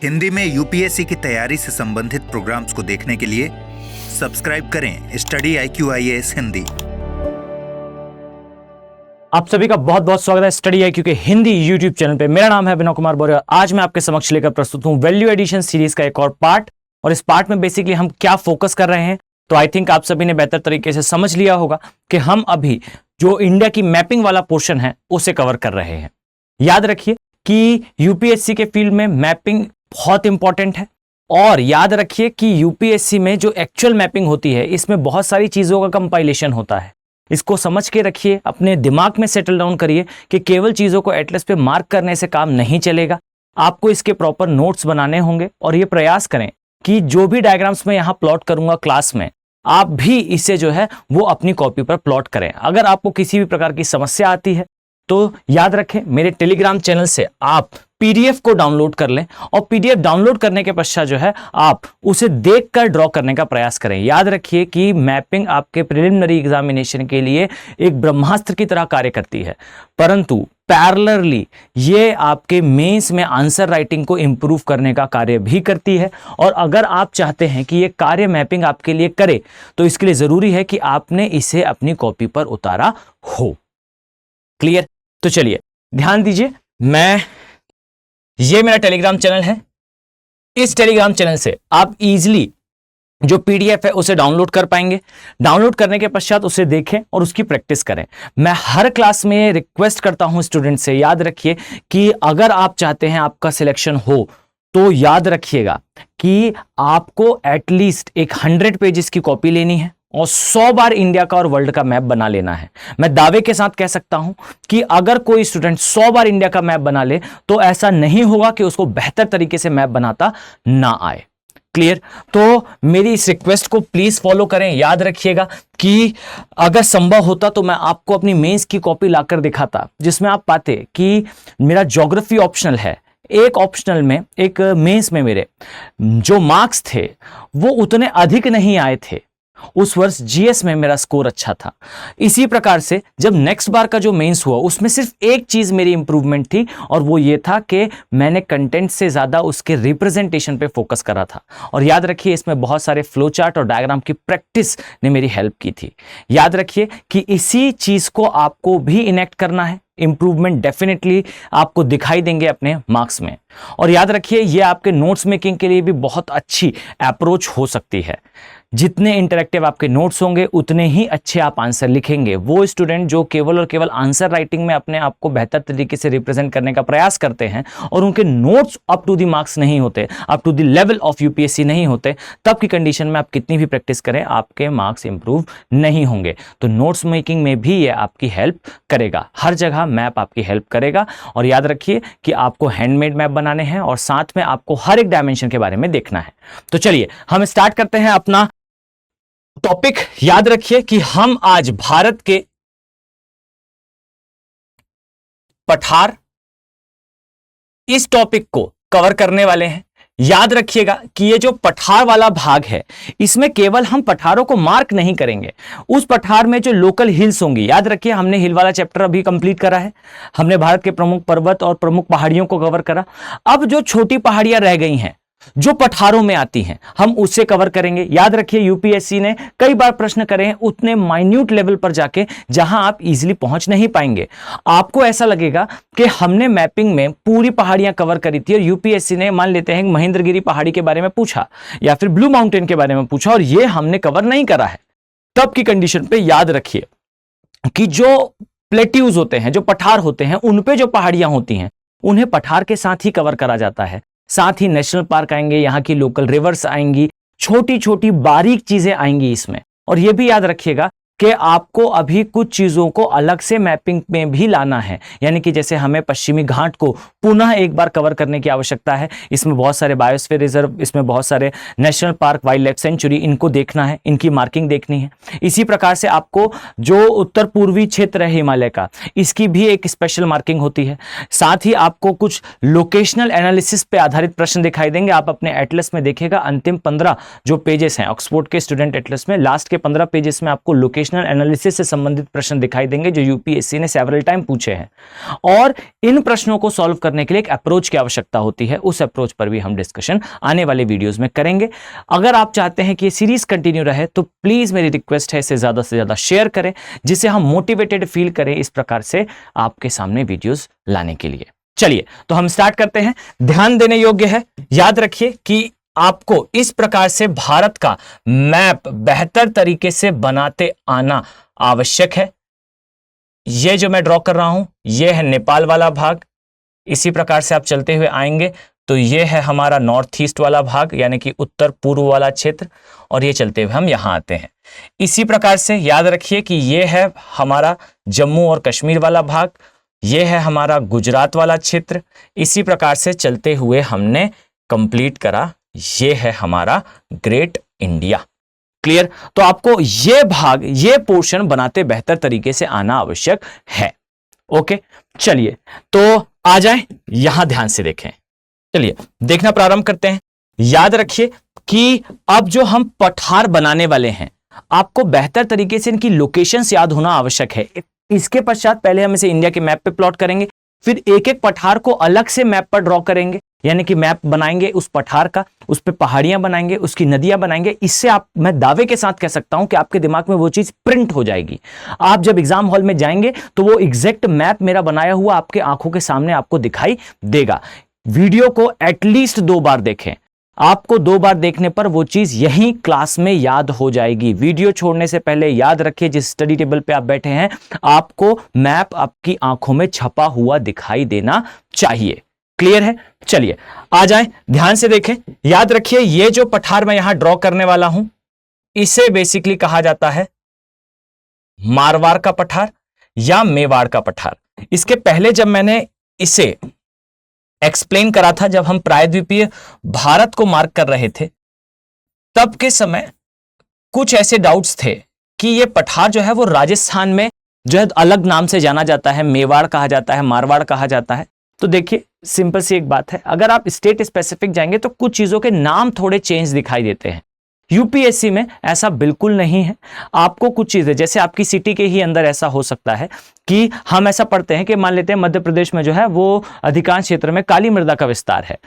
हिंदी में यूपीएससी की तैयारी से संबंधित प्रोग्राम्स को देखने के लिए सब्सक्राइब करें स्टडी IQ IAS हिंदी। आप सभी का बहुत बहुत स्वागत है स्टडी IQ के हिंदी यूट्यूब चैनल पे। मेरा नाम है विनोद कुमार बोरे। आज मैं आपके समक्ष लेकर प्रस्तुत हूं वैल्यू एडिशन सीरीज का एक और पार्ट। और इस पार्ट में बेसिकली हम क्या फोकस कर रहे हैं, तो आई थिंक आप सभी ने बेहतर तरीके से समझ लिया होगा कि हम अभी जो इंडिया की मैपिंग वाला पोर्शन है उसे कवर कर रहे हैं। याद रखिए कि यूपीएससी के फील्ड में मैपिंग बहुत इंपॉर्टेंट है। और याद रखिए कि यूपीएससी में जो एक्चुअल मैपिंग होती है इसमें बहुत सारी चीजों का कंपाइलेशन होता है। इसको समझ के रखिए, अपने दिमाग में सेटल डाउन करिए कि केवल चीजों को एटलस पे मार्क करने से काम नहीं चलेगा। आपको इसके प्रॉपर नोट्स बनाने होंगे और ये प्रयास करें कि जो भी डायग्राम्स मैं यहाँ प्लॉट करूंगा क्लास में, आप भी इसे जो है वो अपनी कॉपी पर प्लॉट करें। अगर आपको किसी भी प्रकार की समस्या आती है तो याद रखें मेरे टेलीग्राम चैनल से आप पीडीएफ को डाउनलोड कर लें और पीडीएफ डाउनलोड करने के पश्चात जो है आप उसे देखकर ड्रॉ करने का प्रयास करें। याद रखिए कि मैपिंग आपके प्रिलिमिनरी एग्जामिनेशन के लिए एक ब्रह्मास्त्र की तरह कार्य करती है, परंतु पैरेलली ये आपके मेंस में आंसर राइटिंग को इंप्रूव करने का कार्य भी करती है। और अगर आप चाहते हैं कि ये कार्य मैपिंग आपके लिए करे तो इसके लिए जरूरी है कि आपने इसे अपनी कॉपी पर उतारा हो। क्लियर? तो चलिए ध्यान दीजिए, ये मेरा टेलीग्राम चैनल है। इस टेलीग्राम चैनल से आप इजीली जो पीडीएफ है उसे डाउनलोड कर पाएंगे। डाउनलोड करने के पश्चात उसे देखें और उसकी प्रैक्टिस करें। मैं हर क्लास में रिक्वेस्ट करता हूं स्टूडेंट से, याद रखिए कि अगर आप चाहते हैं आपका सिलेक्शन हो तो याद रखिएगा कि आपको एटलीस्ट एक 100 पेजेस की कॉपी लेनी है और 100 बार इंडिया का और वर्ल्ड का मैप बना लेना है। मैं दावे के साथ कह सकता हूं कि अगर कोई स्टूडेंट 100 बार इंडिया का मैप बना ले तो ऐसा नहीं होगा कि उसको बेहतर तरीके से मैप बनाता ना आए। क्लियर? तो मेरी इस रिक्वेस्ट को प्लीज फॉलो करें। याद रखिएगा कि अगर संभव होता तो मैं आपको अपनी मेंस की कॉपी लाकर दिखाता, जिसमें आप पाते कि मेरा ज्योग्राफी ऑप्शनल है। एक ऑप्शनल में, एक मेंस में मेरे जो मार्क्स थे वो उतने अधिक नहीं आए थे। उस वर्ष जीएस में मेरा स्कोर अच्छा था। इसी प्रकार से जब नेक्स्ट बार का जो मेंस हुआ उसमें सिर्फ एक चीज मेरी इंप्रूवमेंट थी और वो ये था कि मैंने कंटेंट से ज्यादा उसके रिप्रेजेंटेशन पे फोकस करा था। और याद रखिए इसमें बहुत सारे फ्लो चार्ट और डायग्राम की प्रैक्टिस ने मेरी हेल्प की थी। याद रखिए कि इसी चीज को आपको भी इनेक्ट करना है। इंप्रूवमेंट डेफिनेटली आपको दिखाई देंगे अपने मार्क्स में। और याद रखिए ये आपके नोट्स मेकिंग के लिए भी बहुत अच्छी अप्रोच हो सकती है। जितने इंटरेक्टिव आपके नोट्स होंगे उतने ही अच्छे आप आंसर लिखेंगे। वो स्टूडेंट जो केवल और केवल आंसर राइटिंग में अपने आप को बेहतर तरीके से रिप्रेजेंट करने का प्रयास करते हैं और उनके notes up to the marks नहीं होते, up to the level of UPSC नहीं होते, तब की कंडीशन में आप कितनी भी प्रैक्टिस करें आपके मार्क्स इंप्रूव नहीं होंगे। तो नोट्स मेकिंग में भी ये आपकी हेल्प करेगा। हर जगह मैप आपकी हेल्प करेगा। और याद रखिए कि आपको हैंडमेड मैप बनाने हैं और साथ में आपको हर एक डायमेंशन के बारे में देखना है। तो चलिए हम स्टार्ट करते हैं अपना टॉपिक। याद रखिए कि हम आज भारत के पठार इस टॉपिक को कवर करने वाले हैं। याद रखिएगा कि ये जो पठार वाला भाग है इसमें केवल हम पठारों को मार्क नहीं करेंगे, उस पठार में जो लोकल हिल्स होंगी। याद रखिए हमने हिल वाला चैप्टर अभी कंप्लीट करा है। हमने भारत के प्रमुख पर्वत और प्रमुख पहाड़ियों को कवर करा। अब जो छोटी पहाड़ियां रह गई हैं जो पठारों में आती हैं हम उसे कवर करेंगे। याद रखिए यूपीएससी ने कई बार प्रश्न करे हैं उतने माइन्यूट लेवल पर जाके जहां आप इजीली पहुंच नहीं पाएंगे। आपको ऐसा लगेगा कि हमने मैपिंग में पूरी पहाड़ियां कवर करी थी और यूपीएससी ने मान लेते हैं महेंद्रगिरी पहाड़ी के बारे में पूछा या फिर ब्लू माउंटेन के बारे में पूछा और ये हमने कवर नहीं करा है। तब की कंडीशन पे याद रखिए कि जो प्लेट्यूज होते हैं, जो पठार होते हैं, उन पे जो पहाड़ियां होती हैं उन्हें पठार के साथ ही कवर करा जाता है। साथ ही नेशनल पार्क आएंगे, यहाँ की लोकल रिवर्स आएंगी, छोटी छोटी बारीक चीजें आएंगी इसमें। और यह भी याद रखिएगा कि आपको अभी कुछ चीजों को अलग से मैपिंग में भी लाना है। यानी कि जैसे हमें पश्चिमी घाट को पुनः एक बार कवर करने की आवश्यकता है। इसमें बहुत सारे बायोस्फीयर रिजर्व, इसमें बहुत सारे national park, wild life sanctuary, इनको देखना है, इनकी मार्किंग देखनी है। इसी प्रकार से आपको जो उत्तर पूर्वी क्षेत्र है हिमालय का, इसकी भी एक स्पेशल मार्किंग होती है। साथ ही आपको कुछ लोकेशनल एनालिसिस पे आधारित प्रश्न दिखाई देंगे। आप अपने एटलस में देखिएगा अंतिम 15 जो पेजेस हैं ऑक्सफोर्ड के स्टूडेंट एटलस में, लास्ट के 15 पेजेस में आपको लोकेशन सिचुएशनल एनालिसिस से संबंधित प्रश्न दिखाई देंगे जो यूपीएससी ने सेवरल टाइम पूछे हैं, और इन प्रश्नों को सॉल्व करने के लिए एक अप्रोच की आवश्यकता होती है। उस अप्रोच पर भी हम डिस्कशन आने वाले वीडियोस में करेंगे। अगर आप चाहते हैं कि ये सीरीज कंटिन्यू रहे तो प्लीज मेरी रिक्वेस्ट है इसे ज्यादा से ज्यादा शेयर करें, जिससे हम मोटिवेटेड फील करें इस प्रकार से आपके सामने वीडियोस लाने के लिए। चलिए तो हम स्टार्ट करते हैं। ध्यान देने योग्य है, याद रखिए कि आपको इस प्रकार से भारत का मैप बेहतर तरीके से बनाते आना आवश्यक है। ये जो मैं ड्रॉ कर रहा हूं ये है नेपाल वाला भाग। इसी प्रकार से आप चलते हुए आएंगे तो ये है हमारा नॉर्थ ईस्ट वाला भाग, यानी कि उत्तर पूर्व वाला क्षेत्र, और ये चलते हुए हम यहां आते हैं। इसी प्रकार से याद रखिए कि ये है हमारा जम्मू और कश्मीर वाला भाग, ये है हमारा गुजरात वाला क्षेत्र। इसी प्रकार से चलते हुए हमने कंप्लीट करा, ये है हमारा ग्रेट इंडिया। क्लियर? तो आपको ये भाग, ये पोर्शन बनाते बेहतर तरीके से आना आवश्यक है। ओके, चलिए तो आ जाएं, यहां ध्यान से देखें। चलिए देखना प्रारंभ करते हैं। याद रखिए कि अब जो हम पठार बनाने वाले हैं, आपको बेहतर तरीके से इनकी लोकेशंस याद होना आवश्यक है। इसके पश्चात पहले हम इसे इंडिया के मैप पे प्लॉट करेंगे, फिर एक एक पठार को अलग से मैप पर ड्रॉ करेंगे, यानी कि मैप बनाएंगे उस पठार का, उस पे पहाड़ियां बनाएंगे, उसकी नदियां बनाएंगे। इससे आप, मैं दावे के साथ कह सकता हूं कि आपके दिमाग में वो चीज प्रिंट हो जाएगी। आप जब एग्जाम हॉल में जाएंगे तो वो एग्जैक्ट मैप मेरा बनाया हुआ आपके आंखों के सामने आपको दिखाई देगा। वीडियो को एटलीस्ट 2 बार देखें, आपको 2 बार देखने पर वो चीज यहीं क्लास में याद हो जाएगी। वीडियो छोड़ने से पहले याद रखिए जिस स्टडी टेबल पे आप बैठे हैं, आपको मैप आपकी आंखों में छपा हुआ दिखाई देना चाहिए। क्लियर है? चलिए आ जाएं, ध्यान से देखें। याद रखिए ये जो पठार मैं यहां ड्रॉ करने वाला हूं, इसे बेसिकली कहा जाता है मारवाड़ का पठार या मेवाड़ का पठार। इसके पहले जब मैंने इसे एक्सप्लेन करा था, जब हम प्रायद्वीपीय भारत को मार्क कर रहे थे, तब के समय कुछ ऐसे डाउट्स थे कि ये पठार जो है वो राजस्थान में जो है अलग नाम से जाना जाता है, मेवाड़ कहा जाता है, मारवाड़ कहा जाता है। तो देखिए सिंपल सी एक बात है, अगर आप स्टेट स्पेसिफिक जाएंगे तो कुछ चीजों के नाम थोड़े चेंज दिखाई देते हैं। यूपीएससी में ऐसा बिल्कुल नहीं है। आपको कुछ चीजें, जैसे आपकी सिटी के ही अंदर ऐसा हो सकता है कि हम ऐसा पढ़ते हैं कि मान लेते हैं मध्य प्रदेश में जो है वो अधिकांश क्षेत्र में काली मृदा का विस्तार है,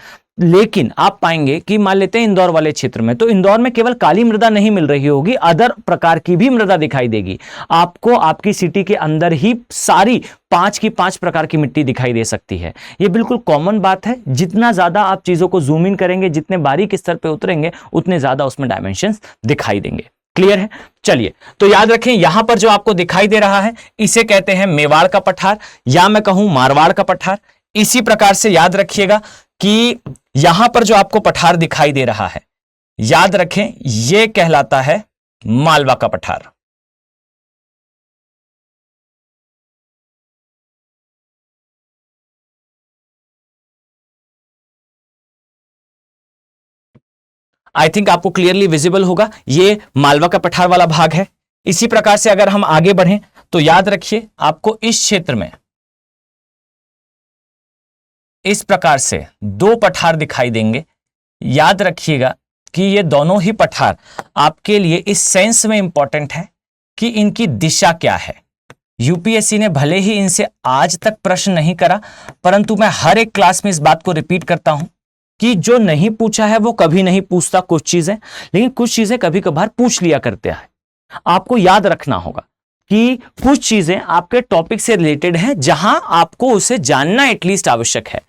लेकिन आप पाएंगे कि मान लेते हैं इंदौर वाले क्षेत्र में, तो इंदौर में केवल काली मृदा नहीं मिल रही होगी, अदर प्रकार की भी मृदा दिखाई देगी। आपको आपकी सिटी के अंदर ही सारी 5 की 5 प्रकार की मिट्टी दिखाई दे सकती है। ये बिल्कुल कॉमन बात है। जितना ज्यादा आप चीजों को जूम इन करेंगे, जितने बारीक स्तर पे उतरेंगे, उतने ज्यादा उसमें डायमेंशंस दिखाई देंगे। क्लियर है? चलिए तो याद रखें, यहां पर जो आपको दिखाई दे रहा है इसे कहते हैं मेवाड़ का पठार, या मैं कहूं मारवाड़ का पठार। इसी प्रकार से याद रखिएगा कि यहां पर जो आपको पठार दिखाई दे रहा है, याद रखें यह कहलाता है मालवा का पठार। आई थिंक आपको क्लियरली विजिबल होगा, ये मालवा का पठार वाला भाग है। इसी प्रकार से अगर हम आगे बढ़ें तो याद रखिए आपको इस क्षेत्र में इस प्रकार से 2 पठार दिखाई देंगे। याद रखिएगा कि ये दोनों ही पठार आपके लिए इस सेंस में इंपॉर्टेंट है कि इनकी दिशा क्या है। यूपीएससी ने भले ही इनसे आज तक प्रश्न नहीं करा, परंतु मैं हर एक क्लास में इस बात को रिपीट करता हूं कि जो नहीं पूछा है वो कभी नहीं पूछता कुछ चीजें, लेकिन कुछ चीजें कभी कभार पूछ लिया करते हैं। आपको याद रखना होगा कि कुछ चीजें आपके टॉपिक से रिलेटेड हैं, जहां आपको उसे जानना एटलीस्ट आवश्यक है।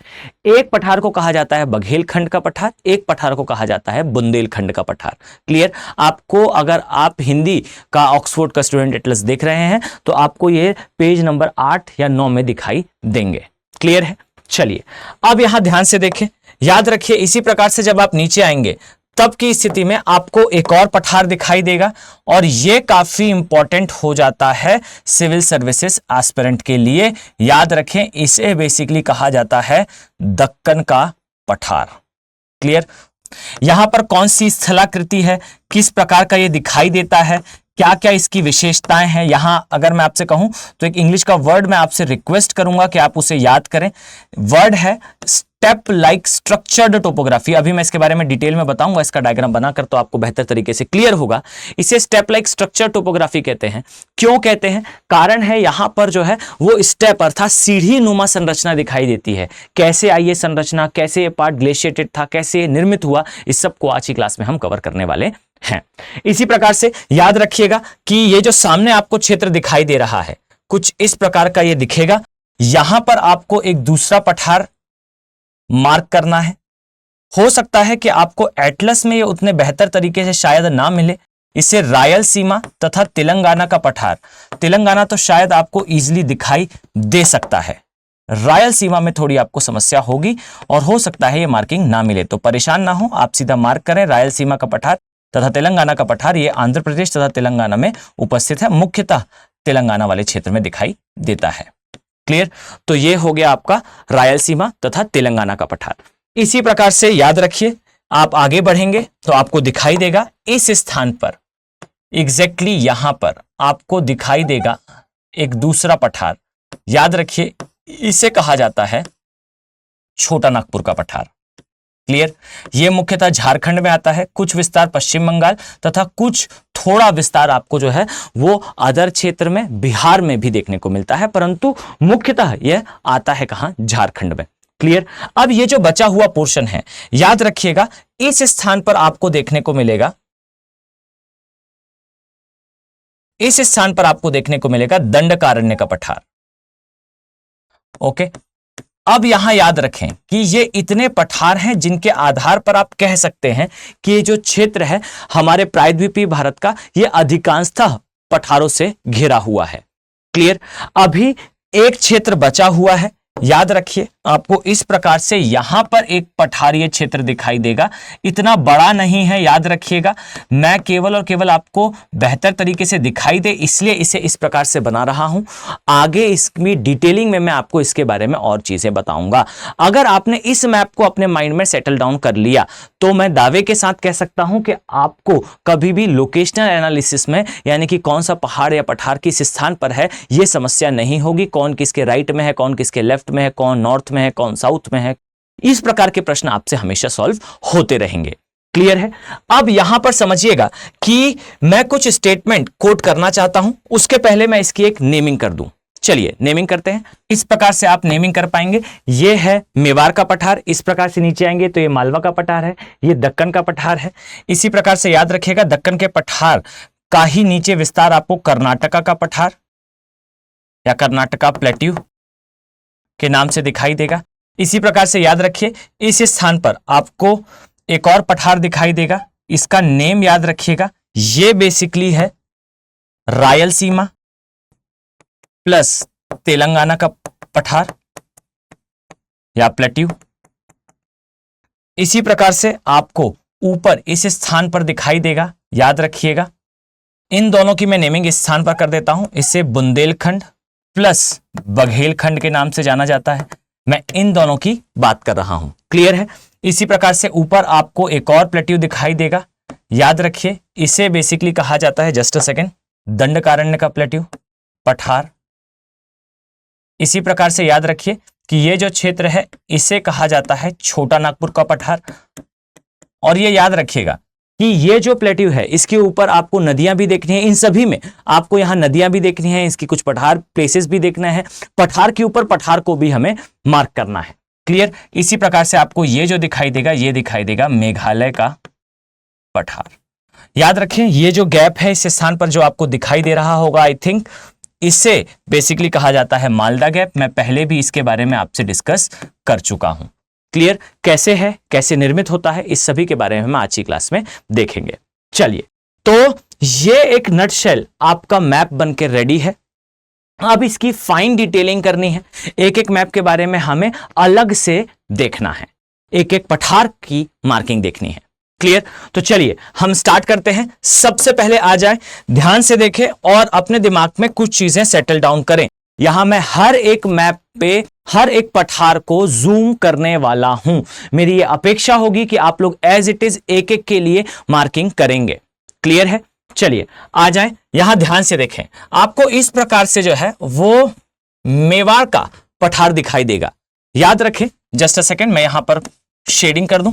एक पठार को कहा जाता है बघेलखंड का पठार, एक पठार को कहा जाता है बुंदेलखंड का पठार। क्लियर? आपको, अगर आप हिंदी का ऑक्सफोर्ड का स्टूडेंट एटलस देख रहे हैं तो आपको ये पेज नंबर 8 या 9 में दिखाई देंगे। क्लियर है? चलिए अब यहां ध्यान से देखें। याद रखिए इसी प्रकार से जब आप नीचे आएंगे तब की स्थिति में आपको एक और पठार दिखाई देगा, और यह काफी इंपॉर्टेंट हो जाता है सिविल सर्विसेज एस्पिरेंट के लिए। याद रखें इसे बेसिकली कहा जाता है दक्कन का पठार। क्लियर? यहां पर कौन सी स्थलाकृति है, किस प्रकार का यह दिखाई देता है, क्या क्या इसकी विशेषताएं हैं। यहां अगर मैं आपसे कहूं तो एक इंग्लिश का वर्ड मैं आपसे रिक्वेस्ट करूंगा कि आप उसे याद करें। वर्ड है स्टेप लाइक स्ट्रक्चर्ड टोपोग्राफी। अभी मैं इसके बारे में डिटेल में बताऊंगा, इसका डायग्राम बनाकर तो आपको बेहतर तरीके से क्लियर होगा। इसे स्टेप लाइक स्ट्रक्चर टोपोग्राफी कहते हैं। क्यों कहते हैं? कारण है यहां पर जो है वो स्टेप अर्थात सीढ़ी नुमा संरचना दिखाई देती है। कैसे आई ये संरचना, कैसे ये पार्ट ग्लेशिएटेड था, कैसे ये निर्मित हुआ, इस सब को आज की क्लास में हम कवर करने वाले हैं। इसी प्रकार से याद रखिएगा कि ये जो सामने आपको क्षेत्र दिखाई दे रहा है कुछ इस प्रकार का ये दिखेगा। यहां पर आपको एक दूसरा पठार मार्क करना है। हो सकता है कि आपको एटलस में ये उतने बेहतर तरीके से शायद ना मिले। इसे रायलसीमा तथा तेलंगाना का पठार, तेलंगाना तो शायद आपको इजीली दिखाई दे सकता है, रायलसीमा में थोड़ी आपको समस्या होगी और हो सकता है ये मार्किंग ना मिले। तो परेशान ना हो, आप सीधा मार्क करें रायलसीमा का पठार तथा तेलंगाना का पठार। ये आंध्र प्रदेश तथा तेलंगाना में उपस्थित है, मुख्यतः तेलंगाना वाले क्षेत्र में दिखाई देता है। क्लियर? तो ये हो गया आपका रायलसीमा तथा तेलंगाना का पठार। इसी प्रकार से याद रखिए, आप आगे बढ़ेंगे तो आपको दिखाई देगा इस स्थान पर, एग्जैक्टली यहां पर आपको दिखाई देगा एक दूसरा पठार। याद रखिए, इसे कहा जाता है छोटा नागपुर का पठार। क्लियर? ये मुख्यतः झारखंड में आता है, कुछ विस्तार पश्चिम बंगाल तथा कुछ थोड़ा विस्तार आपको जो है वो अदर क्षेत्र में बिहार में भी देखने को मिलता है, परंतु मुख्यतः यह आता है कहां? झारखंड में। क्लियर? अब ये जो बचा हुआ पोर्शन है, याद रखिएगा इस स्थान पर आपको देखने को मिलेगा, इस स्थान पर आपको देखने को मिलेगा दंडकारण्य का पठार। ओके, अब यहां याद रखें कि ये इतने पठार हैं जिनके आधार पर आप कह सकते हैं कि ये जो क्षेत्र है हमारे प्रायद्वीपीय भारत का, ये अधिकांशतः पठारों से घिरा हुआ है। क्लियर? अभी एक क्षेत्र बचा हुआ है। याद रखिए, आपको इस प्रकार से यहां पर एक पठारीय क्षेत्र दिखाई देगा, इतना बड़ा नहीं है। याद रखिएगा, मैं केवल और केवल आपको बेहतर तरीके से दिखाई दे इसलिए इसे इस प्रकार से बना रहा हूं। आगे इसकी डिटेलिंग में मैं आपको इसके बारे में और चीजें बताऊंगा। अगर आपने इस मैप को अपने माइंड में सेटल डाउन कर लिया तो मैं दावे के साथ कह सकता हूं कि आपको कभी भी लोकेशनल एनालिसिस में, यानी कि कौन सा पहाड़ या पठार किस स्थान पर है, यह समस्या नहीं होगी। कौन किसके राइट में है, कौन किसके लेफ्ट में है, कौन नॉर्थ में है, कौन साउथ में है, इस प्रकार के प्रश्न आपसे हमेशा सॉल्व होते रहेंगे। क्लियर है? अब यहां पर समझिएगा कि मैं कुछ स्टेटमेंट कोट करना चाहता हूं, उसके पहले मैं इसकी एक नेमिंग कर दूं। चलिए नेमिंग करते हैं। इस प्रकार से आप नेमिंग कर पाएंगे। ये है मेवाड़ का पठार, इस प्रकार से नीचे आएंगे तो ये मालवा का पठार है, ये दक्कन का पठार है। इसी प्रकार से याद रखिएगा, दक्कन के पठार का ही नीचे विस्तार आपको कर्नाटका का पठार या कर्नाटका प्लेट्यू के नाम से दिखाई देगा। इसी प्रकार से याद रखिए, इस स्थान पर आपको एक और पठार दिखाई देगा, इसका नेम याद रखिएगा, ये बेसिकली है रायलसीमा प्लस तेलंगाना का पठार या प्लेट्यू। इसी प्रकार से आपको ऊपर इस स्थान पर दिखाई देगा, याद रखिएगा। इन दोनों की मैं नेमिंग इस स्थान पर कर देता हूं, इसे बुंदेलखंड प्लस बघेलखंड के नाम से जाना जाता है। मैं इन दोनों की बात कर रहा हूं। क्लियर है? इसी प्रकार से ऊपर आपको एक और प्लेट्यू दिखाई देगा, याद रखिए, इसे बेसिकली कहा जाता है, जस्ट अ सेकेंड, दंडकारण्य का प्लेट्यू पठार। इसी प्रकार से याद रखिए कि ये जो क्षेत्र है इसे कहा जाता है छोटा नागपुर का पठार। और ये याद रखिएगा कि ये जो प्लेट्यू है इसके ऊपर आपको नदियां भी देखनी है, इन सभी में आपको यहां नदियां भी देखनी है, इसकी कुछ पठार प्लेसेस भी देखना है, पठार के ऊपर पठार को भी हमें मार्क करना है। क्लियर? इसी प्रकार से आपको ये जो दिखाई देगा, ये दिखाई देगा मेघालय का पठार। याद रखें, ये जो गैप है इस स्थान पर जो आपको दिखाई दे रहा होगा, आई थिंक इसे बेसिकली कहा जाता है मालदा गैप। मैं पहले भी इसके बारे में आपसे डिस्कस कर चुका हूं। क्लियर? कैसे है, कैसे निर्मित होता है, इस सभी के बारे में हम आज की क्लास में देखेंगे। चलिए, तो ये एक नटशेल आपका मैप बनकर रेडी है। अब इसकी फाइन डिटेलिंग करनी है, एक एक मैप के बारे में हमें अलग से देखना है, एक एक पठार की मार्किंग देखनी है। क्लियर? तो चलिए हम स्टार्ट करते हैं। सबसे पहले आ जाए, ध्यान से देखें और अपने दिमाग में कुछ चीजें सेटल डाउन करें। यहां मैं हर एक मैप पे हर एक पठार को जूम करने वाला हूं। मेरी ये अपेक्षा होगी कि आप लोग एज इट इज एक एक के लिए मार्किंग करेंगे। क्लियर है? चलिए आ जाएं, यहां ध्यान से देखें, आपको इस प्रकार से जो है वो मेवाड़ का पठार दिखाई देगा। याद रखें, जस्ट अ सेकेंड, मैं यहां पर शेडिंग कर दूं।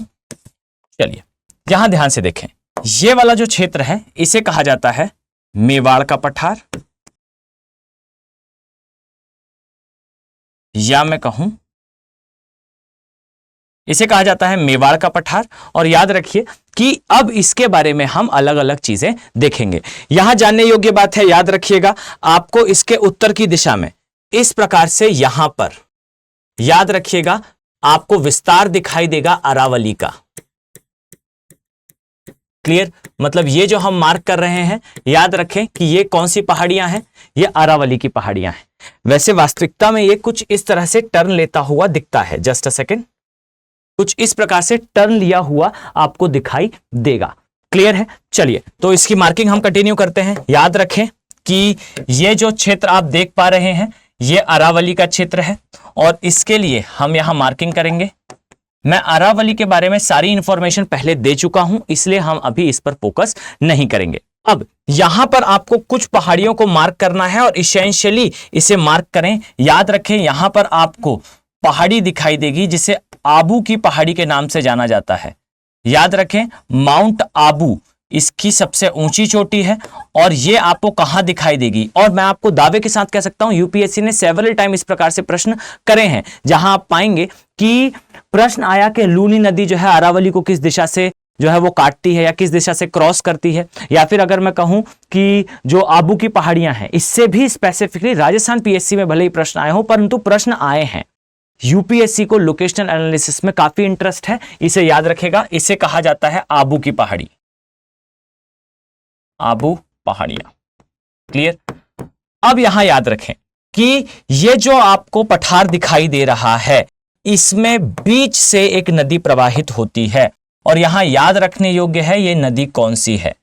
चलिए यहां ध्यान से देखें, ये वाला जो क्षेत्र है इसे कहा जाता है मेवाड़ का पठार, या मैं कहूं इसे कहा जाता है मेवाड़ का पठार। और याद रखिए कि अब इसके बारे में हम अलग अलग चीजें देखेंगे। यहां जानने योग्य बात है, याद रखिएगा, आपको इसके उत्तर की दिशा में इस प्रकार से यहां पर याद रखिएगा आपको विस्तार दिखाई देगा अरावली का। क्लियर? मतलब ये जो हम मार्क कर रहे हैं, याद रखें कि ये कौन सी पहाड़ियां हैं, ये अरावली की पहाड़ियां हैं। वैसे वास्तविकता में ये कुछ इस तरह से टर्न लेता हुआ दिखता है। जस्ट अ सेकेंड, कुछ इस प्रकार से टर्न लिया हुआ आपको दिखाई देगा। क्लियर है? चलिए तो इसकी मार्किंग हम कंटिन्यू करते हैं। याद रखें कि ये जो क्षेत्र आप देख पा रहे हैं ये अरावली का क्षेत्र है और इसके लिए हम यहां मार्किंग करेंगे। मैं अरावली के बारे में सारी इंफॉर्मेशन पहले दे चुका हूं, इसलिए हम अभी इस पर फोकस नहीं करेंगे। अब यहां पर आपको कुछ पहाड़ियों को मार्क करना है और इसेंशियली इसे मार्क करें। याद रखें यहां पर आपको पहाड़ी दिखाई देगी जिसे आबू की पहाड़ी के नाम से जाना जाता है। याद रखें माउंट आबू इसकी सबसे ऊंची चोटी है और ये आपको कहां दिखाई देगी। और मैं आपको दावे के साथ कह सकता हूं यूपीएससी ने सेवरल टाइम इस प्रकार से प्रश्न करे हैं, जहां आप पाएंगे कि प्रश्न आया कि लूनी नदी जो है अरावली को किस दिशा से जो है वो काटती है या किस दिशा से क्रॉस करती है। या फिर अगर मैं कहूं कि जो आबू की पहाड़ियां हैं, इससे भी स्पेसिफिकली राजस्थान पीएससी में भले ही प्रश्न आए हो, परंतु प्रश्न आए हैं। यूपीएससी को लोकेशनल एनालिसिस में काफी इंटरेस्ट है, इसे याद रखेगा। इसे कहा जाता है आबू की पहाड़ी, आबू पहाड़ियां। क्लियर? अब यहां याद रखें कि ये जो आपको पठार दिखाई दे रहा है इसमें बीच से एक नदी प्रवाहित होती है और यहां याद रखने योग्य है ये नदी कौन सी है।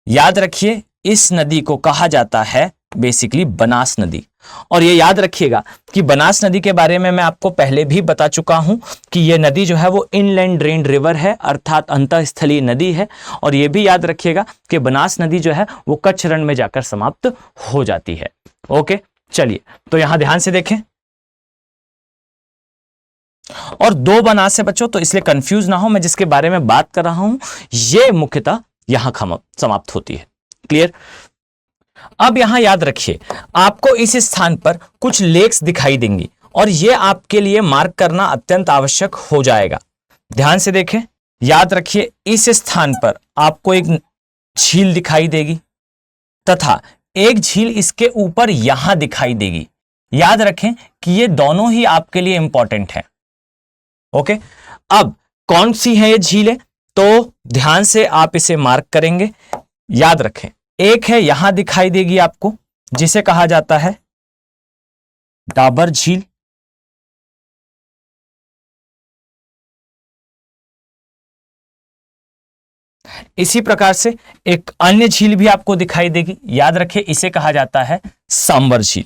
याद रखिए इस नदी को कहा जाता है बेसिकली बनास नदी। और ये याद रखिएगा कि बनास नदी के बारे में मैं आपको पहले भी बता चुका हूं कि ये नदी जो है वो इनलैंड ड्रेन्ड रिवर है, अर्थात अंतःस्थलीय नदी है। और ये भी याद रखिएगा कि बनास नदी जो है वो कच्छ रण में जाकर समाप्त हो जाती है। ओके, चलिए तो यहां ध्यान से देखें। और दो बनास है बच्चों, तो इसलिए कंफ्यूज ना हो, मैं जिसके बारे में बात कर रहा हूं ये मुख्यतः यहां समाप्त होती है। क्लियर? अब यहां याद रखिए आपको इस स्थान पर कुछ लेक्स दिखाई देंगी और यह आपके लिए मार्क करना अत्यंत आवश्यक हो जाएगा। ध्यान से देखें, याद रखिए इस स्थान पर आपको एक झील दिखाई देगी तथा एक झील इसके ऊपर यहां दिखाई देगी। याद रखें कि ये दोनों ही आपके लिए इंपॉर्टेंट है। ओके, अब कौन सी है ये झीलें, तो ध्यान से आप इसे मार्क करेंगे। याद रखें एक है यहां दिखाई देगी आपको जिसे कहा जाता है डाबर झील। इसी प्रकार से एक अन्य झील भी आपको दिखाई देगी। याद रखिए इसे कहा जाता है सांबर झील।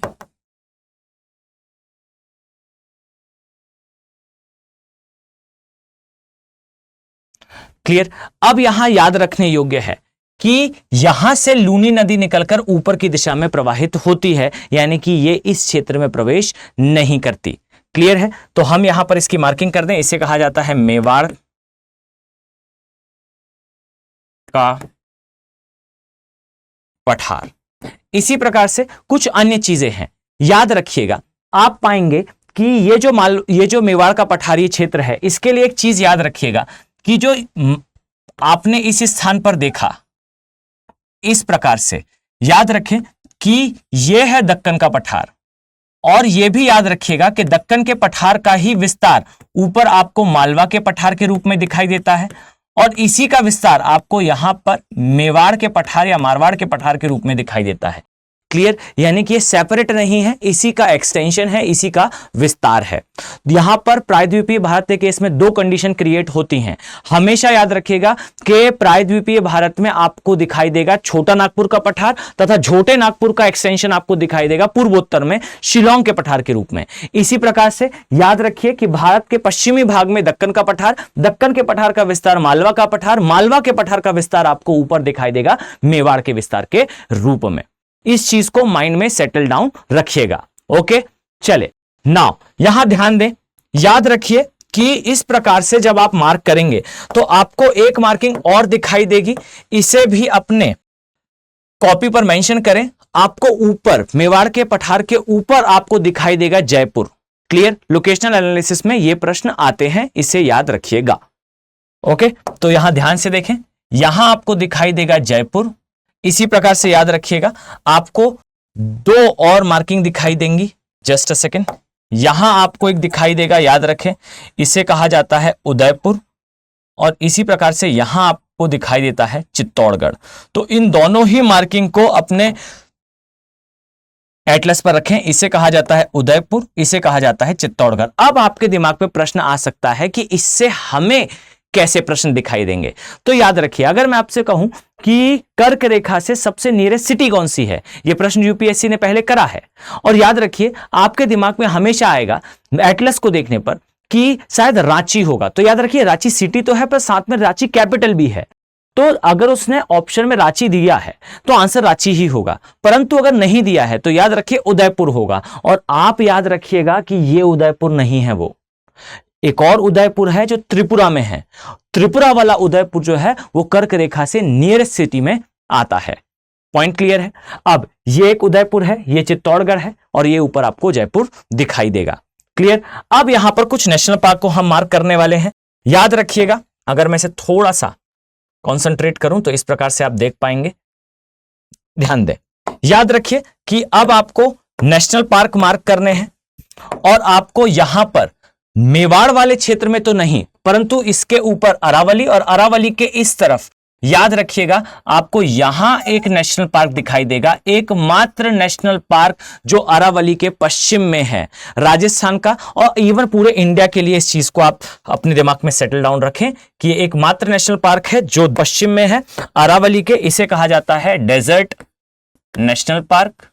क्लियर? अब यहां याद रखने योग्य है कि यहां से लूनी नदी निकलकर ऊपर की दिशा में प्रवाहित होती है, यानी कि ये इस क्षेत्र में प्रवेश नहीं करती। क्लियर है? तो हम यहां पर इसकी मार्किंग कर दें। इसे कहा जाता है मेवाड़ का पठार। इसी प्रकार से कुछ अन्य चीजें हैं। याद रखिएगा आप पाएंगे कि ये जो मेवाड़ का पठारी क्षेत्र है, इसके लिए एक चीज याद रखिएगा कि जो आपने इस स्थान पर देखा इस प्रकार से, याद रखें कि यह है दक्कन का पठार। और यह भी याद रखिएगा कि दक्कन के पठार का ही विस्तार ऊपर आपको मालवा के पठार के रूप में दिखाई देता है और इसी का विस्तार आपको यहां पर मेवाड़ के पठार या मारवाड़ के पठार के रूप में दिखाई देता है। क्लियर? यानी कि ये सेपरेट नहीं है, इसी का एक्सटेंशन है, इसी का विस्तार है। यहां पर प्रायद्वीपीय भारत के केस में दो कंडीशन क्रिएट होती हैं। हमेशा याद रखिएगा कि प्रायद्वीपीय भारत में आपको दिखाई देगा छोटा नागपुर का पठार तथा छोटे नागपुर का एक्सटेंशन आपको दिखाई देगा पूर्वोत्तर में शिलोंग के पठार के रूप में। इसी प्रकार से याद रखिए कि भारत के पश्चिमी भाग में दक्कन का पठार, दक्कन के पठार का विस्तार मालवा का पठार, मालवा के पठार का विस्तार आपको ऊपर दिखाई देगा मेवाड़ के विस्तार के रूप में। इस चीज को माइंड में सेटल डाउन रखिएगा। ओके, चले नाउ यहां ध्यान दें। याद रखिए कि इस प्रकार से जब आप मार्क करेंगे तो आपको एक मार्किंग और दिखाई देगी, इसे भी अपने कॉपी पर मेंशन करें। आपको ऊपर मेवाड़ के पठार के ऊपर आपको दिखाई देगा जयपुर। क्लियर? लोकेशनल एनालिसिस में ये प्रश्न आते हैं, इसे याद रखिएगा। ओके, तो यहां ध्यान से देखें, यहां आपको दिखाई देगा जयपुर। इसी प्रकार से याद रखिएगा, आपको दो और मार्किंग दिखाई देंगी। जस्ट अ सेकेंड, यहां आपको एक दिखाई देगा, याद रखें, इसे कहा जाता है उदयपुर। और इसी प्रकार से यहां आपको दिखाई देता है चित्तौड़गढ़। तो इन दोनों ही मार्किंग को अपने एटलस पर रखें। इसे कहा जाता है उदयपुर, इसे कहा जाता है चित्तौड़गढ़। अब आपके दिमाग में प्रश्न आ सकता है कि इससे हमें कैसे प्रश्न दिखाई देंगे। तो याद रखिए, अगर मैं आपसे कहूं कि कर्क रेखा से सबसे नियरेस्ट सिटी कौन सी है, यह प्रश्न यूपीएससी ने पहले करा है। और याद रखिए, आपके दिमाग में हमेशा आएगा एटलस को देखने पर कि शायद रांची होगा। तो याद रखिए, रांची सिटी तो है पर साथ में रांची कैपिटल भी है। तो अगर उसने ऑप्शन में रांची दिया है तो आंसर रांची ही होगा, परंतु अगर नहीं दिया है तो याद रखिए उदयपुर होगा। और आप याद रखिएगा कि यह उदयपुर नहीं है, वो एक और उदयपुर है जो त्रिपुरा में है। त्रिपुरा वाला उदयपुर जो है वो कर्क रेखा से नियरेस्ट सिटी में आता है। पॉइंट क्लियर है? अब ये एक उदयपुर है, ये चित्तौड़गढ़ है, और ये ऊपर आपको जयपुर दिखाई देगा। क्लियर? अब यहां पर कुछ नेशनल पार्क को हम मार्क करने वाले हैं। याद रखिएगा, अगर मैं इसे थोड़ा सा कॉन्सेंट्रेट करूं तो इस प्रकार से आप देख पाएंगे। ध्यान दें, याद रखिए कि अब आपको नेशनल पार्क मार्क करने हैं, और आपको यहां पर मेवाड़ वाले क्षेत्र में तो नहीं, परंतु इसके ऊपर अरावली और अरावली के इस तरफ याद रखिएगा, आपको यहां एक नेशनल पार्क दिखाई देगा, एकमात्र नेशनल पार्क जो अरावली के पश्चिम में है, राजस्थान का। और इवन पूरे इंडिया के लिए इस चीज को आप अपने दिमाग में सेटल डाउन रखें कि ये एकमात्र नेशनल पार्क है जो पश्चिम में है, अरावली के। इसे कहा जाता है डेजर्ट नेशनल पार्क।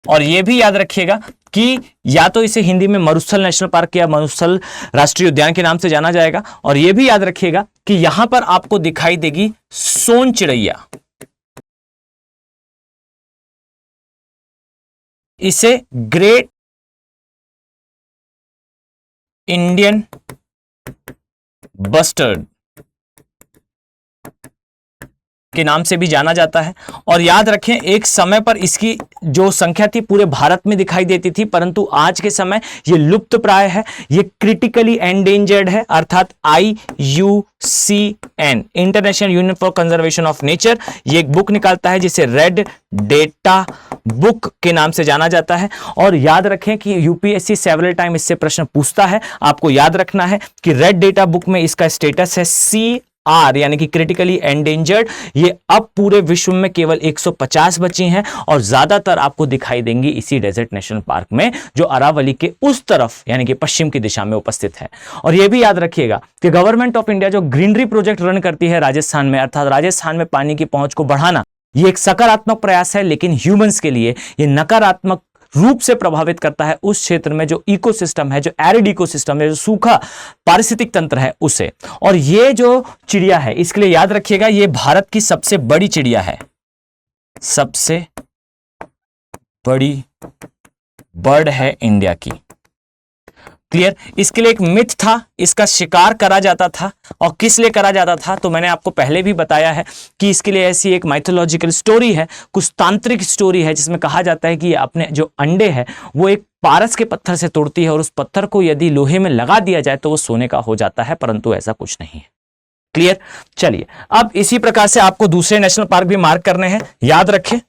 और यह भी याद रखिएगा कि या तो इसे हिंदी में मरुस्थल नेशनल पार्क या मरुस्थल राष्ट्रीय उद्यान के नाम से जाना जाएगा। और यह भी याद रखिएगा कि यहां पर आपको दिखाई देगी सोन चिड़ैया। इसे ग्रेट इंडियन बस्टर्ड के नाम से भी जाना जाता है। और याद रखें, एक समय पर इसकी जो संख्या थी पूरे भारत में दिखाई देती थी, परंतु आज के समय ये लुप्त प्राय है, ये क्रिटिकली एंडेंजर्ड है, अर्थात IUCN international union for conservation of nature ये एक बुक निकालता है जिसे रेड डेटा बुक के नाम से जाना जाता है। और याद रखें कि यूपीएससी सेवरल टाइम इससे प्रश्न पूछता है। आपको याद रखना है कि रेड डेटा बुक में इसका स्टेटस है CR यानी कि क्रिटिकली एंडेंजर्ड। ये अब पूरे विश्व में केवल 150 बची हैं, और ज्यादातर आपको दिखाई देंगी इसी डेजर्ट नेशनल पार्क में जो अरावली के उस तरफ यानी कि पश्चिम की दिशा में उपस्थित है। और यह भी याद रखिएगा कि गवर्नमेंट ऑफ इंडिया जो ग्रीनरी प्रोजेक्ट रन करती है राजस्थान में, अर्थात राजस्थान में पानी की पहुंच को बढ़ाना, ये एक सकारात्मक प्रयास है, लेकिन ह्यूमंस के लिए ये नकारात्मक रूप से प्रभावित करता है उस क्षेत्र में जो इकोसिस्टम है, जो एरिड इकोसिस्टम है, जो सूखा पारिस्थितिक तंत्र है उसे। और ये जो चिड़िया है, इसके लिए याद रखिएगा ये भारत की सबसे बड़ी चिड़िया है, सबसे बड़ी बर्ड है इंडिया की। क्लियर? इसके लिए एक मिथ था, इसका शिकार करा जाता था। और किस लिए करा जाता था तो मैंने आपको पहले भी बताया है कि इसके लिए ऐसी एक माइथोलॉजिकल स्टोरी है, कुछ तांत्रिक स्टोरी है, जिसमें कहा जाता है कि ये अपने जो अंडे है वो एक पारस के पत्थर से तोड़ती है, और उस पत्थर को यदि लोहे में लगा दिया जाए तो वो सोने का हो जाता है, परंतु ऐसा कुछ नहीं है। क्लियर? चलिए, अब इसी प्रकार से आपको दूसरे नेशनल पार्क भी मार्क करने हैं। याद रखें,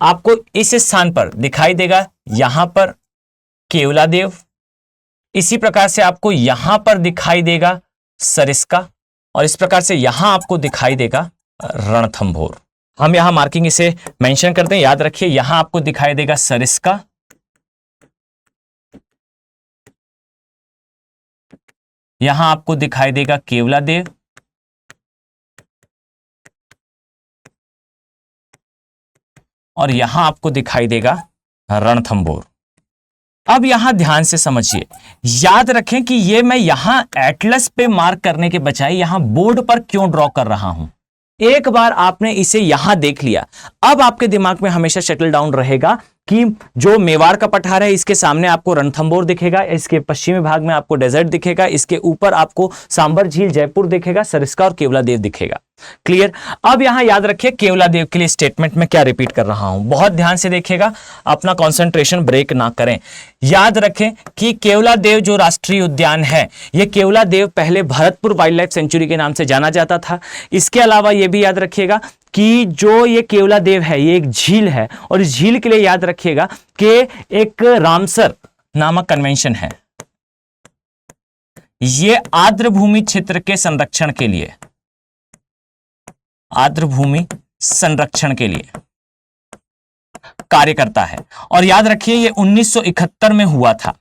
आपको इस स्थान पर दिखाई देगा यहां पर केवलादेव, इसी प्रकार से आपको यहां पर दिखाई देगा सरिस्का, और इस प्रकार से यहां आपको दिखाई देगा रणथंभौर। हम यहां मार्किंग इसे मेंशन करते हैं। याद रखिए, यहां आपको दिखाई देगा सरिस्का, यहां आपको दिखाई देगा केवलादेव, और यहां आपको दिखाई देगा रणथंभौर। अब यहां ध्यान से समझिए, याद रखें कि ये मैं यहां एटलस पे मार्क करने के बजाय यहां बोर्ड पर क्यों ड्रॉ कर रहा हूं। एक बार आपने इसे यहां देख लिया, अब आपके दिमाग में हमेशा सेटल डाउन रहेगा कि जो मेवाड़ का पठार है, इसके सामने आपको रणथंभौर दिखेगा, इसके पश्चिमी भाग में आपको डेजर्ट दिखेगा, इसके ऊपर आपको सांबर झील जयपुर दिखेगा, सरिस्का और केवलादेव दिखेगा। क्लियर। अब यहां याद रखिए केवलादेव के लिए स्टेटमेंट में क्या रिपीट कर रहा हूं, बहुत ध्यान से देखिएगा, अपना कंसंट्रेशन ब्रेक ना करें। याद रखें कि केवलादेव जो राष्ट्रीय उद्यान है, यह केवलादेव पहले भरतपुर वाइल्ड लाइफ सेंचुरी के नाम से जाना जाता था। इसके अलावा यह भी याद रखिएगा कि जो ये केवलादेव है ये एक झील है, और इस झील के लिए याद रखिएगा कि एक रामसर नामक कन्वेंशन है, ये आर्द्र भूमि क्षेत्र के संरक्षण के लिए, आर्द्र भूमि संरक्षण के लिए कार्य करता है। और याद रखिए ये 1971 में हुआ था।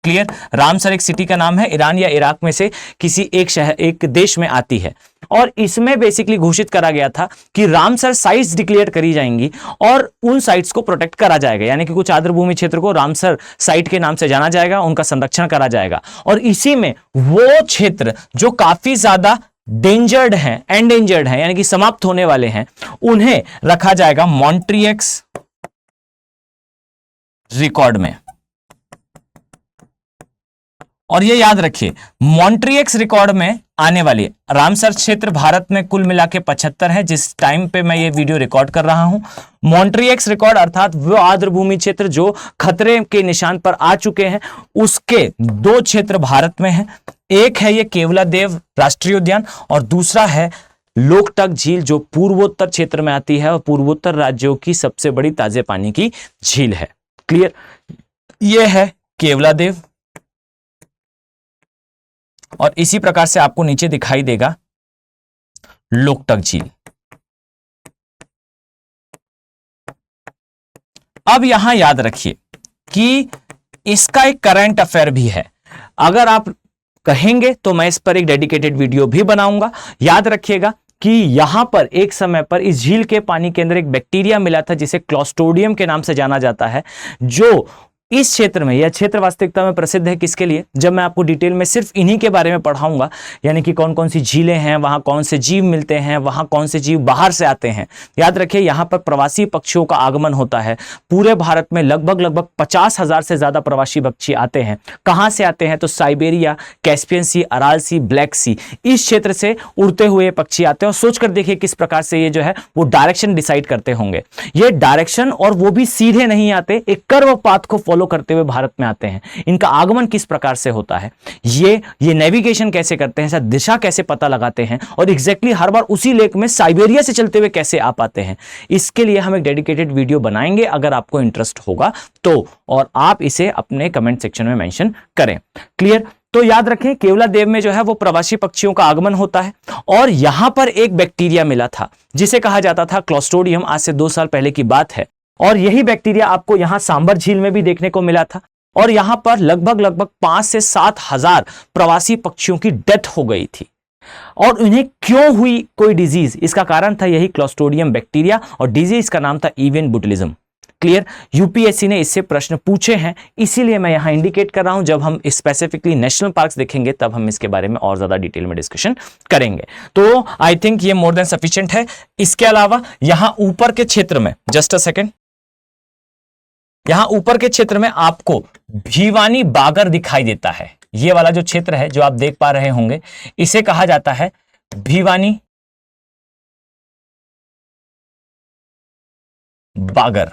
क्लियर। रामसर एक सिटी का नाम है, ईरान या इराक में से किसी एक शहर, एक देश में आती है, और इसमें बेसिकली घोषित करा गया था कि रामसर साइट्स डिक्लेयर करी जाएंगी और उन साइट्स को प्रोटेक्ट करा जाएगा, यानी कि कुछ आर्द्र भूमि क्षेत्र को रामसर साइट के नाम से जाना जाएगा, उनका संरक्षण करा जाएगा। और इसी में वो क्षेत्र जो काफी ज्यादा डेंजर्ड हैं, एंडेंजर्ड हैं, यानी कि समाप्त होने वाले हैं, उन्हें रखा जाएगा मॉन्ट्रियक्स रिकॉर्ड में। और ये याद रखिए मॉन्ट्रियक्स रिकॉर्ड में आने वाली रामसर क्षेत्र भारत में कुल मिला के 75 है, जिस टाइम पे मैं ये वीडियो रिकॉर्ड कर रहा हूं। मॉन्ट्रियक्स रिकॉर्ड अर्थात वो आर्द्र भूमि क्षेत्र जो खतरे के निशान पर आ चुके हैं, उसके 2 क्षेत्र भारत में हैं। एक है ये केवलादेव राष्ट्रीय उद्यान और दूसरा है लोकटक झील, जो पूर्वोत्तर क्षेत्र में आती है और पूर्वोत्तर राज्यों की सबसे बड़ी ताजे पानी की झील है। क्लियर। यह है केवलादेव, और इसी प्रकार से आपको नीचे दिखाई देगा लोकटक झील। अब यहां याद रखिए कि इसका एक करंट अफेयर भी है, अगर आप कहेंगे तो मैं इस पर एक डेडिकेटेड वीडियो भी बनाऊंगा। याद रखिएगा कि यहां पर एक समय पर इस झील के पानी के अंदर एक बैक्टीरिया मिला था जिसे क्लोस्ट्रिडियम के नाम से जाना जाता है, जो इस क्षेत्र में, यह क्षेत्र वास्तविकता में प्रसिद्ध है किसके लिए, जब मैं आपको डिटेल में सिर्फ इन्हीं के बारे में पढ़ाऊंगा, यानी कि कौन कौन सी झीलें हैं, वहां कौन से जीव मिलते हैं, वहां कौन से जीव बाहर से आते हैं। याद रखिए यहां पर प्रवासी पक्षियों का आगमन होता है। पूरे भारत में लगभग 50,000 से ज्यादा प्रवासी पक्षी आते हैं। कहां से आते हैं, तो साइबेरिया, कैस्पियन सी, अराल सी, ब्लैक सी, इस क्षेत्र से उड़ते हुए पक्षी आते हैं। और सोचकर देखिए किस प्रकार से ये जो है वो डायरेक्शन डिसाइड करते होंगे। ये डायरेक्शन, और वो भी सीधे नहीं आते, एक कर्व पाथ को फॉलो करते हुए भारत में आते हैं। इनका आगमन किस प्रकार से होता है, ये नेविगेशन कैसे करते हैं, दिशा कैसे पता लगाते हैं, और एग्जैक्टली हर बार उसी लेक में साइबेरिया से चलते हुए कैसे आ पाते हैं, इसके लिए हम एक डेडिकेटेड वीडियो बनाएंगे अगर आपको इंटरेस्ट होगा तो, और आप इसे अपने कमेंट सेक्शन में मेंशन करें। क्लियर। तो याद रखें केवलादेव में जो है वो प्रवासी पक्षियों का आगमन होता है, और यहां पर एक बैक्टीरिया मिला था जिसे कहा जाता था क्लोस्ट्रिडियम। आज से 2 साल पहले की बात है, और यही बैक्टीरिया आपको यहां सांबर झील में भी देखने को मिला था, और यहां पर लगभग 5 से 7 हजार प्रवासी पक्षियों की डेथ हो गई थी। और उन्हें क्यों हुई कोई डिजीज, इसका कारण था यही क्लोस्ट्रिडियम बैक्टीरिया, और डिजीज का नाम था एवियन बुटिलिज्म। क्लियर। यूपीएससी ने इससे प्रश्न पूछे हैं, इसीलिए मैं यहां इंडिकेट कर रहा हूं। जब हम स्पेसिफिकली नेशनल पार्क्स देखेंगे तब हम इसके बारे में और ज्यादा डिटेल में डिस्कशन करेंगे। तो आई थिंक ये मोर देन सफिशिएंट है। इसके अलावा यहां ऊपर के क्षेत्र में, जस्ट अ सेकेंड, यहां ऊपर के क्षेत्र में आपको भिवानी बागर दिखाई देता है। ये वाला जो क्षेत्र है जो आप देख पा रहे होंगे, इसे कहा जाता है भिवानी बागर।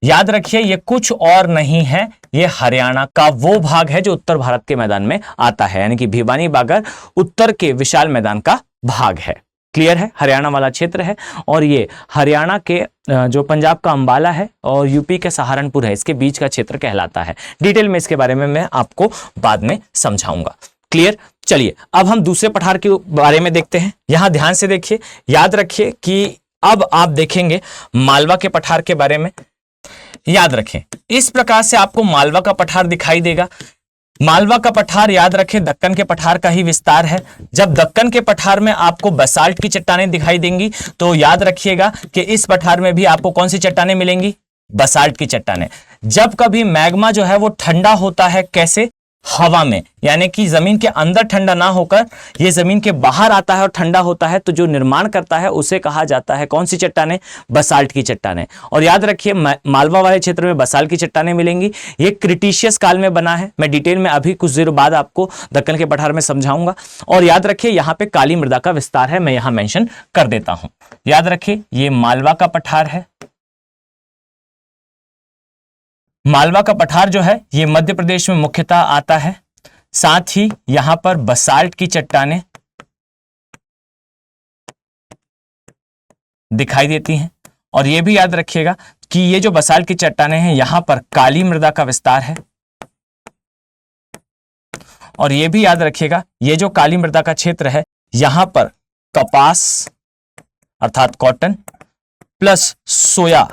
याद रखिए ये कुछ और नहीं है, ये हरियाणा का वो भाग है जो उत्तर भारत के मैदान में आता है, यानी कि भिवानी बागर उत्तर के विशाल मैदान का भाग है। क्लियर है। हरियाणा वाला क्षेत्र है, और ये हरियाणा के जो पंजाब का अंबाला है और यूपी के सहारनपुर है, इसके बीच का क्षेत्र कहलाता है। डिटेल में इसके बारे में मैं आपको बाद में समझाऊंगा। क्लियर। चलिए अब हम दूसरे पठार के बारे में देखते हैं। यहां ध्यान से देखिए, याद रखिए कि अब आप देखेंगे मालवा के पठार के बारे में। याद रखें इस प्रकार से आपको मालवा का पठार दिखाई देगा। मालवा का पठार याद रखें दक्कन के पठार का ही विस्तार है। जब दक्कन के पठार में आपको बसाल्ट की चट्टानें दिखाई देंगी तो याद रखिएगा कि इस पठार में भी आपको कौन सी चट्टानें मिलेंगी, बसाल्ट की चट्टानें। जब कभी मैग्मा जो है वो ठंडा होता है, कैसे, हवा में, यानी कि जमीन के अंदर ठंडा ना होकर ये जमीन के बाहर आता है और ठंडा होता है, तो जो निर्माण करता है उसे कहा जाता है कौन सी चट्टानें? बसाल्ट की चट्टानें। और याद रखिए मालवा वाले क्षेत्र में बसाल्ट की चट्टानें मिलेंगी। ये क्रिटिशियस काल में बना है। मैं डिटेल में अभी कुछ देर बाद आपको दक्कन के पठार में समझाऊंगा। और याद रखिए यहाँ पे काली मृदा का विस्तार है, मैं यहां मेंशन कर देता हूं। याद रखिए ये मालवा का पठार है। मालवा का पठार जो है ये मध्य प्रदेश में मुख्यतः आता है। साथ ही यहां पर बसाल्ट की चट्टानें दिखाई देती हैं। और यह भी याद रखिएगा कि ये जो बसाल्ट की चट्टानें हैं यहां पर काली मृदा का विस्तार है। और यह भी याद रखिएगा ये जो काली मृदा का क्षेत्र है यहां पर कपास अर्थात कॉटन प्लस सोया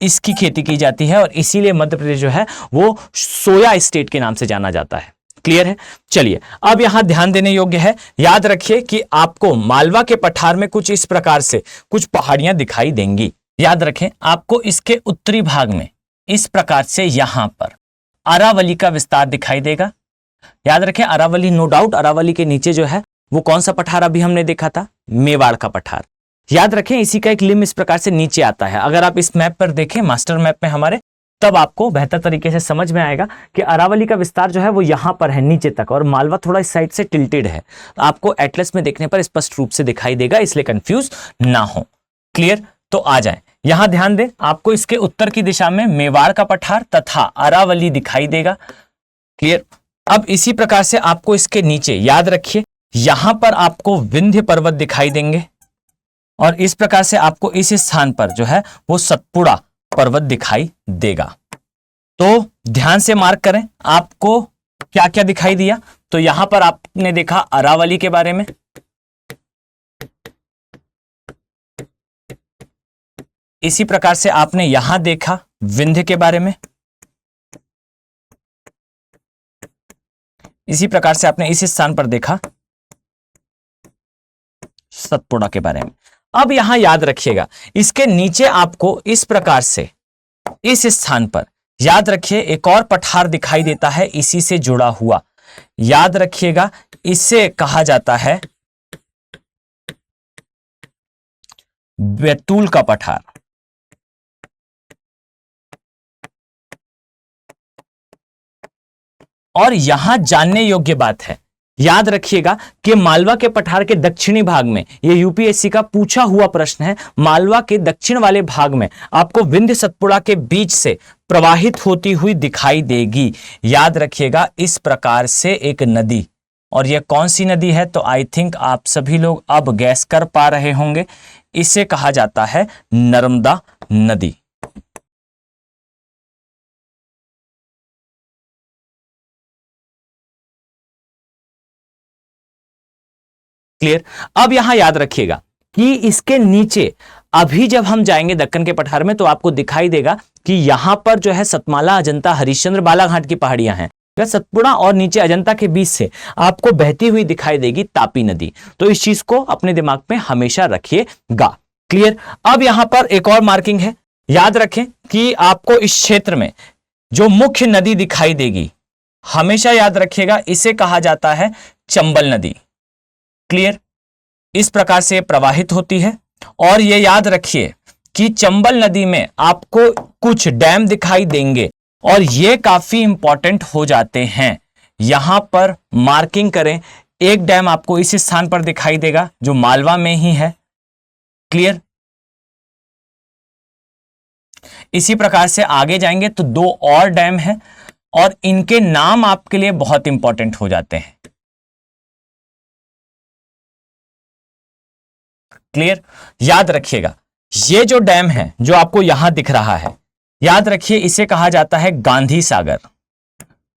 इसकी खेती की जाती है। और इसीलिए मध्य प्रदेश जो है वो सोया स्टेट के नाम से जाना जाता है। क्लियर है? चलिए अब यहां ध्यान देने योग्य है, याद रखिए कि आपको मालवा के पठार में कुछ इस प्रकार से कुछ पहाड़ियां दिखाई देंगी। याद रखें आपको इसके उत्तरी भाग में इस प्रकार से यहां पर अरावली का विस्तार दिखाई देगा। याद रखें अरावली, नो डाउट अरावली के नीचे जो है वो कौन सा पठार अभी हमने देखा था? मेवाड़ का पठार। याद रखें इसी का एक लिम्ब इस प्रकार से नीचे आता है। अगर आप इस मैप पर देखें, मास्टर मैप में हमारे, तब आपको बेहतर तरीके से समझ में आएगा कि अरावली का विस्तार जो है वो यहां पर है नीचे तक, और मालवा थोड़ा इस साइड से टिल्टेड है। आपको एटलस में देखने पर स्पष्ट रूप से दिखाई देगा, इसलिए कंफ्यूज ना हो। क्लियर? तो आ जाए यहां ध्यान दें, आपको इसके उत्तर की दिशा में मेवाड़ का पठार तथा अरावली दिखाई देगा। क्लियर? अब इसी प्रकार से आपको इसके नीचे याद रखिए यहां पर आपको विंध्य पर्वत दिखाई देंगे। और इस प्रकार से आपको इस स्थान पर जो है वो सतपुड़ा पर्वत दिखाई देगा। तो ध्यान से मार्क करें आपको क्या क्या दिखाई दिया। तो यहां पर आपने देखा अरावली के बारे में, इसी प्रकार से आपने यहां देखा विंध्य के बारे में, इसी प्रकार से आपने इस स्थान पर देखा सतपुड़ा के बारे में। अब यहां याद रखिएगा इसके नीचे आपको इस प्रकार से इस स्थान पर याद रखिए एक और पठार दिखाई देता है इसी से जुड़ा हुआ। याद रखिएगा इसे कहा जाता है बैतूल का पठार। और यहां जानने योग्य बात है, याद रखिएगा कि मालवा के पठार के दक्षिणी भाग में, यह यूपीएससी का पूछा हुआ प्रश्न है, मालवा के दक्षिण वाले भाग में आपको विंध्य सतपुड़ा के बीच से प्रवाहित होती हुई दिखाई देगी। याद रखिएगा इस प्रकार से एक नदी, और यह कौन सी नदी है? तो आई थिंक आप सभी लोग अब गैस कर पा रहे होंगे, इसे कहा जाता है नर्मदा नदी। क्लियर? अब यहां याद रखिएगा कि इसके नीचे अभी जब हम जाएंगे दक्कन के पठार में तो आपको दिखाई देगा कि यहां पर जो है सतमाला, अजंता, हरिश्चंद्र, बालाघाट की पहाड़ियां हैं। सतपुड़ा और नीचे अजंता के बीच से आपको बहती हुई दिखाई देगी तापी नदी। तो इस चीज को अपने दिमाग में हमेशा रखिएगा। क्लियर? अब यहां पर एक और मार्किंग है, याद रखें कि आपको इस क्षेत्र में जो मुख्य नदी दिखाई देगी, हमेशा याद रखिएगा इसे कहा जाता है चंबल नदी। क्लियर? इस प्रकार से प्रवाहित होती है। और यह याद रखिए कि चंबल नदी में आपको कुछ डैम दिखाई देंगे और ये काफी इंपॉर्टेंट हो जाते हैं। यहां पर मार्किंग करें, एक डैम आपको इस स्थान पर दिखाई देगा जो मालवा में ही है। क्लियर? इसी प्रकार से आगे जाएंगे तो दो और डैम हैं और इनके नाम आपके लिए बहुत इंपॉर्टेंट हो जाते हैं। क्लियर? याद रखिएगा ये जो डैम है जो आपको यहां दिख रहा है, याद रखिए इसे कहा जाता है गांधी सागर।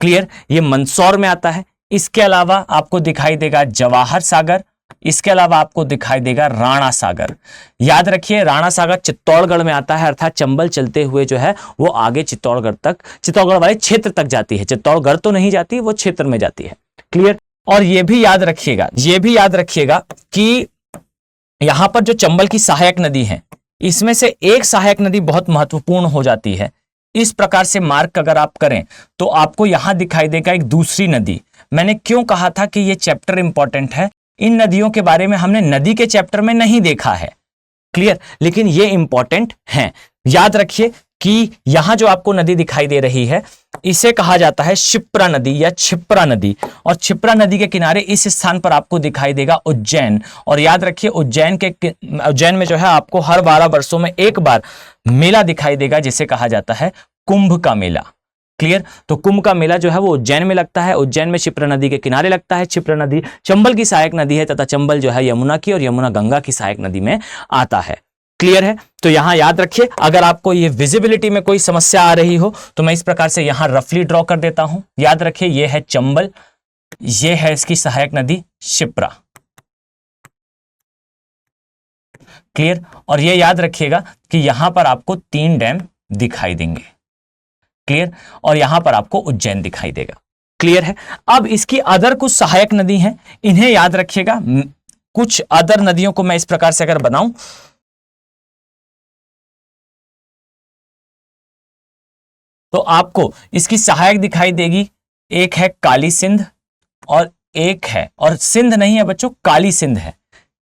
क्लियर? ये मंदसौर में आता है। इसके अलावा आपको दिखाई देगा जवाहर सागर, इसके अलावा आपको दिखाई देगा राणा सागर। याद रखिए राणा सागर चित्तौड़गढ़ में आता है, अर्थात चंबल चलते हुए जो है वो आगे चित्तौड़गढ़ तक, चित्तौड़गढ़ वाले क्षेत्र तक जाती है। चित्तौड़गढ़ तो नहीं जाती, वो क्षेत्र में जाती है। क्लियर? और ये भी याद रखिएगा कि यहां पर जो चंबल की सहायक नदी है, इसमें से एक सहायक नदी बहुत महत्वपूर्ण हो जाती है। इस प्रकार से मार्क अगर आप करें तो आपको यहां दिखाई देगा एक दूसरी नदी। मैंने क्यों कहा था कि ये चैप्टर इंपॉर्टेंट है, इन नदियों के बारे में हमने नदी के चैप्टर में नहीं देखा है, क्लियर, लेकिन ये इंपॉर्टेंट है। याद रखिए कि यहां जो आपको नदी दिखाई दे रही है इसे कहा जाता है शिप्रा नदी या क्षिप्रा नदी, और क्षिप्रा नदी के किनारे इस स्थान पर आपको दिखाई देगा उज्जैन। और याद रखिए उज्जैन में जो है आपको हर 12 वर्षों में एक बार मेला दिखाई देगा जिसे कहा जाता है कुंभ का मेला, क्लियर। तो कुंभ का मेला जो है वो उज्जैन में लगता है, उज्जैन में क्षिप्रा नदी के किनारे लगता है। क्षिप्रा नदी चंबल की सहायक नदी है तथा चंबल जो है यमुना की और यमुना गंगा की सहायक नदी में आता है, क्लियर है। तो यहां याद रखिए, अगर आपको ये विजिबिलिटी में कोई समस्या आ रही हो तो मैं इस प्रकार से यहां रफली ड्रॉ कर देता हूं। याद रखिए ये है चंबल, ये है इसकी सहायक नदी शिप्रा, क्लियर। और ये याद रखिएगा कि यहां पर आपको 3 डैम दिखाई देंगे, क्लियर, और यहां पर आपको उज्जैन दिखाई देगा, क्लियर है। अब इसकी अदर कुछ सहायक नदी हैं, इन्हें याद रखिएगा। कुछ अदर नदियों को मैं इस प्रकार से अगर बनाऊं तो आपको इसकी सहायक दिखाई देगी, एक है काली सिंध और एक है, और सिंध नहीं है बच्चों, काली सिंध है,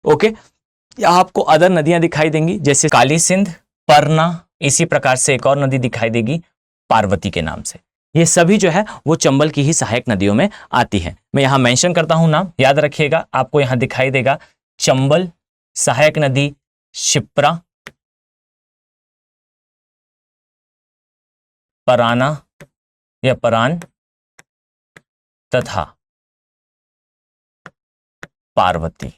ओके। यहां आपको अदर नदियां दिखाई देंगी जैसे काली सिंध, परना, इसी प्रकार से एक और नदी दिखाई देगी पार्वती के नाम से। ये सभी जो है वो चंबल की ही सहायक नदियों में आती है। मैं यहां मेंशन करता हूं नाम, याद रखिएगा। आपको यहां दिखाई देगा चंबल, सहायक नदी शिप्रा, पराना या परान तथा पार्वती,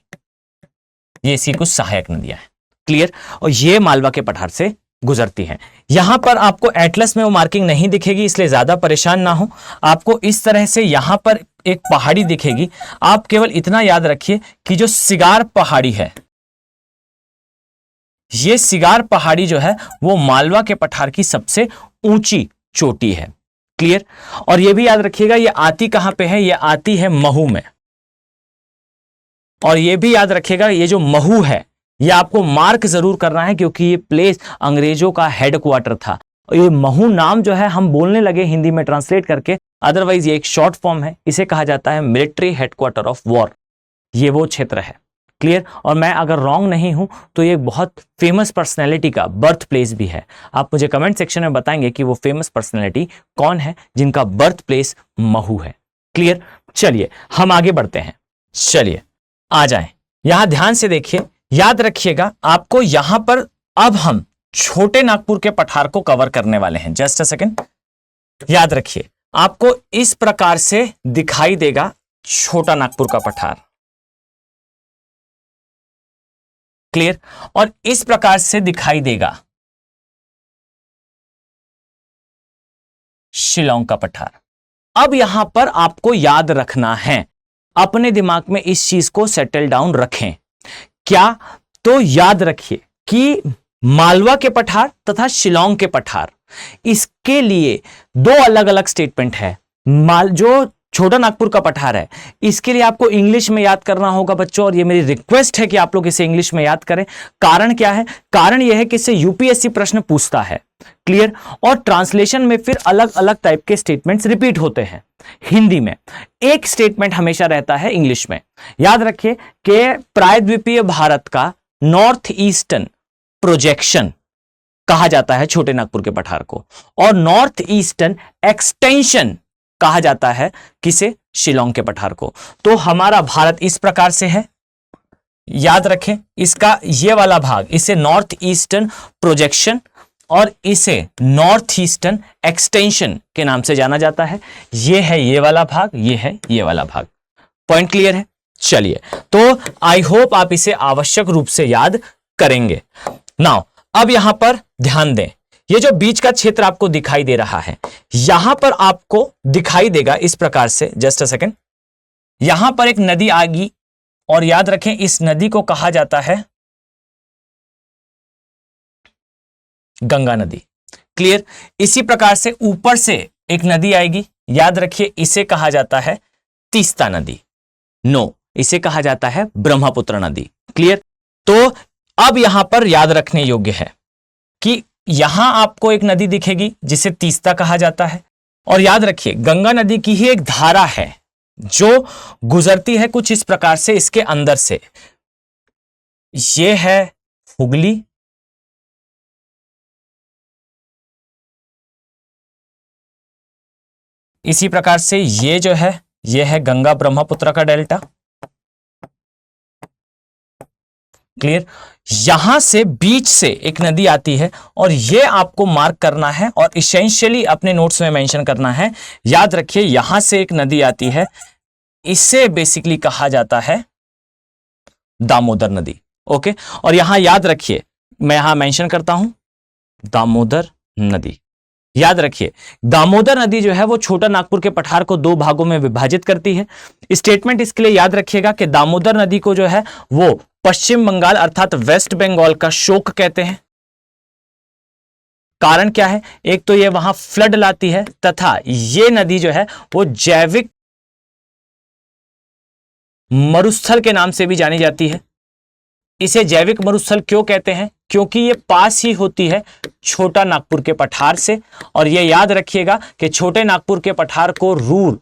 ये इसी कुछ सहायक नदियां हैं, क्लियर। और ये मालवा के पठार से गुजरती हैं। यहां पर आपको एटलस में वो मार्किंग नहीं दिखेगी, इसलिए ज्यादा परेशान ना हो। आपको इस तरह से यहां पर एक पहाड़ी दिखेगी। आप केवल इतना याद रखिए कि जो सिगार पहाड़ी है, ये सिगार पहाड़ी जो है वो मालवा के पठार की सबसे ऊंची चोटी है, क्लियर। और ये भी याद रखिएगा ये आती कहां पे है, ये आती है महू में। और ये भी याद रखिएगा ये जो महू है ये आपको मार्क जरूर करना है, क्योंकि ये प्लेस अंग्रेजों का हेडक्वार्टर था। और ये महू नाम जो है हम बोलने लगे हिंदी में ट्रांसलेट करके, अदरवाइज ये एक शॉर्ट फॉर्म है, इसे कहा जाता है मिलिट्री हेडक्वार्टर ऑफ वॉर। ये वो क्षेत्र है, क्लियर। और मैं अगर रॉन्ग नहीं हूं तो ये बहुत फेमस पर्सनैलिटी का बर्थ प्लेस भी है। आप मुझे कमेंट सेक्शन में बताएंगे कि वो फेमस पर्सनैलिटी कौन है जिनका बर्थ प्लेस महू है, क्लियर। चलिए हम आगे बढ़ते हैं, चलिए आ जाएं। यहां ध्यान से देखिए, याद रखिएगा आपको यहां पर अब हम छोटे नागपुर के पठार को कवर करने वाले हैं। जस्ट अ सेकेंड, याद रखिए आपको इस प्रकार से दिखाई देगा छोटा नागपुर का पठार, क्लियर। और इस प्रकार से दिखाई देगा शिलोंग का पठार। अब यहां पर आपको याद रखना है, अपने दिमाग में इस चीज को सेटल डाउन रखें। क्या? तो याद रखिए कि मालवा के पठार तथा शिलोंग के पठार, इसके लिए 2 अलग अलग स्टेटमेंट है। जो छोटा नागपुर का पठार है इसके लिए आपको इंग्लिश में याद करना होगा बच्चों, और ये मेरी रिक्वेस्ट है कि आप लोग इसे इंग्लिश में याद करें। कारण क्या है? कारण यह है कि इससे यूपीएससी प्रश्न पूछता है, क्लियर। और ट्रांसलेशन में फिर अलग अलग टाइप के स्टेटमेंट्स रिपीट होते हैं। हिंदी में एक स्टेटमेंट हमेशा रहता है इंग्लिश में। याद रखिए कि प्रायद्वीपीय भारत का नॉर्थ ईस्टर्न प्रोजेक्शन कहा जाता है छोटे नागपुर के पठार को, और नॉर्थ ईस्टर्न एक्सटेंशन कहा जाता है किसे? शिलोंग के पठार को। तो हमारा भारत इस प्रकार से है, याद रखें इसका ये वाला भाग, इसे नॉर्थ ईस्टर्न प्रोजेक्शन और इसे नॉर्थ ईस्टर्न एक्सटेंशन के नाम से जाना जाता है। ये है ये वाला भाग, ये है ये वाला भाग। पॉइंट क्लियर है? चलिए, तो आई होप आप इसे आवश्यक रूप से याद करेंगे। नाउ अब यहां पर ध्यान दें, ये जो बीच का क्षेत्र आपको दिखाई दे रहा है, यहां पर आपको दिखाई देगा इस प्रकार से, जस्ट अ सेकेंड, यहां पर एक नदी आएगी और याद रखें इस नदी को कहा जाता है गंगा नदी, क्लियर। इसी प्रकार से ऊपर से एक नदी आएगी, याद रखिए इसे कहा जाता है तीस्ता नदी, नो इसे कहा जाता है ब्रह्मपुत्र नदी, क्लियर। तो अब यहां पर याद रखने योग्य है कि यहां आपको एक नदी दिखेगी जिसे तीस्ता कहा जाता है। और याद रखिए गंगा नदी की ही एक धारा है जो गुजरती है कुछ इस प्रकार से इसके अंदर से। ये है हुगली, इसी प्रकार से ये जो है ये है गंगा ब्रह्मपुत्र का डेल्टा। क्लियर। यहां से बीच से एक नदी आती है और ये आपको मार्क करना है और इसेंशियली अपने नोट्स में मेंशन करना है। याद रखिए यहां से एक नदी आती है, इसे बेसिकली कहा जाता है दामोदर नदी। ओके, और यहां याद रखिए मैं यहां मेंशन करता हूं दामोदर नदी। याद रखिए दामोदर नदी जो है वो छोटा नागपुर के पठार को दो भागों में विभाजित करती है। स्टेटमेंट इसके लिए याद रखिएगा कि दामोदर नदी को जो है वो पश्चिम बंगाल अर्थात वेस्ट बंगाल का शोक कहते हैं। कारण क्या है, एक तो ये वहां फ्लड लाती है तथा ये नदी जो है वो जैविक मरुस्थल के नाम से भी जानी जाती है। इसे जैविक मरुस्थल क्यों कहते हैं, क्योंकि ये पास ही होती है छोटा नागपुर के पठार से। और ये याद रखिएगा कि छोटे नागपुर के पठार को रूर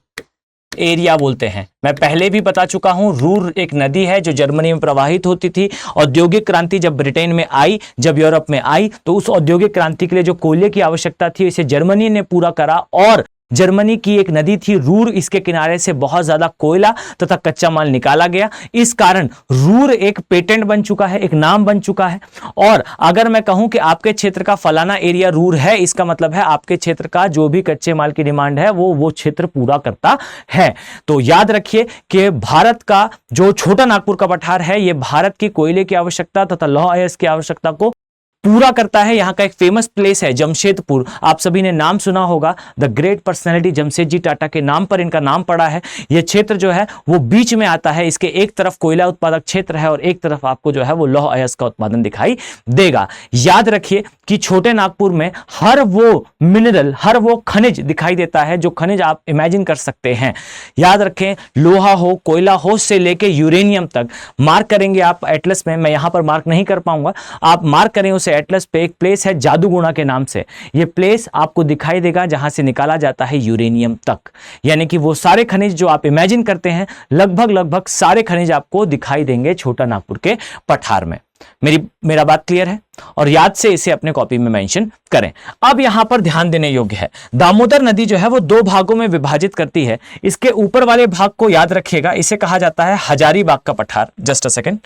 एरिया बोलते हैं। मैं पहले भी बता चुका हूं, रूर एक नदी है जो जर्मनी में प्रवाहित होती थी। औद्योगिक क्रांति जब ब्रिटेन में आई, जब यूरोप में आई, तो उस औद्योगिक क्रांति के लिए जो कोयले की आवश्यकता थी इसे जर्मनी ने पूरा करा। और जर्मनी की एक नदी थी रूर, इसके किनारे से बहुत ज्यादा कोयला तथा कच्चा माल निकाला गया। इस कारण रूर एक पेटेंट बन चुका है, एक नाम बन चुका है। और अगर मैं कहूं कि आपके क्षेत्र का फलाना एरिया रूर है, इसका मतलब है आपके क्षेत्र का जो भी कच्चे माल की डिमांड है वो क्षेत्र पूरा करता है। तो याद रखिए कि भारत का जो छोटा नागपुर का पठार है ये भारत की कोयले की आवश्यकता तथा लौह अयस्क की आवश्यकता को पूरा करता है। यहां का एक फेमस प्लेस है जमशेदपुर, आप सभी ने नाम सुना होगा, the great personality Jamshedji Tata के नाम पर इनका नाम पड़ा है। यह क्षेत्र जो है वो बीच में आता है, इसके एक तरफ कोयला उत्पादक क्षेत्र है और एक तरफ आपको जो है वो लौह अयस्क का उत्पादन दिखाई देगा। याद रखिए कि छोटे नागपुर में हर वो मिनरल, हर वो खनिज दिखाई देता है जो खनिज आप इमेजिन कर सकते हैं। याद रखें लोहा हो, कोयला हो से लेके यूरेनियम तक मार्क करेंगे आप एटलस में। मैं यहां पर मार्क नहीं कर पाऊंगा, आप मार्क करें उसे एटलस पे। एक प्लेस है जादूगुणा के नाम से, यह प्लेस आपको दिखाई देगा जहां से निकाला जाता है यूरेनियम तक। यानी कि वो सारे खनिज जो आप इमेजिन करते हैं लगभग सारे खनिज आपको दिखाई देंगे छोटा नागपुर के पठार में। मेरा बात क्लियर है? और याद से इसे अपने कॉपी में मेंशन करें। अब यहां पर ध्यान देने योग्य है, दामोदर नदी जो है वो दो भागों में विभाजित करती है। इसके ऊपर वाले भाग को याद रखिएगा, इसे कहा जाता है हजारीबाग का पठार। जस्ट अ सेकेंड,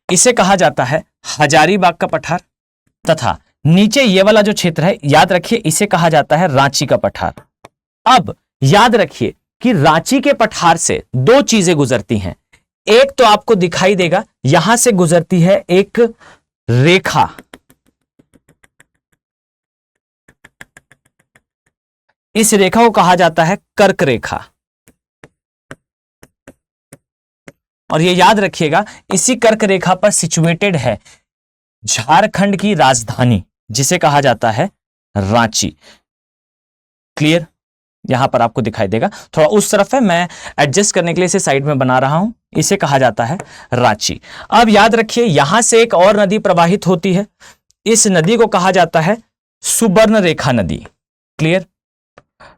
इसे कहा जाता है हजारीबाग का पठार। तथा नीचे ये वाला जो क्षेत्र है याद रखिए इसे कहा जाता है रांची का पठार। अब याद रखिए कि रांची के पठार से दो चीजें गुजरती हैं। एक तो आपको दिखाई देगा यहां से गुजरती है एक रेखा, इस रेखा को कहा जाता है कर्क रेखा। और ये याद रखिएगा इसी कर्क रेखा पर सिचुएटेड है झारखंड की राजधानी जिसे कहा जाता है रांची। क्लियर? यहां पर आपको दिखाई देगा, थोड़ा उस तरफ है, मैं एडजस्ट करने के लिए इसे साइड में बना रहा हूं। इसे कहा जाता है रांची। अब याद रखिए यहां से एक और नदी प्रवाहित होती है, इस नदी को कहा जाता है सुवर्णरेखा नदी। क्लियर?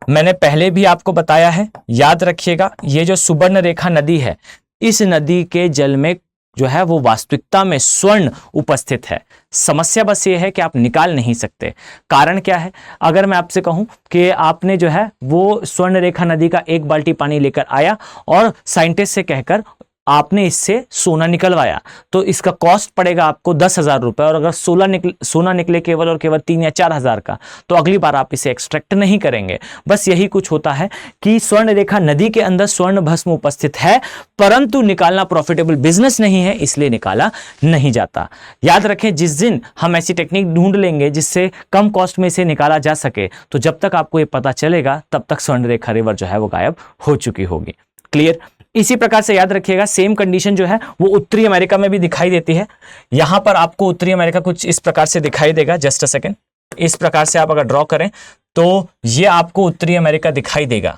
मैंने पहले भी आपको बताया है, याद रखिएगा ये जो सुवर्णरेखा नदी है, इस नदी के जल में जो है वो वास्तविकता में स्वर्ण उपस्थित है। समस्या बस ये है कि आप निकाल नहीं सकते। कारण क्या है? अगर मैं आपसे कहूं कि आपने जो है वो स्वर्ण रेखा नदी का एक बाल्टी पानी लेकर आया और साइंटिस्ट से कहकर आपने इससे सोना निकलवाया, तो इसका कॉस्ट पड़ेगा आपको 10,000 रुपए। और अगर सोना निकले केवल और केवल 3 या 4,000 का, तो अगली बार आप इसे एक्सट्रैक्ट नहीं करेंगे। बस यही कुछ होता है कि स्वर्ण रेखा नदी के अंदर स्वर्ण भस्म उपस्थित है, परंतु निकालना प्रॉफिटेबल बिजनेस नहीं है, इसलिए निकाला नहीं जाता। याद रखें जिस दिन हम ऐसी टेक्निक ढूंढ लेंगे जिससे कम कॉस्ट में इसे निकाला जा सके, तो जब तक आपको ये पता चलेगा तब तक स्वर्ण रेखा रिवर जो है वो गायब हो चुकी होगी। क्लियर? इसी प्रकार से याद रखिएगा सेम कंडीशन जो है वो उत्तरी अमेरिका में भी दिखाई देती है। यहां पर आपको उत्तरी अमेरिका कुछ इस प्रकार से दिखाई देगा। जस्ट अ सेकेंड, इस प्रकार से आप अगर ड्रॉ करें तो ये आपको उत्तरी अमेरिका दिखाई देगा।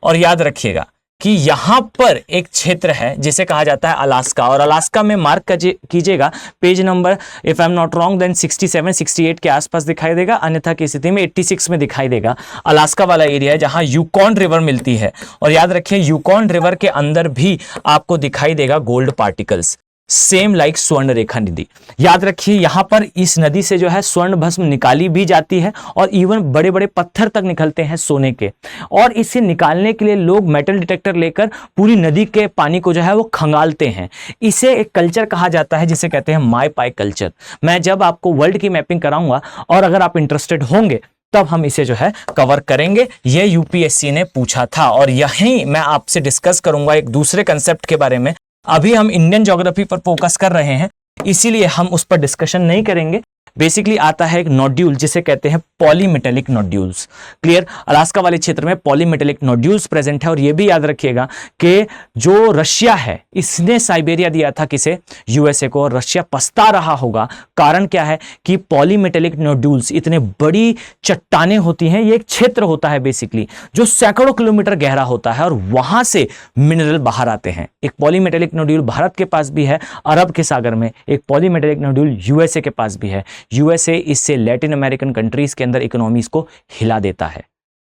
और याद रखिएगा कि यहां पर एक क्षेत्र है जिसे कहा जाता है अलास्का, और अलास्का में मार्क कीजिएगा page number, if I am not wrong then 67 68 के आसपास दिखाई देगा, अन्यथा की स्थिति में 86 में दिखाई देगा। अलास्का वाला एरिया है जहां यूकॉन रिवर मिलती है, और याद रखिए यूकॉन रिवर के अंदर भी आपको दिखाई देगा गोल्ड पार्टिकल्स, सेम लाइक स्वर्ण रेखा नदी। याद रखिए यहां पर इस नदी से जो है स्वर्ण भस्म निकाली भी जाती है, और इवन बड़े बड़े पत्थर तक निकलते हैं सोने के, और इसे निकालने के लिए लोग मेटल डिटेक्टर लेकर पूरी नदी के पानी को जो है वो खंगालते हैं। इसे एक कल्चर कहा जाता है जिसे कहते हैं माई पाई कल्चर। मैं जब आपको वर्ल्ड की मैपिंग कराऊंगा और अगर आप इंटरेस्टेड होंगे तब हम इसे जो है कवर करेंगे। यह यूपीएससी ने पूछा था, और यहीं मैं आपसे डिस्कस करूंगा एक दूसरे कंसेप्ट के बारे में। अभी हम इंडियन ज्योग्राफी पर फोकस कर रहे हैं, इसीलिए हम उस पर डिस्कशन नहीं करेंगे। बेसिकली आता है एक नोड्यूल जिसे कहते हैं पॉलीमेटेलिक नोड्यूल्स। क्लियर, अलास्का वाले क्षेत्र में पॉलीमेटेलिक नोड्यूल्स प्रेजेंट है, और यह भी याद रखिएगा कि जो रशिया है इसने साइबेरिया दिया था किसे, यूएसए को, और रशिया पछता रहा होगा। कारण क्या है कि पॉलीमेटेलिक नोड्यूल्स, इतने बड़ी चट्टानें होती हैं, ये एक क्षेत्र होता है बेसिकली जो सैकड़ों किलोमीटर गहरा होता है, और वहां से मिनरल बाहर आते हैं। एक पॉलीमेटेलिक नोड्यूल भारत के पास भी है, अरब के सागर में। एक पॉलीमेटेलिक नोड्यूल यूएसए के पास भी है। यूएसए इससे लैटिन अमेरिकन कंट्रीज के अंदर इकोनॉमीज को हिला देता है।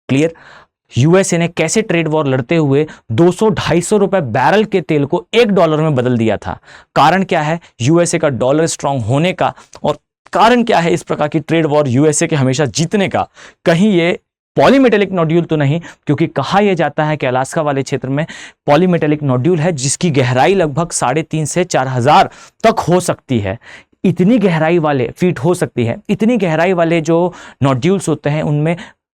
क्लियर, यूएसए ने कैसे ट्रेड वॉर लड़ते हुए 200-250 रुपए बैरल के तेल को $1 में बदल दिया था। कारण क्या है, यूएसए का डॉलर स्ट्रांग होने का, और कारण क्या है इस प्रकार की ट्रेड वॉर यूएसए के हमेशा जीतने का। कहीं ये पॉलीमेटेलिक नोड्यूल तो नहीं, क्योंकि कहा यह जाता है कि अलास्का वाले क्षेत्र में पॉलीमेटेलिक नोड्यूल है जिसकी गहराई लगभग 3.5 से 4,000 तक हो सकती है। इतनी गहराई वाले फीट हो सकती है, इतनी गहराई वाले जो नोड्यूल्स होते हैं उनमें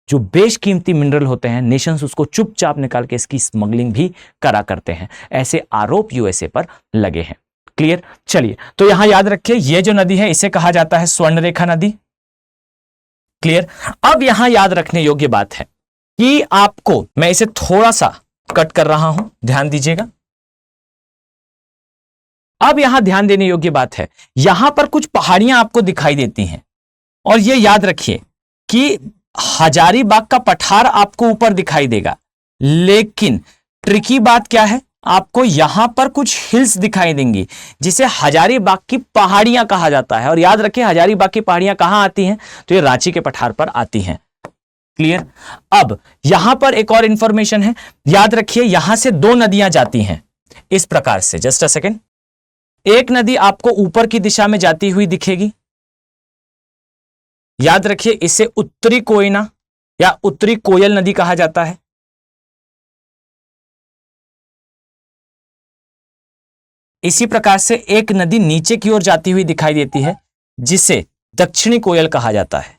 जो बेशकीमती मिनरल होते हैं, नेशंस उसको चुपचाप निकाल के इसकी स्मगलिंग भी करा करते हैं। ऐसे आरोप यूएसए पर लगे हैं। क्लियर, चलिए तो यहां याद रखिए ये जो नदी है इसे कहा जाता है स्वर्ण रेखा नदी। क्लियर, अब यहां याद रखने योग्य बात है कि आपको, मैं इसे थोड़ा सा कट कर रहा हूं, ध्यान दीजिएगा। अब यहां ध्यान देने योग्य बात है, यहां पर कुछ पहाड़ियां आपको दिखाई देती हैं, और यह याद रखिए कि हजारीबाग का पठार आपको ऊपर दिखाई देगा, लेकिन ट्रिकी बात क्या है, आपको यहां पर कुछ हिल्स दिखाई देंगी जिसे हजारीबाग की पहाड़ियां कहा जाता है। और याद रखिए हजारीबाग की पहाड़ियां कहां आती हैं, तो ये रांची के पठार पर आती हैं। क्लियर, अब यहां पर एक और इंफॉर्मेशन है, याद रखिए यहां से 2 नदियां जाती हैं इस प्रकार से। जस्ट अ सेकेंड, एक नदी आपको ऊपर की दिशा में जाती हुई दिखेगी, याद रखिए इसे उत्तरी कोयना या उत्तरी कोयल नदी कहा जाता है। इसी प्रकार से एक नदी नीचे की ओर जाती हुई दिखाई देती है जिसे दक्षिणी कोयल कहा जाता है।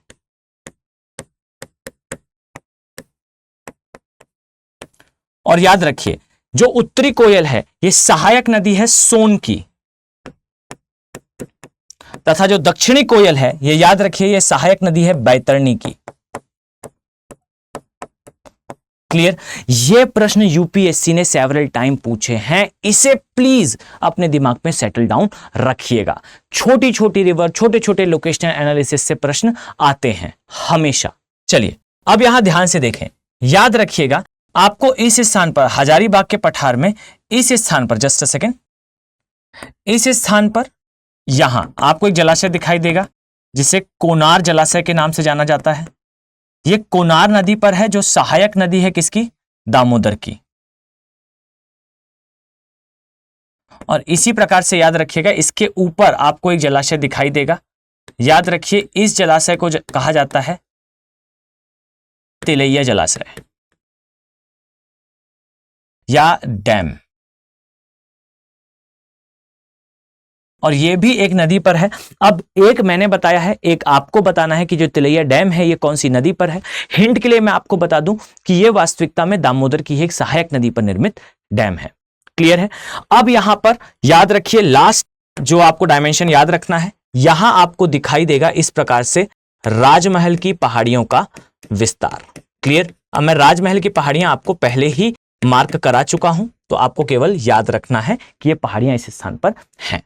और याद रखिए जो उत्तरी कोयल है यह सहायक नदी है सोन की, तथा जो दक्षिणी कोयल है यह याद रखिए यह सहायक नदी है बैतरणी की। क्लियर, ये प्रश्न यूपीएससी ने सेवरल टाइम पूछे हैं, इसे प्लीज अपने दिमाग में सेटल डाउन रखिएगा। छोटी छोटी रिवर, छोटे छोटे लोकेशनल एनालिसिस से प्रश्न आते हैं हमेशा। चलिए अब यहां ध्यान से देखें, याद रखिएगा आपको इस स्थान पर हजारीबाग के पठार में, इस स्थान पर, जस्ट अ सेकेंड, इस स्थान पर यहां आपको एक जलाशय दिखाई देगा जिसे कोनार जलाशय के नाम से जाना जाता है। यह कोनार नदी पर है जो सहायक नदी है किसकी, दामोदर की। और इसी प्रकार से याद रखिएगा इसके ऊपर आपको एक जलाशय दिखाई देगा, याद रखिए इस जलाशय को कहा जाता है तिलैया जलाशय या डैम। और यह भी एक नदी पर है। अब एक मैंने बताया है, एक आपको बताना है कि जो तिलैया डैम है ये कौन सी नदी पर है। हिंट के लिए मैं आपको बता दूं कि यह वास्तविकता में दामोदर की एक सहायक नदी पर निर्मित डैम है। क्लियर है। अब यहां पर याद रखिए लास्ट जो आपको डायमेंशन याद रखना है, यहां आपको दिखाई देगा इस प्रकार से राजमहल की पहाड़ियों का विस्तार। क्लियर, अब मैं राजमहल की पहाड़ियां आपको पहले ही मार्क करा चुका हूं, तो आपको केवल याद रखना है कि ये पहाड़ियां इस स्थान पर हैं।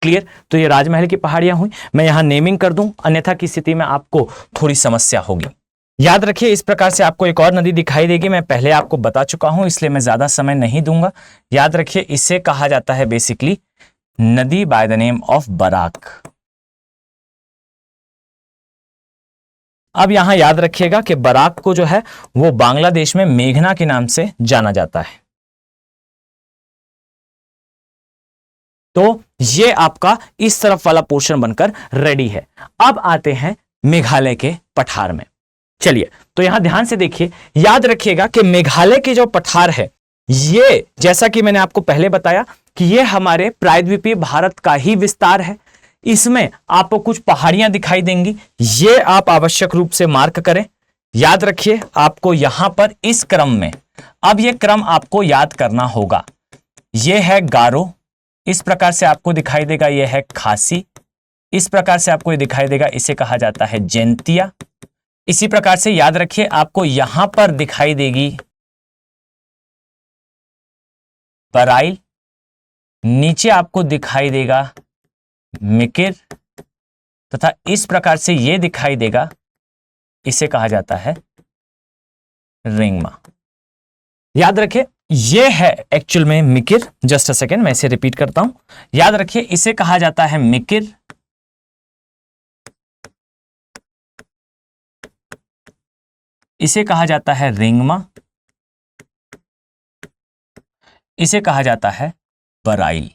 क्लियर, तो ये राजमहल की पहाड़ियां हुई, मैं यहां नेमिंग कर दूं, अन्यथा की स्थिति में आपको थोड़ी समस्या होगी। याद रखिए इस प्रकार से आपको एक और नदी दिखाई देगी, मैं पहले आपको बता चुका हूं इसलिए मैं ज्यादा समय नहीं दूंगा। याद रखिए इसे कहा जाता है बेसिकली नदी by the name of Barak. अब यहां याद रखिएगा कि बराक को जो है वो बांग्लादेश में मेघना के नाम से जाना जाता है। तो ये आपका इस तरफ वाला पोर्शन बनकर रेडी है। अब आते हैं मेघालय के पठार में। चलिए तो यहां ध्यान से देखिए, याद रखिएगा कि मेघालय के जो पठार है ये, जैसा कि मैंने आपको पहले बताया कि ये हमारे प्रायद्वीपीय भारत का ही विस्तार है। इसमें आपको कुछ पहाड़ियां दिखाई देंगी, ये आप आवश्यक रूप से मार्क करें। याद रखिए आपको यहां पर इस क्रम में, अब ये क्रम आपको याद करना होगा। ये है गारो, इस प्रकार से आपको दिखाई देगा, ये है खासी, इस प्रकार से आपको ये दिखाई देगा, इसे कहा जाता है जैंतिया। इसी प्रकार से याद रखिए आपको यहां पर दिखाई देगी बराइल, नीचे आपको दिखाई देगा मिकिर, तथा इस प्रकार से यह दिखाई देगा, इसे कहा जाता है रिंगमा। याद रखिए यह है एक्चुअल में मिकिर। जस्ट अ सेकेंड, मैं इसे रिपीट करता हूं। याद रखिए इसे कहा जाता है मिकिर, इसे कहा जाता है रिंगमा, इसे कहा जाता है बराइल।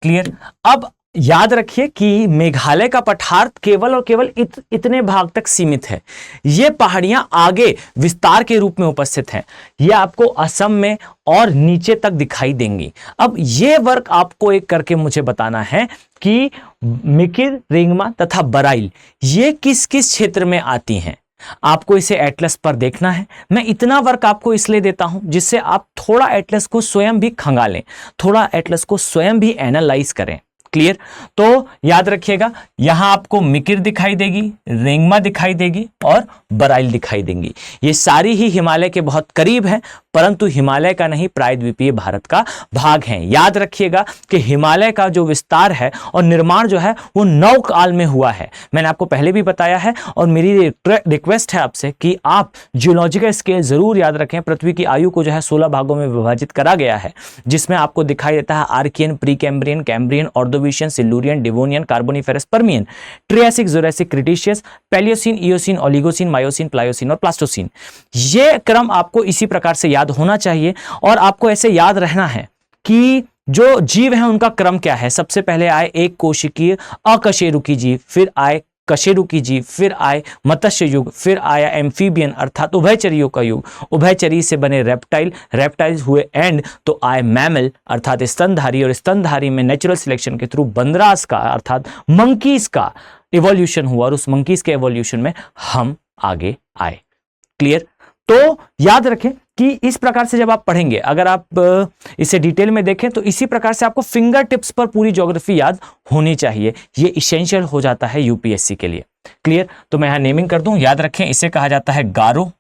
क्लियर। अब याद रखिए कि मेघालय का पठार केवल और केवल इतने भाग तक सीमित है। ये पहाड़ियां आगे विस्तार के रूप में उपस्थित हैं। ये आपको असम में और नीचे तक दिखाई देंगी। अब ये वर्क आपको एक करके मुझे बताना है कि मिकिर, रिंगमा तथा बराइल ये किस किस क्षेत्र में आती हैं। आपको इसे एटलस पर देखना है। मैं इतना वर्क आपको इसलिए देता हूं जिससे आप थोड़ा एटलस को स्वयं भी खंगालें, थोड़ा एटलस को स्वयं भी एनालाइज करें। क्लियर। तो याद रखिएगा यहां आपको मिकिर दिखाई देगी, रिंगमा दिखाई देगी और बराइल दिखाई देंगी। ये सारी ही हिमालय के बहुत करीब हैं, परंतु हिमालय का नहीं, प्रायद्वीपीय भारत का भाग हैं। याद रखिएगा कि हिमालय का जो विस्तार है और निर्माण जो है वो नवकाल में हुआ है। मैंने आपको पहले भी बताया है और मेरी रिक्वेस्ट है आपसे कि आप जियोलॉजिकल स्केल जरूर याद रखें। पृथ्वी की आयु को जो है 16 भागों में विभाजित करा गया है, जिसमें आपको दिखाई देता है Archean, pre Cambrian, Cambrian, Ordovician, Silurian, Devonian, Carboniferous, Permian, Triassic, Jurassic, Cretaceous, Paleocene, Eocene, Oligocene, Miocene, Pliocene और प्लास्टोसिन। ये क्रम आपको इसी प्रकार से याद होना चाहिए और आपको ऐसे याद रहना है कि जो जीव हैं उनका क्रम क्या है। सबसे पहले आए एक कोशिकीय अकशेरुकी जीव, फिर आए कशेरुकी जीव, फिर आए मत्स्य युग, फिर आया एम्फीबियन अर्थात उभयचरियों का युग, उभयचरी से बने रेप्टाइल, रेप्टाइल हुए एंड तो आए मैमल अर्थात स्तनधारी, और स्तनधारी में नेचुरल सिलेक्शन के थ्रू बंदरास का अर्थात मंकीज का इवोल्यूशन हुआ और उस मंकीज के इवोल्यूशन में हम आगे आए। क्लियर। तो याद रखें कि इस प्रकार से जब आप पढ़ेंगे, अगर आप इसे डिटेल में देखें तो इसी प्रकार से आपको फिंगर टिप्स पर पूरी ज्योग्राफी याद होनी चाहिए। ये इसेंशियल हो जाता है यूपीएससी के लिए। क्लियर। तो मैं यहां नेमिंग कर दूं। याद रखें इसे कहा जाता है गारो,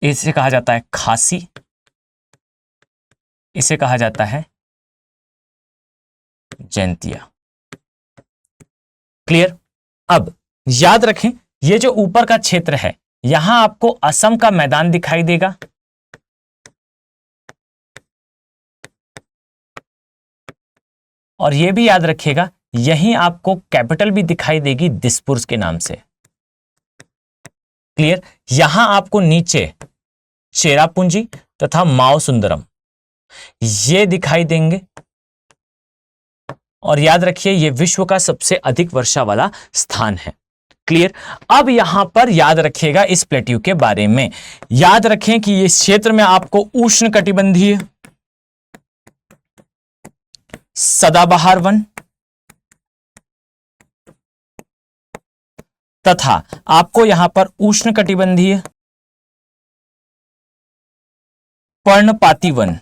इसे कहा जाता है खासी, इसे कहा जाता है जैंतिया। क्लियर। अब याद रखें ये जो ऊपर का क्षेत्र है, यहां आपको असम का मैदान दिखाई देगा, और यह भी याद रखिएगा यहीं आपको कैपिटल भी दिखाई देगी दिसपुर के नाम से। क्लियर। यहां आपको नीचे चेरापूंजी तथा माओ सुंदरम ये दिखाई देंगे, और याद रखिए यह विश्व का सबसे अधिक वर्षा वाला स्थान है। क्लियर। अब यहां पर याद रखिएगा इस प्लेट्यू के बारे में। याद रखें कि इस क्षेत्र में आपको उष्णकटिबंधीय सदाबहार वन तथा आपको यहां पर उष्णकटिबंधीय पर्णपाती वन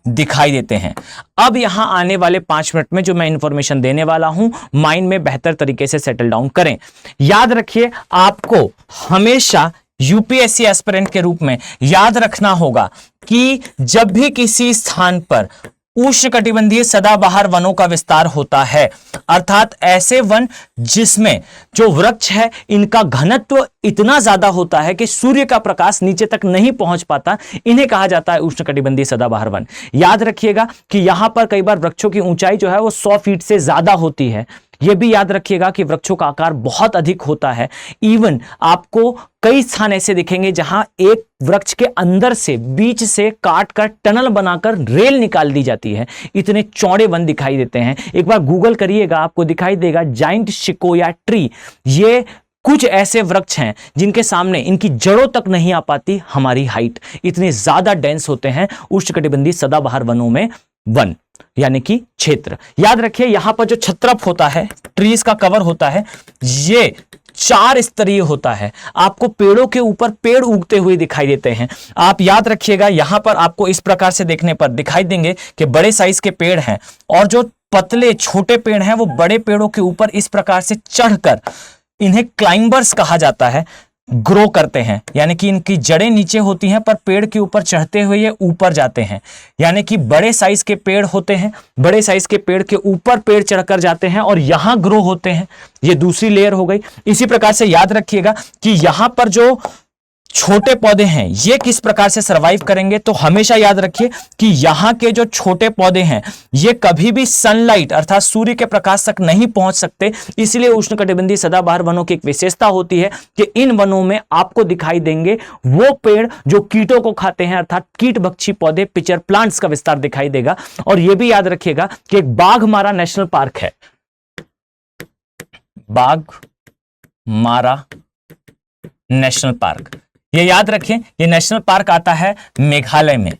दिखाई देते हैं। अब यहां आने वाले 5 मिनट में जो मैं इंफॉर्मेशन देने वाला हूं, माइंड में बेहतर तरीके से सेटल डाउन करें। याद रखिए आपको हमेशा यूपीएससी एस्पिरेंट के रूप में याद रखना होगा कि जब भी किसी स्थान पर उष्णकटिबंधीय सदाबहार वनों का विस्तार होता है, अर्थात ऐसे वन जिसमें जो वृक्ष है इनका घनत्व इतना ज्यादा होता है कि सूर्य का प्रकाश नीचे तक नहीं पहुंच पाता, इन्हें कहा जाता है उष्णकटिबंधीय सदाबहार वन। याद रखिएगा कि यहां पर कई बार वृक्षों की ऊंचाई जो है वो 100 फीट से ज्यादा होती है। यह भी याद रखिएगा कि वृक्षों का आकार बहुत अधिक होता है। इवन आपको कई स्थान ऐसे दिखेंगे जहां एक वृक्ष के अंदर से बीच से काट कर टनल बनाकर रेल निकाल दी जाती है। इतने चौड़े वन दिखाई देते हैं। एक बार गूगल करिएगा, आपको दिखाई देगा जाइंट सिकोया ट्री। ये कुछ ऐसे वृक्ष हैं जिनके सामने इनकी जड़ों तक नहीं आ पाती हमारी हाइट। इतने ज्यादा डेंस होते हैं उष्णकटिबंधीय सदाबहार वनों में वन, यानी कि क्षेत्र। याद रखिए यहां पर जो छत्रप होता है, ट्रीज का कवर होता है, ये 4 स्तरीय होता है। आपको पेड़ों के ऊपर पेड़ उगते हुए दिखाई देते हैं। आप याद रखिएगा यहां पर आपको इस प्रकार से देखने पर दिखाई देंगे कि बड़े साइज के पेड़ हैं और जो पतले छोटे पेड़ हैं वो बड़े पेड़ों के ऊपर इस प्रकार से चढ़कर, इन्हें क्लाइंबर्स कहा जाता है, ग्रो करते हैं। यानी कि इनकी जड़ें नीचे होती हैं पर पेड़ के ऊपर चढ़ते हुए ये ऊपर जाते हैं। यानी कि बड़े साइज के पेड़ होते हैं, बड़े साइज के पेड़ के ऊपर पेड़ चढ़कर जाते हैं और यहां ग्रो होते हैं। ये दूसरी लेयर हो गई। इसी प्रकार से याद रखिएगा कि यहां पर जो छोटे पौधे हैं ये किस प्रकार से सरवाइव करेंगे, तो हमेशा याद रखिए कि यहां के जो छोटे पौधे हैं ये कभी भी सनलाइट अर्थात सूर्य के प्रकाश तक नहीं पहुंच सकते। इसलिए उष्णकटिबंधीय सदाबहार वनों की एक विशेषता होती है कि इन वनों में आपको दिखाई देंगे वो पेड़ जो कीटों को खाते हैं, अर्थात कीटभक्षी पौधे, पिचर प्लांट्स का विस्तार दिखाई देगा। और यह भी याद रखिएगा कि एक बाघमारा नेशनल पार्क है, बाघमारा नेशनल पार्क। ये याद रखें, ये नेशनल पार्क आता है मेघालय में।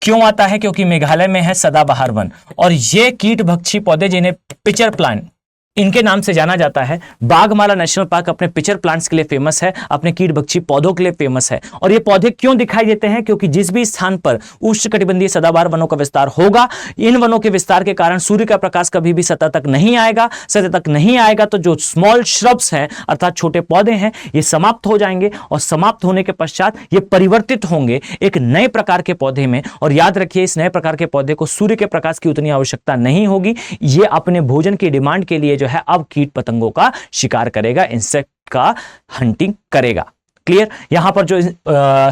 क्यों आता है? क्योंकि मेघालय में है सदाबहार वन और ये कीटभक्षी पौधे जिन्हें पिचर प्लांट इनके नाम से जाना जाता है। बाघमारा नेशनल पार्क अपने पिचर प्लांट्स के लिए फेमस है, अपने कीटभक्षी पौधों के लिए फेमस है। और ये पौधे क्यों दिखाई देते हैं? क्योंकि जिस भी स्थान पर उष्णकटिबंधीय सदाबहार वनों का विस्तार होगा, इन वनों के विस्तार के कारण सूर्य का प्रकाश कभी भी सतह तक नहीं आएगा। सतह तक नहीं आएगा तो जो स्मॉल श्रब्स हैं अर्थात छोटे पौधे हैं ये समाप्त हो जाएंगे और समाप्त होने के पश्चात ये परिवर्तित होंगे एक नए प्रकार के पौधे में। और याद रखिए इस नए प्रकार के पौधे को सूर्य के प्रकाश की उतनी आवश्यकता नहीं होगी। ये अपने भोजन की डिमांड के लिए जो है अब कीट पतंगों का शिकार करेगा, इंसेक्ट का हंटिंग करेगा। क्लियर? यहां पर जो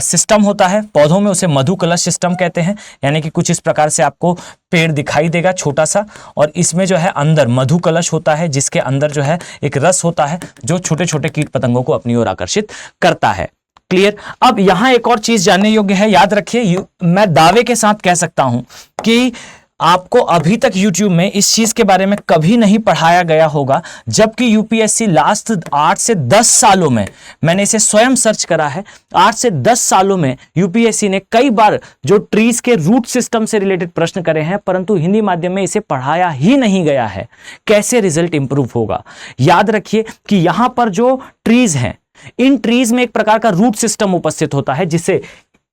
सिस्टम होता है पौधों में उसे मधु कलश सिस्टम कहते हैं। यानी कि कुछ इस प्रकार से आपको पेड़ दिखाई देगा छोटा सा और इसमें जो है अंदर मधु कलश होता है जिसके अंदर जो है एक रस होता है जो छोटे छोटे कीट पतंगों को अपनी ओर आकर्षित करता है। क्लियर? अब यहां एक और चीज जानने योग्य है। याद रखिए मैं दावे के साथ कह सकता हूं कि आपको अभी तक YouTube में इस चीज के बारे में कभी नहीं पढ़ाया गया होगा, जबकि यूपीएससी लास्ट 8 से 10 सालों में, मैंने इसे स्वयं सर्च करा है, 8 से 10 सालों में यूपीएससी ने कई बार जो ट्रीज के रूट सिस्टम से रिलेटेड प्रश्न करे हैं, परंतु हिंदी माध्यम में इसे पढ़ाया ही नहीं गया है। कैसे रिजल्ट इंप्रूव होगा? याद रखिए कि यहां पर जो ट्रीज हैं, इन ट्रीज में एक प्रकार का रूट सिस्टम उपस्थित होता है जिसे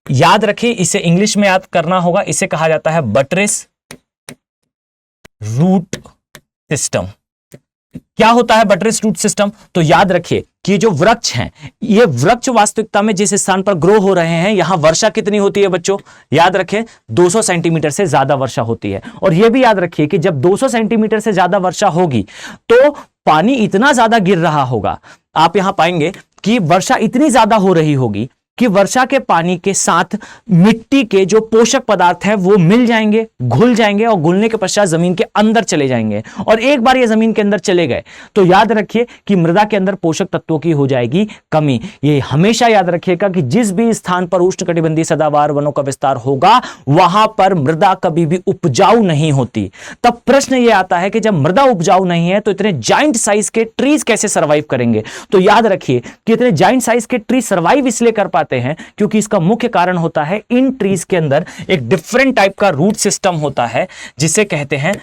याद रखिए, इसे इंग्लिश में याद करना होगा, इसे कहा जाता है बट्रेस रूट सिस्टम। क्या होता है बट्रेस रूट सिस्टम? तो याद रखिए कि जो वृक्ष हैं, ये वृक्ष वास्तविकता में जिस स्थान पर ग्रो हो रहे हैं यहां वर्षा कितनी होती है बच्चों? याद रखें 200 सेंटीमीटर से ज्यादा वर्षा होती है। और यह भी याद रखिए कि जब 200 सेंटीमीटर से ज्यादा वर्षा होगी तो पानी इतना ज्यादा गिर रहा होगा, आप यहां पाएंगे कि वर्षा इतनी ज्यादा हो रही होगी कि वर्षा के पानी के साथ मिट्टी के जो पोषक पदार्थ है वो मिल जाएंगे, घुल जाएंगे और घुलने के पश्चात जमीन के अंदर चले जाएंगे। और एक बार ये जमीन के अंदर चले गए तो याद रखिए कि मृदा के अंदर पोषक तत्वों की हो जाएगी कमी। ये हमेशा याद रखिएगा कि जिस भी स्थान पर उष्णकटिबंधीय सदाबहार वनों का विस्तार होगा वहां पर मृदा कभी भी उपजाऊ नहीं होती। तब प्रश्न ये आता है कि जब मृदा उपजाऊ नहीं है तो इतने जाइंट साइज के ट्रीज कैसे सर्वाइव करेंगे? तो याद रखिए कि इतने जाइंट साइज के ट्रीज सर्वाइव इसलिए कर पाते हैं क्योंकि इसका मुख्य कारण होता है इन ट्रीज के अंदर एक डिफरेंट टाइप का रूट सिस्टम होता है जिसे कहते हैं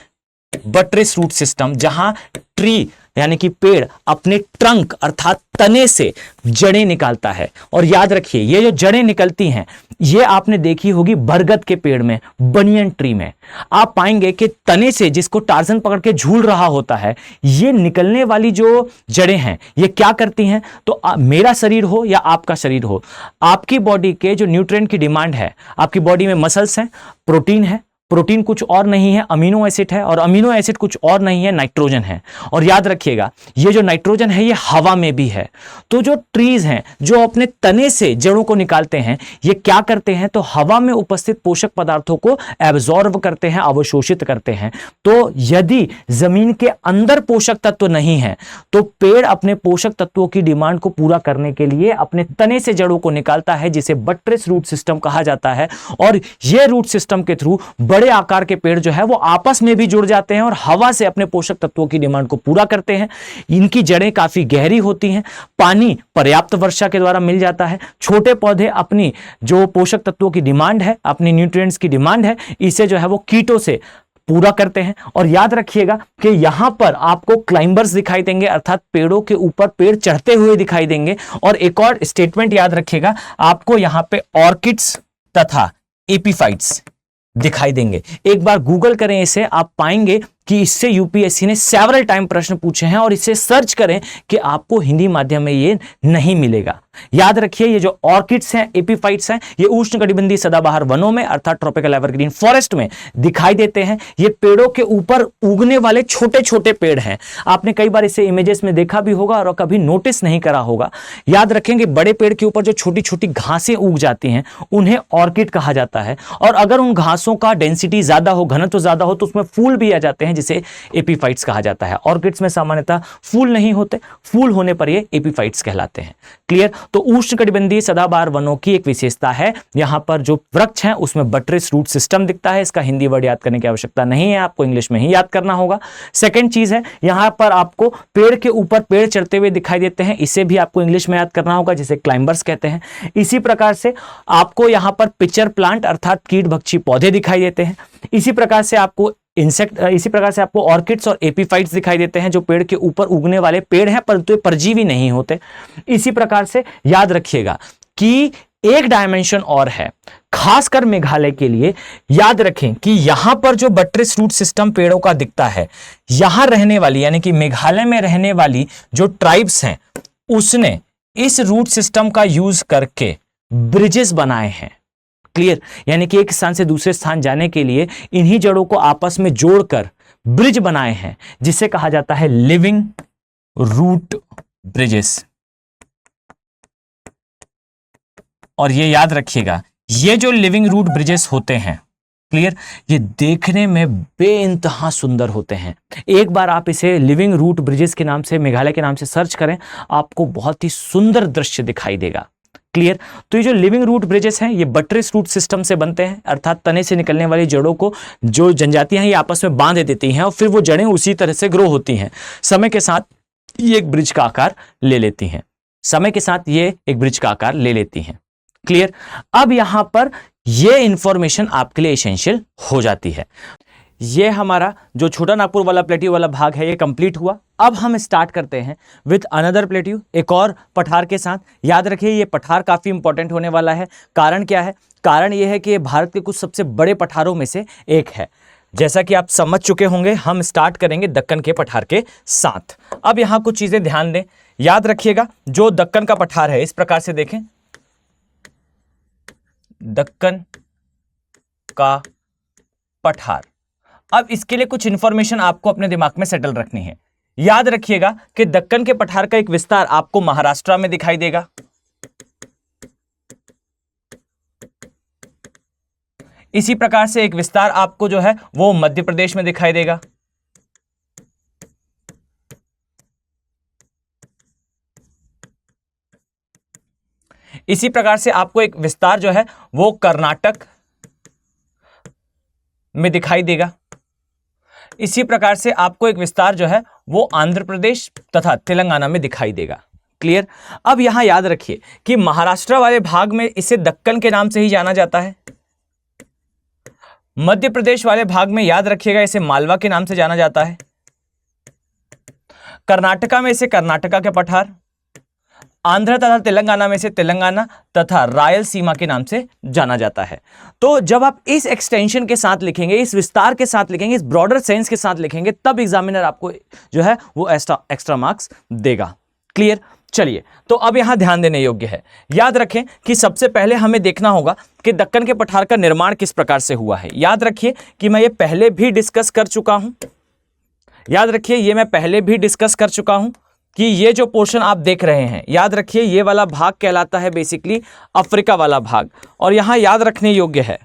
बट्रेस रूट सिस्टम, जहां ट्री यानी कि पेड़ अपने ट्रंक अर्थात तने से जड़ें निकालता है। और याद रखिए ये जो जड़ें निकलती हैं ये आपने देखी होगी बरगद के पेड़ में, बनियन ट्री में। आप पाएंगे कि तने से, जिसको टार्जन पकड़ के झूल रहा होता है, ये निकलने वाली जो जड़ें हैं ये क्या करती हैं? तो मेरा शरीर हो या आपका शरीर हो, आपकी बॉडी के जो न्यूट्रिएंट की डिमांड है, आपकी बॉडी में मसल्स हैं, प्रोटीन है प्रोटीन कुछ और नहीं है, अमीनो एसिड है, और अमीनो एसिड कुछ और नहीं है, नाइट्रोजन है। और याद रखिएगा ये जो नाइट्रोजन है ये हवा में भी है। तो जो ट्रीज हैं जो अपने तने से जड़ों को निकालते हैं, ये क्या करते हैं, तो हवा में उपस्थित पोषक पदार्थों को एब्जॉर्ब करते हैं, अवशोषित करते हैं। तो यदि जमीन के अंदर पोषक तत्व नहीं है तो पेड़ अपने पोषक तत्वों की डिमांड को पूरा करने के लिए अपने तने से जड़ों को निकालता है, जिसे बट्रेस रूट सिस्टम कहा जाता है। और यह रूट सिस्टम के थ्रू बड़े आकार के पेड़ जो है वो आपस में भी जुड़ जाते हैं और हवा से अपने पोषक तत्वों की डिमांड को पूरा करते हैं। इनकी जड़ें काफी गहरी होती हैं, पानी पर्याप्त वर्षा के द्वारा मिल जाता है। छोटे पौधे अपनी जो पोषक तत्वों की डिमांड है, अपनी न्यूट्रिएंट्स की डिमांड है, इसे जो है वो कीटों से पूरा करते हैं। और याद रखिएगा कि यहां पर आपको क्लाइंबर्स दिखाई देंगे, अर्थात पेड़ों के ऊपर पेड़ चढ़ते हुए दिखाई देंगे। और एक और स्टेटमेंट याद रखिएगा, आपको यहां पे ऑर्किड्स तथा एपीफाइट्स दिखाई देंगे। एक बार गूगल करें इसे, आप पाएंगे कि इससे यूपीएससी ने सेवरल टाइम प्रश्न पूछे हैं, और इसे सर्च करें कि आपको हिंदी माध्यम में ये नहीं मिलेगा। याद रखिए ये जो ऑर्किड्स हैं, एपीफाइट्स हैं, ये उष्णकटिबंधीय सदाबहार वनों में अर्थात ट्रॉपिकल एवरग्रीन फॉरेस्ट में दिखाई देते हैं। ये पेड़ों के ऊपर उगने वाले छोटे छोटे पेड़ हैं। आपने कई बार इसे इमेजेस में देखा भी होगा और कभी नोटिस नहीं करा होगा। याद रखेंगे बड़े पेड़ के ऊपर जो छोटी छोटी घासें उग जाती हैं उन्हें ऑर्किड कहा जाता है। और अगर उन घासों का डेंसिटी ज्यादा हो, घनत्व ज्यादा हो, तो उसमें फूल भी आ जाते हैं, जिसे एपीफाइट्स कहा जाता है। ऑर्किड्स में सामान्यतः फूल नहीं होते, फूल होने पर ये एपीफाइट्स कहलाते हैं। क्लियर? तो उष्णकटिबंधीय सदाबहार वनों की एक विशेषता है, यहां पर जो वृक्ष हैं उसमें बट्रेस रूट सिस्टम दिखता है। इसका हिंदी वर्ड याद करने की आवश्यकता नहीं है, आपको इंग्लिश में ही याद करना होगा। सेकंड चीज है, यहां पर आपको पेड़ के ऊपर पेड़ चढ़ते हुए दिखाई देते हैं, इसे भी आपको इंग्लिश में याद करना होगा, जिसे क्लाइंबर्स कहते हैं। इसी प्रकार से आपको यहां पर पिचर प्लांट अर्थात कीट भक्षी पौधे दिखाई देते हैं। इसी प्रकार से आपको ऑर्किड्स और एपीफाइट्स दिखाई देते हैं, जो पेड़ के ऊपर उगने वाले पेड़ हैं, परंतु ये परजीवी नहीं होते। इसी प्रकार से याद रखिएगा कि एक डायमेंशन और है, खासकर मेघालय के लिए। याद रखें कि यहां पर जो बट्रेस रूट सिस्टम पेड़ों का दिखता है, यहां रहने वाली यानी कि मेघालय में रहने वाली जो ट्राइब्स हैं, उसने इस रूट सिस्टम का यूज करके ब्रिजेस बनाए हैं। क्लियर? यानी कि एक स्थान से दूसरे स्थान जाने के लिए इन्हीं जड़ों को आपस में जोड़कर ब्रिज बनाए हैं, जिसे कहा जाता है लिविंग रूट ब्रिजेस। और ये याद रखिएगा, ये जो लिविंग रूट ब्रिजेस होते हैं, क्लियर, ये देखने में बेइंतहा सुंदर होते हैं। एक बार आप इसे लिविंग रूट ब्रिजेस के नाम से, मेघालय के नाम से सर्च करें, आपको बहुत ही सुंदर दृश्य दिखाई देगा। क्लियर? तो ये जो लिविंग रूट ब्रिजेस हैं, ये बट्रेस रूट सिस्टम से बनते हैं, अर्थात तने से निकलने वाली जड़ों को जो जनजातियां हैं ये आपस में बांध देती हैं और फिर वो जड़ें उसी तरह से ग्रो होती हैं। समय के साथ ये एक ब्रिज का आकार ले लेती हैं। क्लियर? अब यहां पर ये इंफॉर्मेशन आपके लिए एसेंशियल हो जाती है। ये हमारा जो छोटा नागपुर वाला प्लेट्यू वाला भाग है ये कंप्लीट हुआ। अब हम स्टार्ट करते हैं विद अनदर प्लेट्यू, एक और पठार के साथ। याद रखिए ये पठार काफी इंपॉर्टेंट होने वाला है। कारण क्या है? कारण यह है कि ये भारत के कुछ सबसे बड़े पठारों में से एक है। जैसा कि आप समझ चुके होंगे, हम स्टार्ट करेंगे दक्कन के पठार के साथ। अब यहां कुछ चीजें ध्यान दें। याद रखिएगा जो दक्कन का पठार है, इस प्रकार से देखें, दक्कन का पठार। अब इसके लिए कुछ इंफॉर्मेशन आपको अपने दिमाग में सेटल रखनी है। याद रखिएगा कि दक्कन के पठार का एक विस्तार आपको महाराष्ट्र में दिखाई देगा, इसी प्रकार से एक विस्तार आपको जो है वो मध्य प्रदेश में दिखाई देगा, इसी प्रकार से आपको एक विस्तार जो है वो कर्नाटक में दिखाई देगा, इसी प्रकार से आपको एक विस्तार जो है वो आंध्र प्रदेश तथा तेलंगाना में दिखाई देगा। क्लियर? अब यहां याद रखिए कि महाराष्ट्र वाले भाग में इसे दक्कन के नाम से ही जाना जाता है। मध्य प्रदेश वाले भाग में याद रखिएगा इसे मालवा के नाम से जाना जाता है। कर्नाटका में इसे कर्नाटका के पठार, आंध्र तथा तेलंगाना में से तेलंगाना तथा रायलसीमा के नाम से जाना जाता है। तो जब आप इस एक्सटेंशन के साथ लिखेंगे, इस विस्तार के साथ लिखेंगे, इस ब्रॉडर सेंस के साथ लिखेंगे, तब एग्जामिनर आपको जो है वो एक्स्ट्रा मार्क्स देगा। क्लियर? चलिए, तो अब यहां ध्यान देने योग्य है। याद रखें कि सबसे पहले हमें देखना होगा कि दक्कन के पठार का निर्माण किस प्रकार से हुआ है। याद रखिए कि मैं ये पहले भी डिस्कस कर चुका हूं। याद रखिए ये मैं पहले भी डिस्कस कर चुका हूं कि ये जो पोर्शन आप देख रहे हैं, याद रखिए ये वाला भाग कहलाता है बेसिकली अफ्रीका वाला भाग। और यहां याद रखने योग्य है,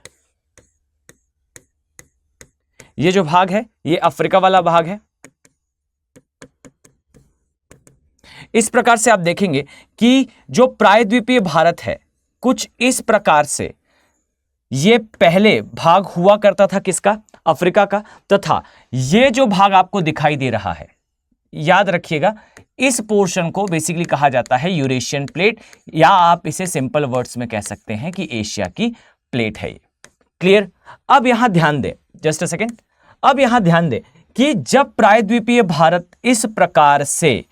ये जो भाग है ये अफ्रीका वाला भाग है। इस प्रकार से आप देखेंगे कि जो प्रायद्वीपीय भारत है कुछ इस प्रकार से ये पहले भाग हुआ करता था, किसका? अफ्रीका का। तथा ये जो भाग आपको दिखाई दे रहा है, याद रखिएगा इस पोर्शन को बेसिकली कहा जाता है यूरेशियन प्लेट, या आप इसे सिंपल वर्ड्स में कह सकते हैं कि एशिया की प्लेट है ये। क्लियर? अब यहां ध्यान दें, जस्ट अ सेकेंड। अब यहां ध्यान दें कि जब प्रायद्वीपीय भारत इस प्रकार से,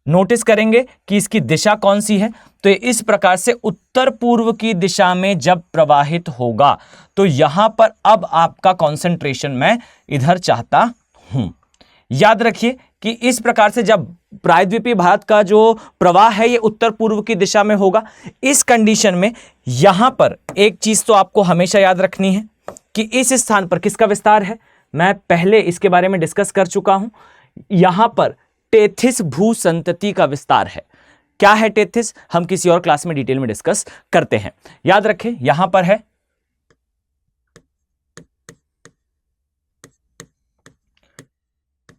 नोटिस करेंगे कि इसकी दिशा कौन सी है, तो इस प्रकार से उत्तर पूर्व की दिशा में जब प्रवाहित होगा, तो यहां पर अब आपका कंसंट्रेशन मैं इधर चाहता हूं। याद रखिए कि इस प्रकार से जब प्रायद्वीपीय भारत का जो प्रवाह है ये उत्तर पूर्व की दिशा में होगा, इस कंडीशन में यहां पर एक चीज तो आपको हमेशा याद रखनी है कि इस स्थान पर किसका विस्तार है। मैं पहले इसके बारे में डिस्कस कर चुका हूं। यहां पर टेथिस भू संतति का विस्तार है। क्या है टेथिस? हम किसी और क्लास में डिटेल में डिस्कस करते हैं। याद रखें यहां पर है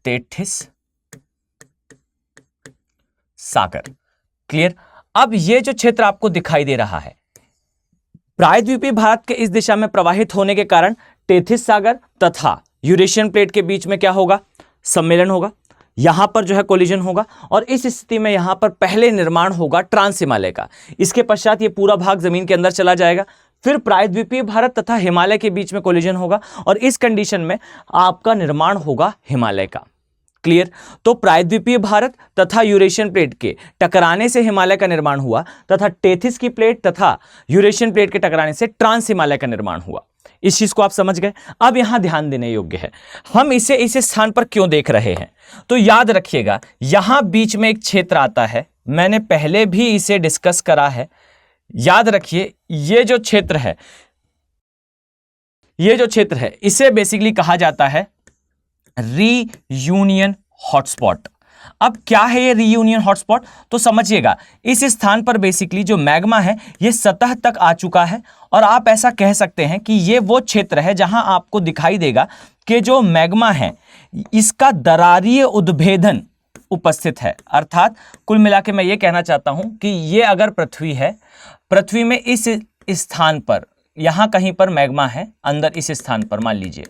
टेथिस सागर। क्लियर? अब ये जो क्षेत्र आपको दिखाई दे रहा है, प्रायद्वीपीय भारत के इस दिशा में प्रवाहित होने के कारण टेथिस सागर तथा यूरेशियन प्लेट के बीच में क्या होगा? सम्मेलन होगा। यहां पर जो है कोलिजन होगा, और इस स्थिति में यहां पर पहले निर्माण होगा ट्रांस हिमालय का। इसके पश्चात ये पूरा भाग जमीन के अंदर चला जाएगा, फिर प्रायद्वीपीय भारत तथा हिमालय के बीच में कोलिजन होगा, और इस कंडीशन में आपका निर्माण होगा हिमालय का। क्लियर? तो प्रायद्वीपीय भारत तथा यूरेशियन प्लेट के टकराने से हिमालय का निर्माण हुआ, तथा टेथिस की प्लेट तथा यूरेशियन प्लेट के टकराने से ट्रांस हिमालय का निर्माण हुआ। इस चीज को आप समझ गए। अब यहां ध्यान देने योग्य है, हम इसे इस स्थान पर क्यों देख रहे हैं। तो याद रखिएगा यहां बीच में एक क्षेत्र आता है, मैंने पहले भी इसे डिस्कस करा है। याद रखिए ये जो क्षेत्र है, ये जो क्षेत्र है इसे बेसिकली कहा जाता है रीयूनियन हॉटस्पॉट। अब क्या है ये रीयूनियन हॉटस्पॉट? तो समझिएगा इस स्थान पर बेसिकली जो मैग्मा है ये सतह तक आ चुका है, और आप ऐसा कह सकते हैं कि ये वो क्षेत्र है जहां आपको दिखाई देगा कि जो मैग्मा है इसका दरारीय उद्भेदन उपस्थित है। अर्थात कुल मिला के मैं ये कहना चाहता हूं कि ये अगर पृथ्वी है, पृथ्वी में इस स्थान पर यहां कहीं पर मैग्मा है, अंदर इस स्थान पर मान लीजिए।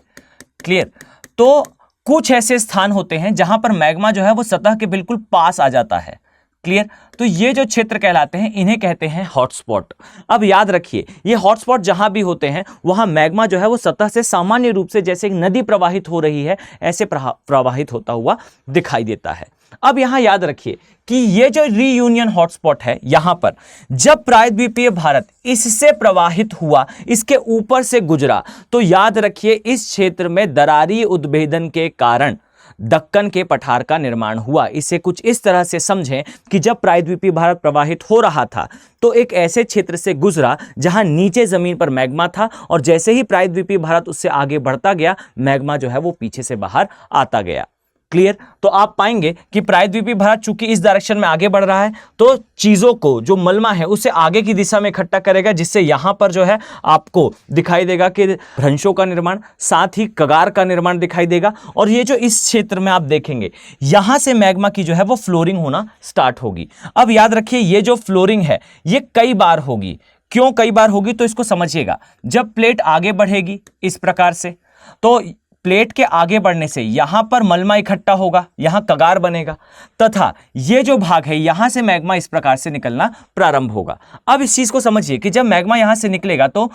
क्लियर? तो कुछ ऐसे स्थान होते हैं जहां पर मैग्मा जो है वो सतह के बिल्कुल पास आ जाता है। क्लियर? तो ये जो क्षेत्र कहलाते हैं इन्हें कहते हैं हॉटस्पॉट। अब याद रखिए ये हॉटस्पॉट जहां भी होते हैं वहां मैग्मा जो है वो सतह से सामान्य रूप से जैसे एक नदी प्रवाहित हो रही है ऐसे प्रवाहित होता हुआ दिखाई देता है। अब यहां याद रखिए कि ये जो रीयूनियन हॉटस्पॉट है, यहां पर जब प्रायद्वीपीय भारत इससे प्रवाहित हुआ, इसके ऊपर से गुजरा, तो याद रखिए इस क्षेत्र में दरारी उद्भेदन के कारण दक्कन के पठार का निर्माण हुआ। इसे कुछ इस तरह से समझें कि जब प्रायद्वीपीय भारत प्रवाहित हो रहा था तो एक ऐसे क्षेत्र से गुजरा जहां नीचे जमीन पर मैग्मा था, और जैसे ही प्रायद्वीपीय भारत उससे आगे बढ़ता गया मैग्मा जो है वो पीछे से बाहर आता गया। क्लियर? तो आप पाएंगे कि प्रायद्वीपीय भारत चूंकि इस डायरेक्शन में आगे बढ़ रहा है तो चीजों को जो मलमा है उसे आगे की दिशा में इकट्ठा करेगा, जिससे यहां पर जो है आपको दिखाई देगा कि भ्रंशों का निर्माण, साथ ही कगार का निर्माण दिखाई देगा। और ये जो इस क्षेत्र में आप देखेंगे यहां से मैग्मा की जो है वो फ्लोरिंग होना स्टार्ट होगी। अब याद रखिए ये जो फ्लोरिंग है ये कई बार होगी। क्यों कई बार होगी? तो इसको समझिएगा, जब प्लेट आगे बढ़ेगी इस प्रकार से, तो प्लेट के आगे बढ़ने से यहां पर मलमा इकट्ठा होगा, यहां कगार बनेगा, तथा ये जो भाग है यहां से मैग्मा इस प्रकार से निकलना प्रारंभ होगा। अब इस चीज को समझिए कि जब मैग्मा यहां से निकलेगा तो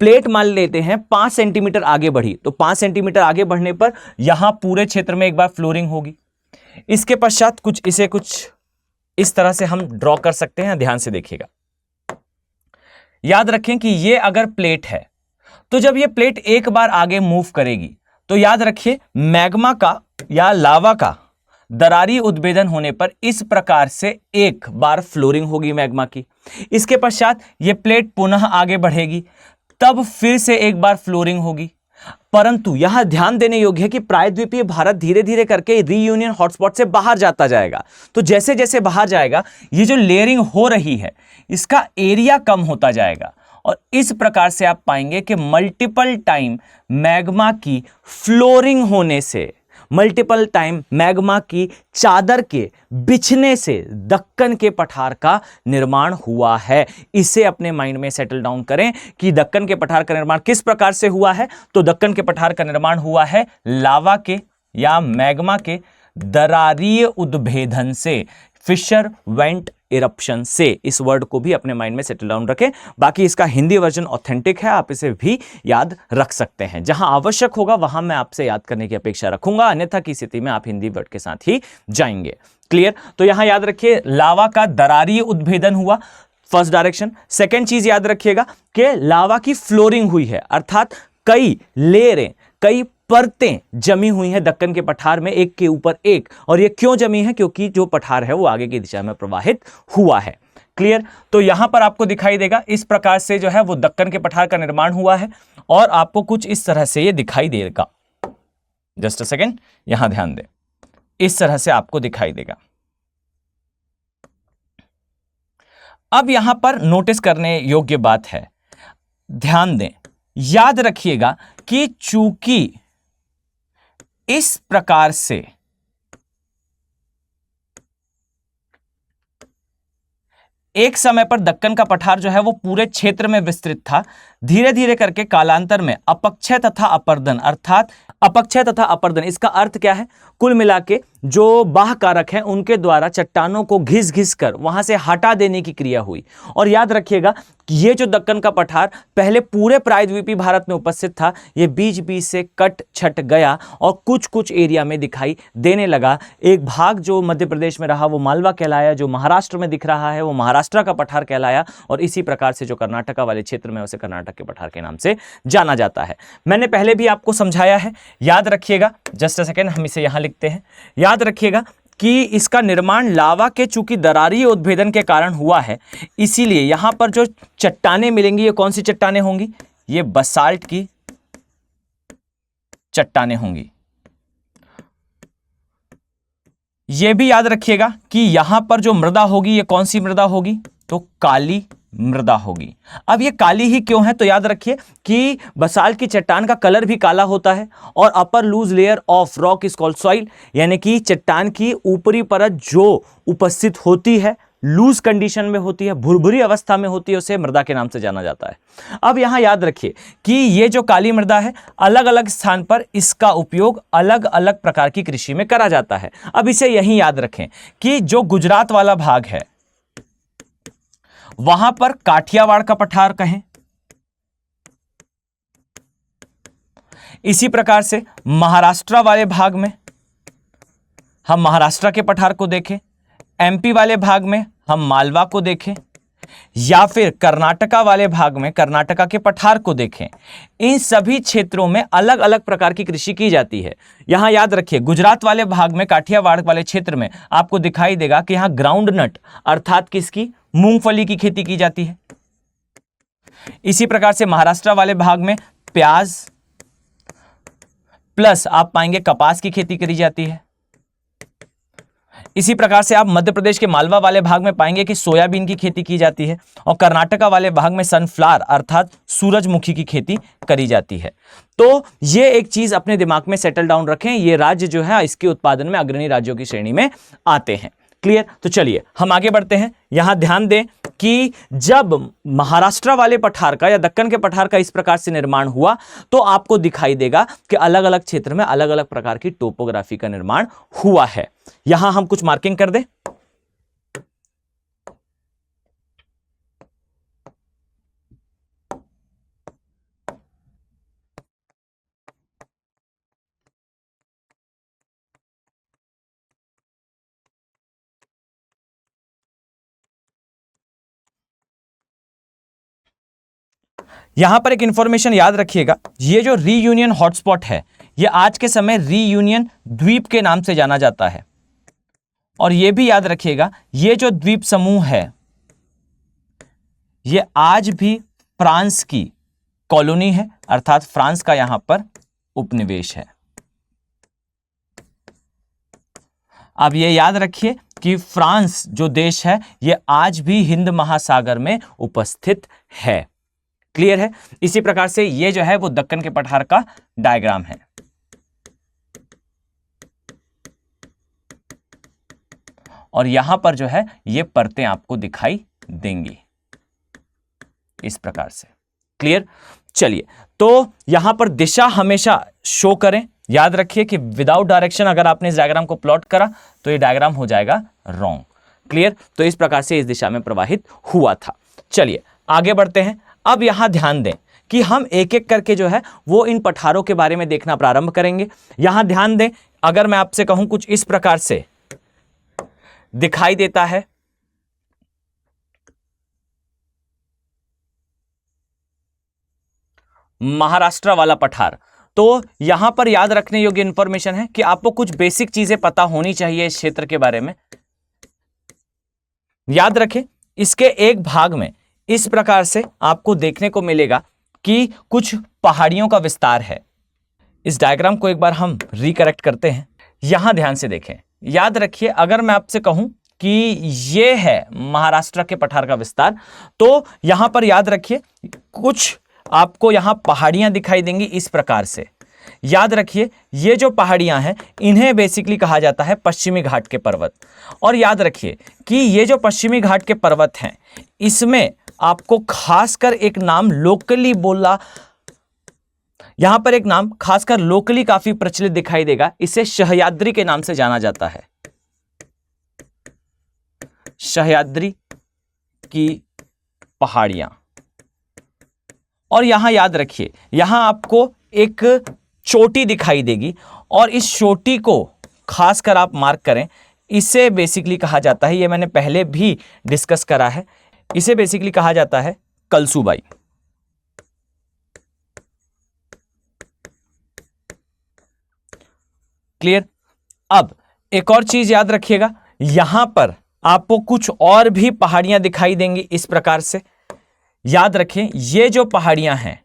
प्लेट मान लेते हैं 5 सेंटीमीटर आगे बढ़ी, तो 5 सेंटीमीटर आगे बढ़ने पर यहां पूरे क्षेत्र में एक बार फ्लोरिंग होगी। इसके पश्चात इसे कुछ इस तरह से हम ड्रॉ कर सकते हैं, ध्यान से देखिएगा। याद रखें कि ये अगर प्लेट है तो जब ये प्लेट एक बार आगे मूव करेगी तो याद रखिए मैग्मा का या लावा का दरारी उद्भेदन होने पर इस प्रकार से एक बार फ्लोरिंग होगी मैग्मा की। इसके पश्चात ये प्लेट पुनः आगे बढ़ेगी, तब फिर से एक बार फ्लोरिंग होगी। परंतु यहां ध्यान देने योग्य है कि प्रायद्वीपीय भारत धीरे धीरे करके रीयूनियन हॉटस्पॉट से बाहर जाता जाएगा। तो जैसे जैसे बाहर जाएगा, ये जो लेयरिंग हो रही है इसका एरिया कम होता जाएगा और इस प्रकार से आप पाएंगे कि मल्टीपल टाइम मैग्मा की फ्लोरिंग होने से, मल्टीपल टाइम मैग्मा की चादर के बिछने से दक्कन के पठार का निर्माण हुआ है। इसे अपने माइंड में सेटल डाउन करें कि दक्कन के पठार का निर्माण किस प्रकार से हुआ है। तो दक्कन के पठार का निर्माण हुआ है लावा के या मैग्मा के दरारीय उद्भेदन से, फिशर वेंट इरप्शन से। इस वर्ड को भी अपने माइंड में सेटल डाउन रखें। बाकी इसका हिंदी वर्जन ऑथेंटिक है, आप इसे भी याद रख सकते हैं। जहां आवश्यक होगा वहां मैं आपसे याद करने की अपेक्षा रखूंगा, अन्यथा की स्थिति में आप हिंदी वर्ड के साथ ही जाएंगे। क्लियर? तो यहां याद रखिए लावा का दरारीय उद्भेदन हुआ, फर्स्ट डायरेक्शन। सेकेंड चीज याद रखिएगा कि लावा की फ्लोरिंग हुई है, अर्थात कई लेयरें, कई परतें जमी हुई हैं दक्कन के पठार में, एक के ऊपर एक। और ये क्यों जमी है? क्योंकि जो पठार है वो आगे की दिशा में प्रवाहित हुआ है। क्लियर? तो यहां पर आपको दिखाई देगा इस प्रकार से जो है वो दक्कन के पठार का निर्माण हुआ है और आपको कुछ इस तरह से ये दिखाई देगा। जस्ट अ सेकेंड, यहां ध्यान दें, इस तरह से आपको दिखाई देगा। अब यहां पर नोटिस करने योग्य बात है, ध्यान दें, याद रखिएगा कि चूंकि इस प्रकार से एक समय पर दक्कन का पठार जो है वो पूरे क्षेत्र में विस्तृत था, धीरे धीरे करके कालांतर में अपक्षय तथा अपर्दन, अर्थात अपक्षय तथा अपर्दन, इसका अर्थ क्या है? कुल मिला के जो बाह कारक हैं उनके द्वारा चट्टानों को घिस घिस कर वहां से हटा देने की क्रिया हुई। और याद रखिएगा कि ये जो दक्कन का पठार पहले पूरे प्रायद्वीपीय भारत में उपस्थित था, ये बीच बीच से कट छट गया और कुछ कुछ एरिया में दिखाई देने लगा। एक भाग जो मध्य प्रदेश में रहा वो मालवा कहलाया, जो महाराष्ट्र में दिख रहा है वो महाराष्ट्र का पठार कहलाया, और इसी प्रकार से जो कर्नाटका वाले क्षेत्र में उसे कर्नाटक के पठार के नाम से जाना जाता है। मैंने पहले भी आपको समझाया है, याद रखिएगा। जस्ट अ सेकेंड, हम इसे यहां लिखते हैं। याद रखिएगा कि इसका निर्माण लावा के चूंकि दरारी उद्भेदन के कारण हुआ है, इसीलिए यहां पर जो चट्टानें मिलेंगी ये कौन सी चट्टानें होंगी? ये बसाल्ट की चट्टानें होंगी। यह भी याद रखिएगा कि यहां पर जो मृदा होगी ये कौन सी मृदा होगी? तो काली मृदा होगी। अब ये काली ही क्यों है? तो याद रखिए कि बसाल्ट की चट्टान का कलर भी काला होता है और upper loose layer of rock is called soil, यानी कि चट्टान की ऊपरी परत जो उपस्थित होती है, लूज कंडीशन में होती है, भुरभुरी अवस्था में होती है, उसे मृदा के नाम से जाना जाता है। अब यहां याद रखिए कि ये जो काली मृदा है, अलग अलग स्थान पर इसका उपयोग अलग अलग प्रकार की कृषि में करा जाता है। अब इसे यहीं याद रखें कि जो गुजरात वाला भाग है वहां पर काठियावाड़ का पठार कहें, इसी प्रकार से महाराष्ट्र वाले भाग में हम महाराष्ट्र के पठार को देखें, एमपी वाले भाग में हम मालवा को देखें, या फिर कर्नाटका वाले भाग में कर्नाटका के पठार को देखें। इन सभी क्षेत्रों में अलग अलग प्रकार की कृषि की जाती है। यहां याद रखिए गुजरात वाले भाग में, काठियावाड़ वाले क्षेत्र में आपको दिखाई देगा कि यहां ग्राउंड नट अर्थात किसकी? मूंगफली की खेती की जाती है। इसी प्रकार से महाराष्ट्र वाले भाग में प्याज प्लस आप पाएंगे कपास की खेती करी जाती है। इसी प्रकार से आप मध्य प्रदेश के मालवा वाले भाग में पाएंगे कि सोयाबीन की खेती की जाती है और कर्नाटका वाले भाग में सनफ्लावर अर्थात सूरजमुखी की खेती करी जाती है। तो ये एक चीज अपने दिमाग में सेटल डाउन रखें, ये राज्य जो है इसके उत्पादन में अग्रणी राज्यों की श्रेणी में आते हैं। क्लियर? तो चलिए हम आगे बढ़ते हैं। यहां ध्यान दें कि जब महाराष्ट्र वाले पठार का या दक्कन के पठार का इस प्रकार से निर्माण हुआ तो आपको दिखाई देगा कि अलग अलग क्षेत्र में अलग अलग प्रकार की टोपोग्राफी का निर्माण हुआ है। यहां हम कुछ मार्किंग कर दें। यहां पर एक इंफॉर्मेशन याद रखिएगा, ये जो रीयूनियन हॉटस्पॉट है ये आज के समय रीयूनियन द्वीप के नाम से जाना जाता है। और यह भी याद रखिएगा ये जो द्वीप समूह है ये आज भी फ्रांस की कॉलोनी है, अर्थात फ्रांस का यहां पर उपनिवेश है। अब ये याद रखिए कि फ्रांस जो देश है ये आज भी हिंद महासागर में उपस्थित है। क्लियर है? इसी प्रकार से ये जो है वो दक्कन के पठार का डायग्राम है। और यहां पर जो है ये परतें आपको दिखाई देंगी इस प्रकार से। क्लियर? चलिए, तो यहां पर दिशा हमेशा शो करें। याद रखिए कि विदाउट डायरेक्शन अगर आपने इस डायग्राम को प्लॉट करा तो ये डायग्राम हो जाएगा रॉन्ग। क्लियर? तो इस प्रकार से इस दिशा में प्रवाहित हुआ था। चलिए आगे बढ़ते हैं। अब यहां ध्यान दें कि हम एक एक करके जो है वो इन पठारों के बारे में देखना प्रारंभ करेंगे। यहां ध्यान दें, अगर मैं आपसे कहूं कुछ इस प्रकार से दिखाई देता है, महाराष्ट्र वाला पठार, तो यहां पर याद रखने योग्य इंफॉर्मेशन है कि आपको कुछ बेसिक चीजें पता होनी चाहिए इस क्षेत्र के बारे में। याद रखें, इसके एक भाग में इस प्रकार से आपको देखने को मिलेगा कि कुछ पहाड़ियों का विस्तार है। इस डायग्राम को एक बार हम रिकरेक्ट करते हैं। यहां ध्यान से देखें, याद रखिए अगर मैं आपसे कहूं कि यह है महाराष्ट्र के पठार का विस्तार, तो यहां पर याद रखिए कुछ आपको यहां पहाड़ियां दिखाई देंगी इस प्रकार से। याद रखिए ये जो पहाड़ियां हैं इन्हें बेसिकली कहा जाता है पश्चिमी घाट के पर्वत। और याद रखिए कि ये जो पश्चिमी घाट के पर्वत हैं इसमें आपको खासकर एक नाम लोकली बोला, यहां पर एक नाम खासकर लोकली काफी प्रचलित दिखाई देगा, इसे सह्याद्री के नाम से जाना जाता है। सह्याद्री की पहाड़ियां। और यहां याद रखिए यहां आपको एक चोटी दिखाई देगी और इस चोटी को खासकर आप मार्क करें, इसे बेसिकली कहा जाता है, ये मैंने पहले भी डिस्कस करा है, इसे बेसिकली कहा जाता है कलसूबाई। क्लियर? अब एक और चीज याद रखिएगा, यहां पर आपको कुछ और भी पहाड़ियां दिखाई देंगी इस प्रकार से। याद रखें ये जो पहाड़ियां हैं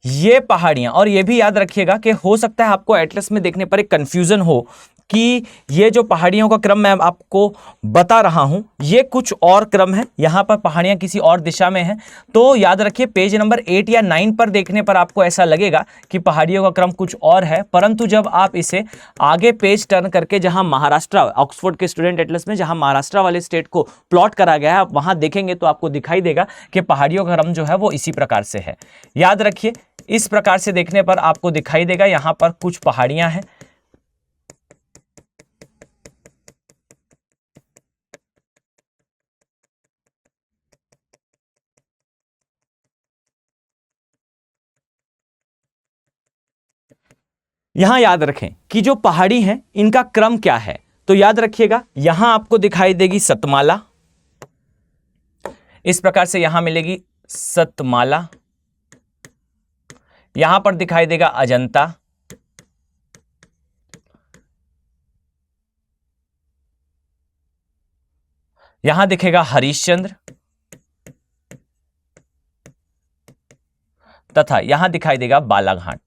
ये पहाड़ियां, और ये भी याद रखिएगा कि हो सकता है आपको एटलस में देखने पर एक कंफ्यूजन हो कि ये जो पहाड़ियों का क्रम मैं आपको बता रहा हूं ये कुछ और क्रम है, यहां पर पहाड़ियां किसी और दिशा में हैं। तो याद रखिए पेज नंबर 8 या 9 पर देखने पर आपको ऐसा लगेगा कि पहाड़ियों का क्रम कुछ और है, परंतु जब आप इसे आगे पेज टर्न करके जहां महाराष्ट्र, ऑक्सफोर्ड के स्टूडेंट एटलस में जहां महाराष्ट्र वाले स्टेट को प्लॉट करा गया है, आप वहां देखेंगे तो आपको दिखाई देगा कि पहाड़ियों का क्रम जो है वो इसी प्रकार से है। याद रखिए इस प्रकार से देखने पर आपको दिखाई देगा यहां पर कुछ पहाड़ियां हैं। यहां याद रखें कि जो पहाड़ी हैं इनका क्रम क्या है, तो याद रखिएगा यहां आपको दिखाई देगी सतमाला, इस प्रकार से यहां मिलेगी सतमाला, यहां पर दिखाई देगा अजंता, यहां दिखेगा हरिश्चंद्र, तथा यहां दिखाई देगा बालाघाट।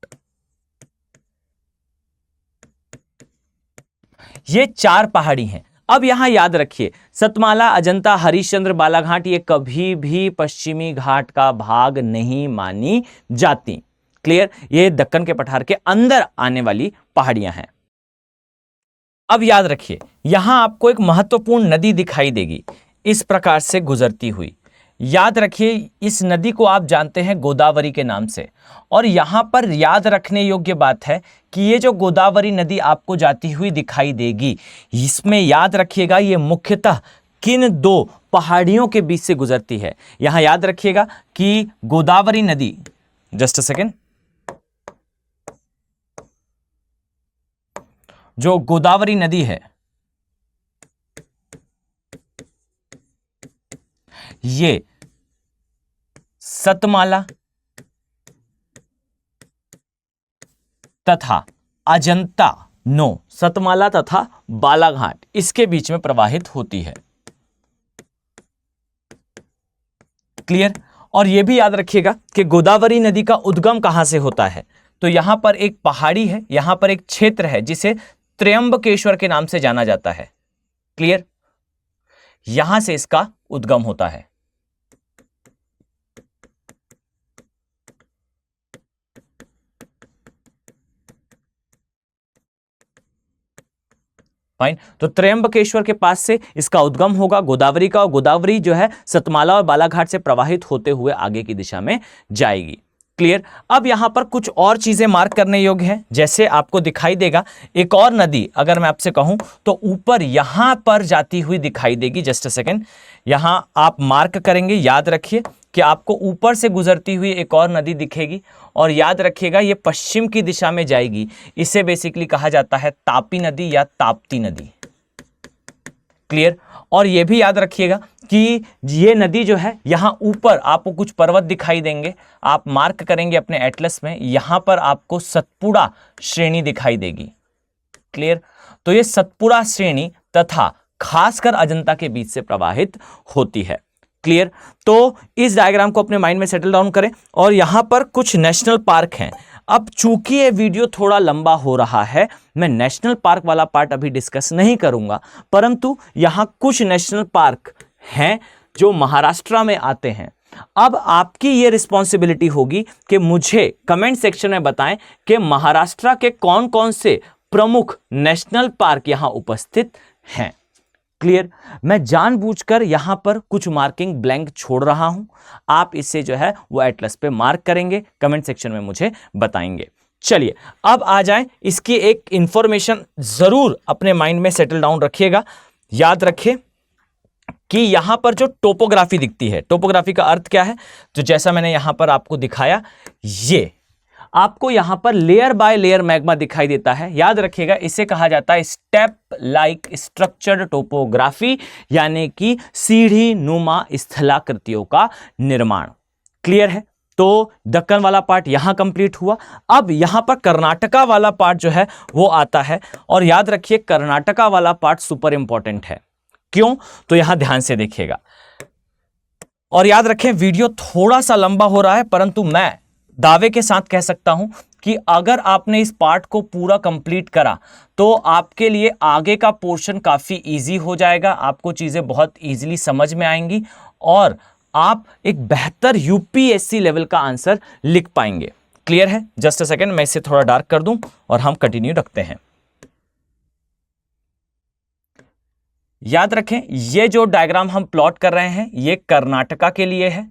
ये 4 पहाड़ी हैं। अब यहां याद रखिए सतमाला, अजंता, हरिश्चंद्र, बालाघाट ये कभी भी पश्चिमी घाट का भाग नहीं मानी जाती। क्लियर? ये दक्कन के पठार के अंदर आने वाली पहाड़ियां हैं। अब याद रखिए यहां आपको एक महत्वपूर्ण नदी दिखाई देगी इस प्रकार से गुजरती हुई। याद रखिए इस नदी को आप जानते हैं गोदावरी के नाम से, और यहां पर याद रखने योग्य बात है कि ये जो गोदावरी नदी आपको जाती हुई दिखाई देगी, इसमें याद रखिएगा ये मुख्यतः किन 2 पहाड़ियों के बीच से गुजरती है। यहां याद रखिएगा कि गोदावरी नदी, जस्ट अ सेकेंड, जो गोदावरी नदी है ये सतमाला तथा अजंता नो, सतमाला तथा बालाघाट इसके बीच में प्रवाहित होती है। क्लियर। और यह भी याद रखिएगा कि गोदावरी नदी का उद्गम कहां से होता है, तो यहां पर एक पहाड़ी है, यहां पर एक क्षेत्र है जिसे त्र्यंबकेश्वर के नाम से जाना जाता है। क्लियर, यहां से इसका उद्गम होता है। फाइन, तो त्र्यंबकेश्वर के पास से इसका उद्गम होगा गोदावरी का, और गोदावरी जो है सतमाला और बालाघाट से प्रवाहित होते हुए आगे की दिशा में जाएगी। क्लियर। अब यहां पर कुछ और चीजें मार्क करने योग्य हैं, जैसे आपको दिखाई देगा एक और नदी, अगर मैं आपसे कहूं तो ऊपर यहां पर जाती हुई दिखाई देगी। जस्ट अ सेकेंड, यहां आप मार्क करेंगे, याद रखिए कि आपको ऊपर से गुजरती हुई एक और नदी दिखेगी, और याद रखिएगा ये पश्चिम की दिशा में जाएगी। इसे बेसिकली कहा जाता है तापी नदी या ताप्ती नदी। क्लियर। और यह भी याद रखिएगा कि ये नदी जो है यहां ऊपर आपको कुछ पर्वत दिखाई देंगे, आप मार्क करेंगे अपने एटलस में, यहां पर आपको सतपुड़ा श्रेणी दिखाई देगी। क्लियर। तो ये सतपुड़ा श्रेणी तथा खासकर अजंता के बीच से प्रवाहित होती है। क्लियर। तो इस डायग्राम को अपने माइंड में सेटल डाउन करें, और यहां पर कुछ नेशनल पार्क हैं। अब चूंकि ये वीडियो थोड़ा लंबा हो रहा है, मैं नेशनल पार्क वाला पार्ट अभी डिस्कस नहीं करूंगा, परंतु यहां कुछ नेशनल पार्क हैं जो महाराष्ट्र में आते हैं। अब आपकी ये रिस्पॉन्सिबिलिटी होगी कि मुझे कमेंट सेक्शन में बताएं कि महाराष्ट्र के कौन कौन से प्रमुख नेशनल पार्क यहां उपस्थित हैं। क्लियर। मैं जानबूझकर यहां पर कुछ मार्किंग ब्लैंक छोड़ रहा हूं, आप इसे जो है वो एटलस पे मार्क करेंगे, कमेंट सेक्शन में मुझे बताएंगे। चलिए अब आ जाएं, इसकी एक इंफॉर्मेशन जरूर अपने माइंड में सेटल डाउन रखिएगा। याद रखिए कि यहां पर जो टोपोग्राफी दिखती है, टोपोग्राफी का अर्थ क्या है, तो जैसा मैंने यहां पर आपको दिखाया, ये आपको यहां पर लेयर बाय लेयर मैग्मा दिखाई देता है। याद रखिएगा इसे कहा जाता है स्टेप लाइक स्ट्रक्चर्ड टोपोग्राफी, यानी कि सीढ़ी नुमा स्थलाकृतियों का निर्माण। क्लियर है। तो दक्कन वाला पार्ट यहां कंप्लीट हुआ। अब यहां पर कर्नाटका वाला पार्ट जो है वो आता है, और याद रखिए कर्नाटका वाला पार्ट सुपर इंपॉर्टेंट है। क्यों, तो यहां ध्यान से देखिएगा, और याद रखें वीडियो थोड़ा सा लंबा हो रहा है, परंतु मैं दावे के साथ कह सकता हूं कि अगर आपने इस पार्ट को पूरा कंप्लीट करा तो आपके लिए आगे का पोर्शन काफी इजी हो जाएगा, आपको चीजें बहुत इजीली समझ में आएंगी, और आप एक बेहतर यूपीएससी लेवल का आंसर लिख पाएंगे। क्लियर है। जस्ट अ सेकंड, मैं इसे थोड़ा डार्क कर दूं और हम कंटिन्यू रखते हैं। याद रखें ये जो डायग्राम हम प्लॉट कर रहे हैं ये कर्नाटका के लिए है।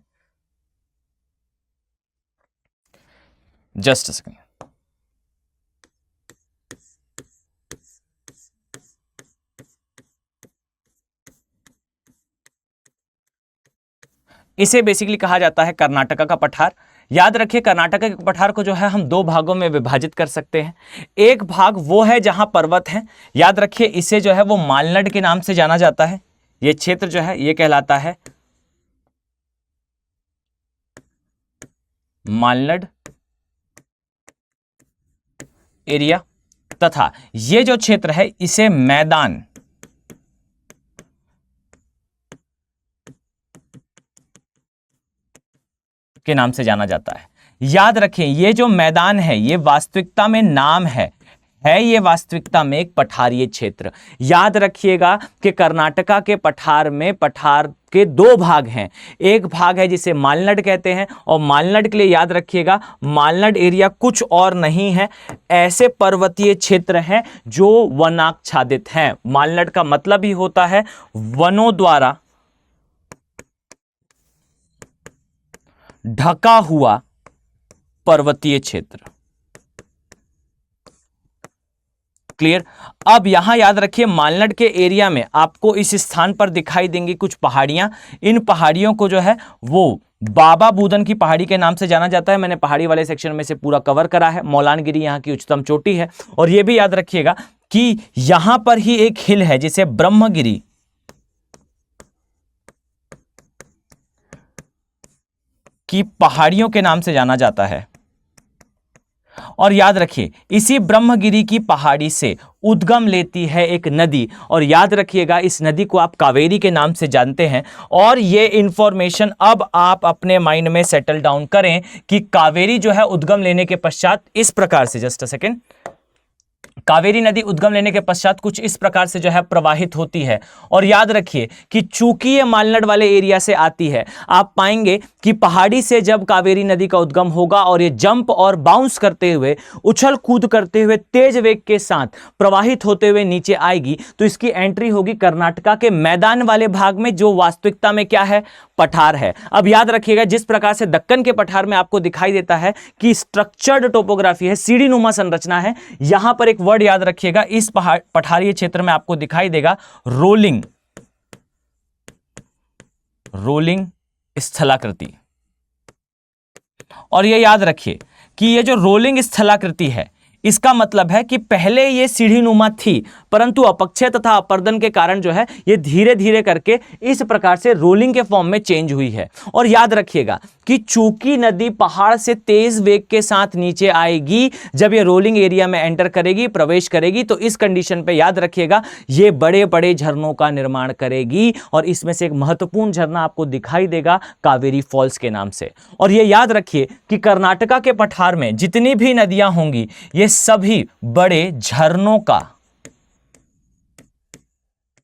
जस्ट अ सेकंड, इसे बेसिकली कहा जाता है कर्नाटका का पठार। याद रखिए कर्नाटका के पठार को जो है हम दो भागों में विभाजित कर सकते हैं। एक भाग वो है जहां पर्वत है, याद रखिए इसे जो है वो मालनड के नाम से जाना जाता है। ये क्षेत्र जो है ये कहलाता है मालनड एरिया, तथा ये जो क्षेत्र है इसे मैदान के नाम से जाना जाता है। याद रखें ये जो मैदान है ये वास्तविकता में नाम है ये वास्तविकता में एक पठारीय क्षेत्र। याद रखिएगा कि कर्नाटका के पठार में पठार के दो भाग हैं, एक भाग है जिसे मालनड कहते हैं, और मालनड के लिए याद रखिएगा मालनड एरिया कुछ और नहीं है, ऐसे पर्वतीय क्षेत्र हैं जो वनाच्छादित हैं। मालनड का मतलब ही होता है वनों द्वारा ढका हुआ पर्वतीय क्षेत्र। क्लियर। अब यहां याद रखिए मालनड के एरिया में आपको इस स्थान पर दिखाई देंगी कुछ पहाड़ियां, इन पहाड़ियों को जो है वो बाबा बूदन की पहाड़ी के नाम से जाना जाता है। मैंने पहाड़ी वाले सेक्शन में से पूरा कवर करा है। मौलानगिरी यहां की उच्चतम चोटी है, और यह भी याद रखिएगा कि यहां पर ही एक हिल है जिसे ब्रह्मगिरी की पहाड़ियों के नाम से जाना जाता है, और याद रखिए इसी ब्रह्मगिरी की पहाड़ी से उद्गम लेती है एक नदी, और याद रखिएगा इस नदी को आप कावेरी के नाम से जानते हैं। और ये इंफॉर्मेशन अब आप अपने माइंड में सेटल डाउन करें कि कावेरी जो है उद्गम लेने के पश्चात इस प्रकार से, जस्ट अ सेकेंड, कावेरी नदी उद्गम लेने के पश्चात कुछ इस प्रकार से जो है प्रवाहित होती है। और याद रखिए कि चूंकि ये मालनाड वाले एरिया से आती है, आप पाएंगे कि पहाड़ी से जब कावेरी नदी का उद्गम होगा और ये जंप और बाउंस करते हुए, उछल कूद करते हुए, तेज वेग के साथ प्रवाहित होते हुए नीचे आएगी, तो इसकी एंट्री होगी कर्नाटका के मैदान वाले भाग में, जो वास्तविकता में क्या है, पठार है। अब याद रखिएगा जिस प्रकार से दक्कन के पठार में आपको दिखाई देता है कि स्ट्रक्चर्ड टोपोग्राफी है, सीढ़ी नुमा संरचना है, यहां पर एक वर्ड याद रखिएगा इस पठारीय क्षेत्र में आपको दिखाई देगा रोलिंग, रोलिंग स्थलाकृति। और यह याद रखिए कि यह जो रोलिंग स्थलाकृति है, इसका मतलब है कि पहले ये सीढ़ी नुमा थी, परंतु अपक्षय तथा अपर्दन के कारण जो है ये धीरे धीरे करके इस प्रकार से रोलिंग के फॉर्म में चेंज हुई है। और याद रखिएगा कि चूंकि नदी पहाड़ से तेज वेग के साथ नीचे आएगी, जब ये रोलिंग एरिया में एंटर करेगी, प्रवेश करेगी, तो इस कंडीशन पे याद रखिएगा ये बड़े बड़े झरनों का निर्माण करेगी। और इसमें से एक महत्वपूर्ण झरना आपको दिखाई देगा कावेरी फॉल्स के नाम से। और ये याद रखिए कि कर्नाटका के पठार में जितनी भी नदियां होंगी, ये सभी बड़े झरनों का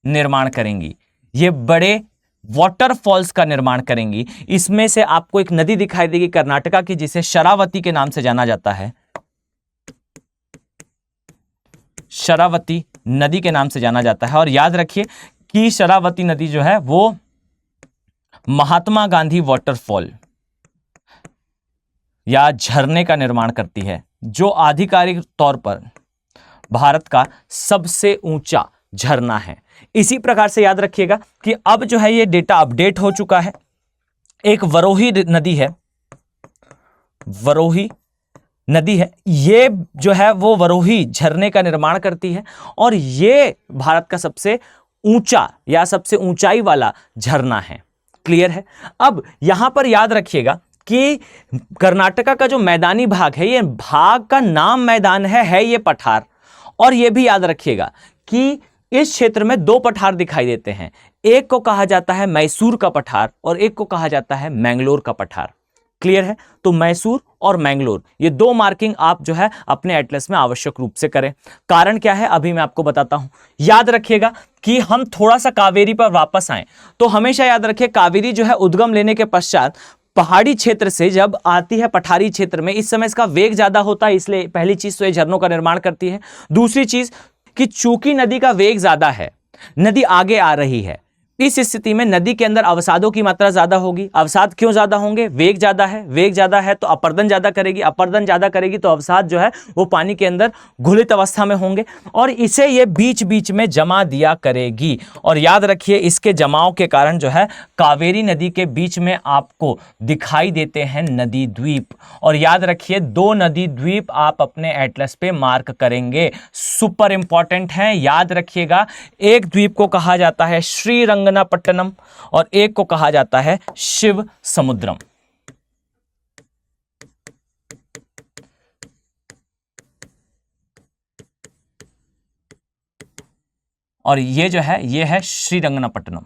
निर्माण करेंगी, ये बड़े वाटरफॉल्स का निर्माण करेंगी। इसमें से आपको एक नदी दिखाई देगी कर्नाटका की, जिसे शरावती के नाम से जाना जाता है, शरावती नदी के नाम से जाना जाता है। और याद रखिए कि शरावती नदी जो है वो महात्मा गांधी वाटरफॉल या झरने का निर्माण करती है, जो आधिकारिक तौर पर भारत का सबसे ऊंचा झरना है। इसी प्रकार से याद रखिएगा कि अब जो है ये डेटा अपडेट हो चुका है। एक वरोही नदी है, वरोही नदी है, ये जो है वो वरोही झरने का निर्माण करती है, और ये भारत का सबसे ऊंचा या सबसे ऊंचाई वाला झरना है। क्लियर है? अब यहां पर याद रखिएगा कि कर्नाटका का जो मैदानी भाग है, ये भाग का नाम मैदान है ये पठार। और ये भी याद रखिएगा कि इस क्षेत्र में दो पठार दिखाई देते हैं, एक को कहा जाता है मैसूर का पठार और एक को कहा जाता है मैंगलोर का पठार। क्लियर है? तो मैसूर और मैंगलोर, ये दो मार्किंग आप जो है अपने एटलस में आवश्यक रूप से करें। कारण क्या है अभी मैं आपको बताता हूं। याद रखिएगा कि हम थोड़ा सा कावेरी पर वापस आए, तो हमेशा याद रखिए कावेरी जो है उद्गम लेने के पश्चात पहाड़ी क्षेत्र से जब आती है पठारी क्षेत्र में, इस समय इसका वेग ज्यादा होता है, इसलिए पहली चीज तो ये झरनों का निर्माण करती है। दूसरी चीज कि चूंकि नदी का वेग ज्यादा है, नदी आगे आ रही है, इस स्थिति में नदी के अंदर अवसादों की मात्रा ज्यादा होगी। अवसाद क्यों ज्यादा होंगे? वेग ज्यादा है, वेग ज्यादा है तो अपर्दन ज्यादा करेगी, अपर्दन ज्यादा करेगी तो अवसाद जो है वो पानी के अंदर घुलित अवस्था में होंगे, और इसे ये बीच बीच में जमा दिया करेगी। और याद रखिए इसके जमाव के कारण जो है कावेरी नदी के बीच में आपको दिखाई देते हैं नदी द्वीप। और याद रखिए दो नदी द्वीप आप अपने एटलस पे मार्क करेंगे, सुपर इंपॉर्टेंट हैं, याद रखिएगा। एक द्वीप को कहा जाता है श्रीरंगनापट्टनम और एक को कहा जाता है शिव समुद्रम। और ये जो है ये है श्रीरंगनापट्टनम।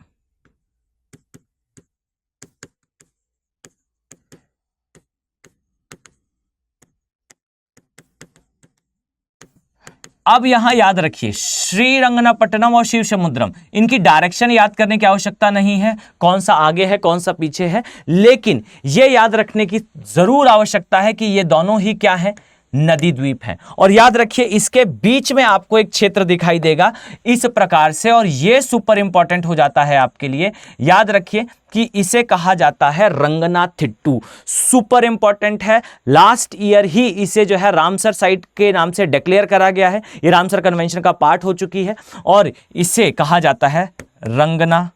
अब यहां याद रखिए श्रीरंगनापट्टनम और शिव समुद्रम, इनकी डायरेक्शन याद करने की आवश्यकता नहीं है, कौन सा आगे है कौन सा पीछे है, लेकिन यह याद रखने की जरूर आवश्यकता है कि ये दोनों ही क्या है? नदी द्वीप है। और याद रखिए इसके बीच में आपको एक क्षेत्र दिखाई देगा इस प्रकार से, और यह सुपर इंपॉर्टेंट हो जाता है आपके लिए। याद रखिए कि इसे कहा जाता है रंगनाथिट्टू, सुपर इंपॉर्टेंट है। लास्ट ईयर ही इसे जो है रामसर साइट के नाम से डिक्लेयर करा गया है, ये रामसर कन्वेंशन का पार्ट हो चुकी है, और इसे कहा जाता है रंगनाथिट्टू।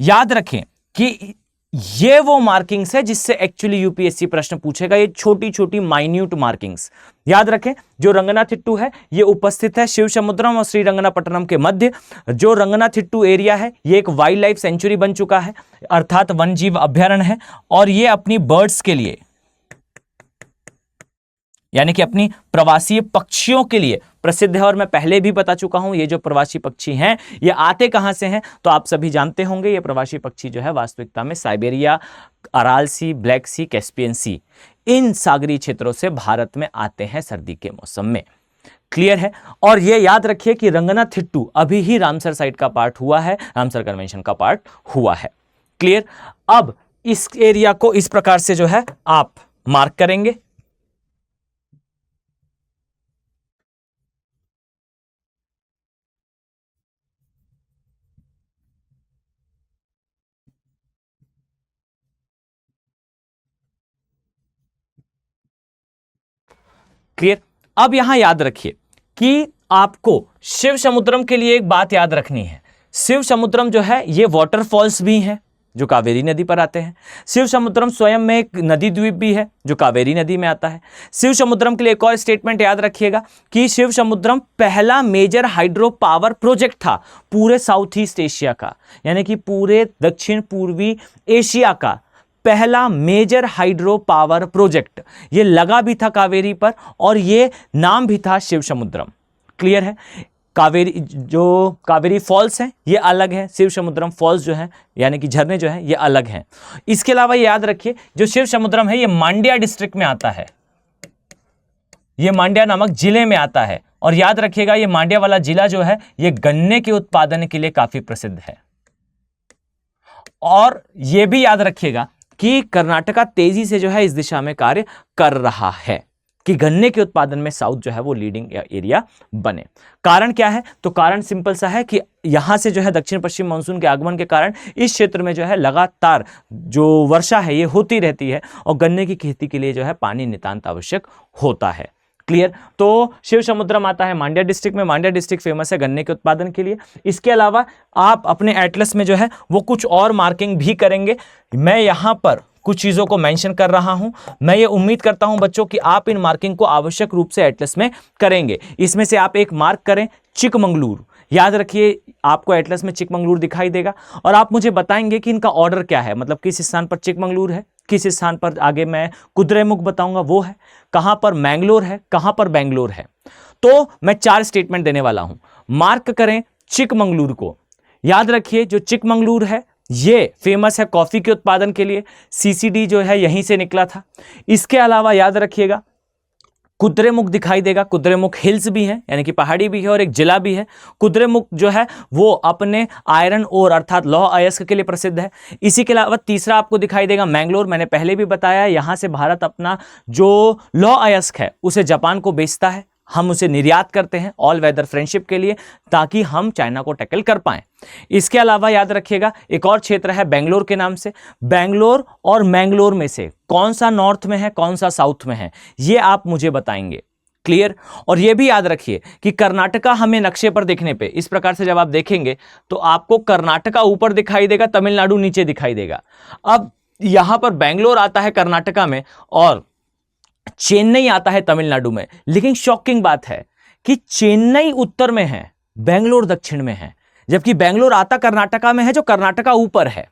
याद रखें कि ये वो मार्किंग्स है जिससे एक्चुअली यूपीएससी प्रश्न पूछेगा। ये छोटी छोटी माइन्यूट मार्किंग्स याद रखें। जो रंगनाथिट्टू है ये उपस्थित है शिव समुद्रम और श्री रंगनापट्टनम के मध्य। जो रंगनाथिट्टू एरिया है ये एक वाइल्ड लाइफ सेंचुरी बन चुका है, अर्थात वन जीव अभ्यारण्य है, और ये अपनी बर्ड्स के लिए यानी कि अपनी प्रवासी पक्षियों के लिए प्रसिद्ध है। और मैं पहले भी बता चुका हूं ये जो प्रवासी पक्षी हैं ये आते कहां से हैं, तो आप सभी जानते होंगे ये प्रवासी पक्षी जो है वास्तविकता में साइबेरिया, अराल सी, ब्लैक सी, कैस्पियन सी, इन सागरीय क्षेत्रों से भारत में आते हैं सर्दी के मौसम में। क्लियर है। और ये याद रखिए कि रंगनाथिट्टू अभी ही रामसर साइट का पार्ट हुआ है, रामसर कन्वेंशन का पार्ट हुआ है। क्लियर। अब इस एरिया को इस प्रकार से जो है आप मार्क करेंगे। क्लियर। अब यहां याद रखिए कि आपको शिव समुद्रम के लिए एक बात याद रखनी है। शिव समुद्रम जो है ये वाटरफॉल्स भी हैं जो कावेरी नदी पर आते हैं। शिव समुद्रम स्वयं में एक नदी द्वीप भी है जो कावेरी नदी में आता है। शिव समुद्रम के लिए एक और स्टेटमेंट याद रखिएगा कि शिव समुद्रम पहला मेजर हाइड्रो पावर प्रोजेक्ट था पूरे साउथ ईस्ट एशिया का, यानी कि पूरे दक्षिण पूर्वी एशिया का पहला मेजर हाइड्रो पावर प्रोजेक्ट। ये लगा भी था कावेरी पर और ये नाम भी था शिव समुद्रम। क्लियर है। कावेरी जो कावेरी फॉल्स हैं ये अलग है, शिव समुद्रम फॉल्स जो है यानी कि झरने जो है ये अलग हैं। इसके अलावा याद रखिए जो शिव समुद्रम है ये मांड्या डिस्ट्रिक्ट में आता है, ये मांड्या नामक जिले में आता है। और याद रखिएगा ये मांड्या वाला जिला जो है ये गन्ने के उत्पादन के लिए काफी प्रसिद्ध है। और ये भी याद रखिएगा कि कर्नाटका तेजी से जो है इस दिशा में कार्य कर रहा है कि गन्ने के उत्पादन में साउथ जो है वो लीडिंग एरिया बने। कारण क्या है, तो कारण सिंपल सा है कि यहां से जो है दक्षिण पश्चिम मानसून के आगमन के कारण इस क्षेत्र में जो है लगातार जो वर्षा है ये होती रहती है और गन्ने की खेती के लिए जो है पानी नितांत आवश्यक होता है। क्लियर। तो शिव समुद्रम आता है मांड्या डिस्ट्रिक्ट में। मांड्या डिस्ट्रिक्ट फेमस है गन्ने के उत्पादन के लिए। इसके अलावा आप अपने एटलस में जो है वो कुछ और मार्किंग भी करेंगे। मैं यहां पर कुछ चीजों को मेंशन कर रहा हूं। मैं ये उम्मीद करता हूं बच्चों कि आप इन मार्किंग को आवश्यक रूप से एटलस में करेंगे। इसमें से आप एक मार्क करें चिकमंगलुरु। याद रखिए आपको एटलस में चिकमंगलुरु दिखाई देगा और आप मुझे बताएंगे कि इनका ऑर्डर क्या है, मतलब किस स्थान पर चिकमंगलुरु है, किस स्थान पर आगे मैं कुद्रेमुख बताऊंगा वो है, कहां पर मैंगलोर है, कहां पर बेंगलोर है। तो मैं 4 स्टेटमेंट देने वाला हूं। मार्क करें चिकमंगलुरु को। याद रखिए जो चिकमंगलुरु है ये फेमस है कॉफी के उत्पादन के लिए। सीसीडी जो है यहीं से निकला था। इसके अलावा याद रखिएगा कुद्रेमुख दिखाई देगा। कुद्रेमुख हिल्स भी हैं यानी कि पहाड़ी भी है और एक जिला भी है। कुद्रेमुख जो है वो अपने आयरन ओर अर्थात लौह अयस्क के लिए प्रसिद्ध है। इसी के अलावा तीसरा आपको दिखाई देगा मैंगलोर। मैंने पहले भी बताया यहां से भारत अपना जो लौह अयस्क है उसे जापान को बेचता है, हम उसे निर्यात करते हैं ऑल वेदर फ्रेंडशिप के लिए ताकि हम चाइना को टैकल कर पाएं। इसके अलावा याद रखिएगा एक और क्षेत्र है बेंगलोर के नाम से। बेंगलोर और मैंगलोर में से कौन सा नॉर्थ में है कौन सा साउथ में है ये आप मुझे बताएंगे। क्लियर। और यह भी याद रखिए कि कर्नाटका हमें नक्शे पर देखने पे इस प्रकार से जब आप देखेंगे तो आपको कर्नाटका ऊपर दिखाई देगा, तमिलनाडु नीचे दिखाई देगा। अब यहां पर बेंगलोर आता है कर्नाटका में और चेन्नई आता है तमिलनाडु में। लेकिन शॉकिंग बात है कि चेन्नई उत्तर में है, बेंगलोर दक्षिण में है, जबकि बेंगलोर आता कर्नाटका में है जो कर्नाटका ऊपर है।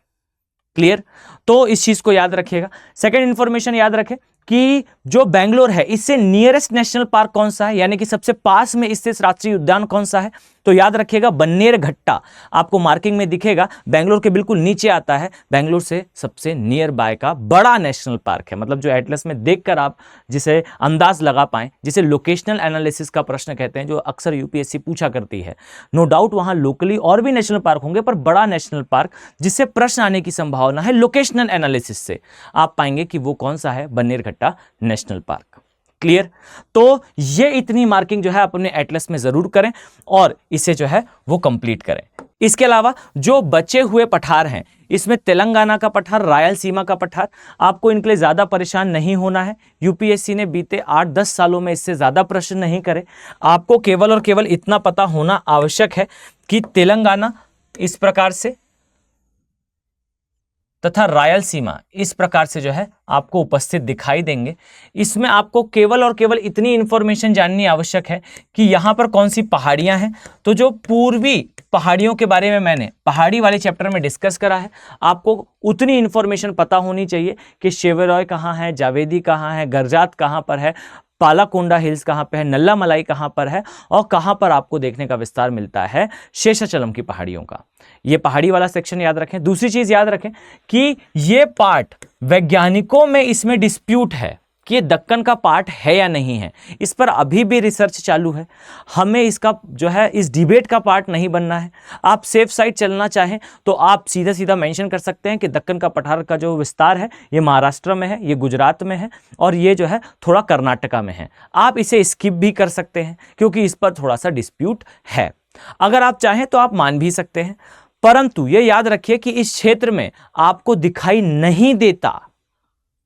क्लियर। तो इस चीज को याद रखिएगा। सेकंड इंफॉर्मेशन याद रखें कि जो बेंगलोर है इससे नियरेस्ट नेशनल पार्क कौन सा है, यानी कि सबसे पास में स्थित राष्ट्रीय उद्यान कौन सा है, तो याद रखिएगा बन्नेरघट्टा आपको मार्किंग में दिखेगा। बेंगलोर के बिल्कुल नीचे आता है। बेंगलोर से सबसे नियर बाय का बड़ा नेशनल पार्क है, मतलब जो एटलस में देखकर आप जिसे अंदाज लगा पाएं, जिसे लोकेशनल एनालिसिस का प्रश्न कहते हैं, जो अक्सर यूपीएससी पूछा करती है। नो डाउट वहां लोकली और भी नेशनल पार्क होंगे पर बड़ा नेशनल पार्क जिससे प्रश्न आने की संभावना है लोकेशनल एनालिसिस से, आप पाएंगे कि वो कौन सा है, बन्नेरघट्टा नेशनल पार्क। क्लियर। तो ये इतनी मार्किंग जो है अपने एटलस में जरूर करें और इसे जो है वो कंप्लीट करें। इसके अलावा जो बचे हुए पठार हैं इसमें तेलंगाना का पठार, रायलसीमा का पठार, आपको इनके लिए ज्यादा परेशान नहीं होना है। यूपीएससी ने बीते 8-10 सालों में इससे ज्यादा प्रश्न नहीं करे। आपको केवल और केवल इतना पता होना आवश्यक है कि तेलंगाना इस प्रकार से तथा रायलसीमा इस प्रकार से जो है आपको उपस्थित दिखाई देंगे। इसमें आपको केवल और केवल इतनी इंफॉर्मेशन जाननी आवश्यक है कि यहाँ पर कौन सी पहाड़ियाँ हैं। तो जो पूर्वी पहाड़ियों के बारे में मैंने पहाड़ी वाले चैप्टर में डिस्कस करा है, आपको उतनी इंफॉर्मेशन पता होनी चाहिए कि शेवरॉय कहाँ है, जावेदी कहाँ है, गरजात कहाँ पर है, पालाकोंडा हिल्स कहाँ पे है, नल्ला मलाई कहाँ पर है और कहाँ पर आपको देखने का विस्तार मिलता है शेषाचलम की पहाड़ियों का। ये पहाड़ी वाला सेक्शन याद रखें। दूसरी चीज याद रखें कि ये पार्ट वैज्ञानिकों में इसमें डिस्प्यूट है कि ये दक्कन का पार्ट है या नहीं है। इस पर अभी भी रिसर्च चालू है। हमें इसका जो है इस डिबेट का पार्ट नहीं बनना है। आप सेफ साइड चलना चाहें तो आप सीधा सीधा मेंशन कर सकते हैं कि दक्कन का पठार का जो विस्तार है ये महाराष्ट्र में है, ये गुजरात में है और ये जो है थोड़ा कर्नाटका में है। आप इसे स्किप भी कर सकते हैं क्योंकि इस पर थोड़ा सा डिस्प्यूट है। अगर आप चाहें तो आप मान भी सकते हैं, परंतु ये याद रखिए कि इस क्षेत्र में आपको दिखाई नहीं देता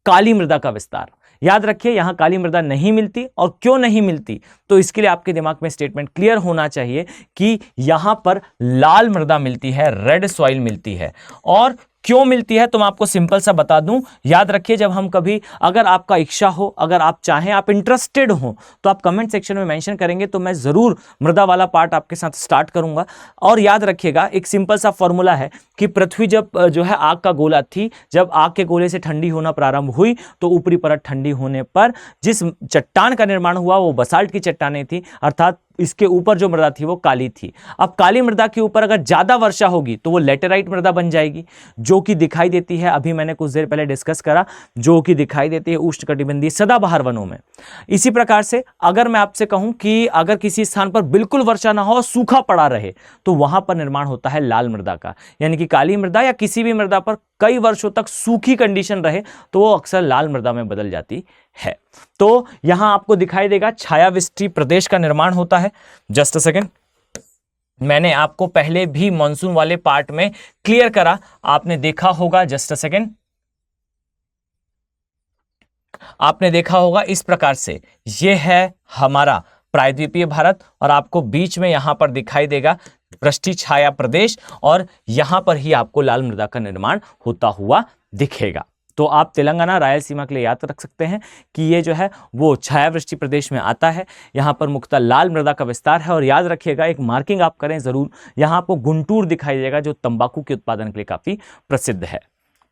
काली मृदा का विस्तार। याद रखिए यहां काली मृदा नहीं मिलती। और क्यों नहीं मिलती, तो इसके लिए आपके दिमाग में स्टेटमेंट क्लियर होना चाहिए कि यहां पर लाल मृदा मिलती है, रेड सॉइल मिलती है। और क्यों मिलती है तो मैं आपको सिंपल सा बता दूं। याद रखिए जब हम कभी, अगर आपका इच्छा हो, अगर आप चाहें, आप इंटरेस्टेड हो तो आप कमेंट सेक्शन में मेंशन करेंगे तो मैं जरूर मृदा वाला पार्ट आपके साथ स्टार्ट करूंगा। और याद रखिएगा एक सिंपल सा फॉर्मूला है कि पृथ्वी जब जो है आग का गोला थी, जब आग के गोले से ठंडी होना प्रारंभ हुई तो ऊपरी परत ठंडी होने पर जिस चट्टान का निर्माण हुआ वो बसाल्ट की चट्टानें थी, अर्थात इसके ऊपर जो मृदा थी वो काली थी। अब काली मृदा के ऊपर अगर ज्यादा वर्षा होगी तो वो लेटेराइट मृदा बन जाएगी, जो कि दिखाई देती है, अभी मैंने कुछ देर पहले डिस्कस करा, जो कि दिखाई देती है उष्णकटिबंधीय सदाबहार वनों में। इसी प्रकार से अगर मैं आपसे कहूं कि अगर किसी स्थान पर बिल्कुल वर्षा ना हो, सूखा पड़ा रहे, तो वहां पर निर्माण होता है लाल मृदा का। यानी कि काली मृदा या किसी भी मृदा पर कई वर्षों तक सूखी कंडीशन रहे तो वो अक्सर लाल मृदा में बदल जाती है। तो यहां आपको दिखाई देगा छायावृष्टि प्रदेश का निर्माण होता है। जस्ट अ सेकेंड, मैंने आपको पहले भी मॉनसून वाले पार्ट में क्लियर करा, आपने देखा होगा। जस्ट अ सेकेंड, आपने देखा होगा इस प्रकार से ये है हमारा प्रायद्वीपीय भारत और आपको बीच में यहां पर दिखाई देगा वृष्टि छाया प्रदेश और यहां पर ही आपको लाल मृदा का निर्माण होता हुआ दिखेगा। तो आप तेलंगाना रायलसीमा के लिए याद रख सकते हैं कि ये जो है वो छायावृष्टि प्रदेश में आता है। यहाँ पर मुख्यतः लाल मृदा का विस्तार है। और याद रखिएगा एक मार्किंग आप करें जरूर, यहाँ आपको गुंटूर दिखाई देगा जो तंबाकू के उत्पादन के लिए काफी प्रसिद्ध है।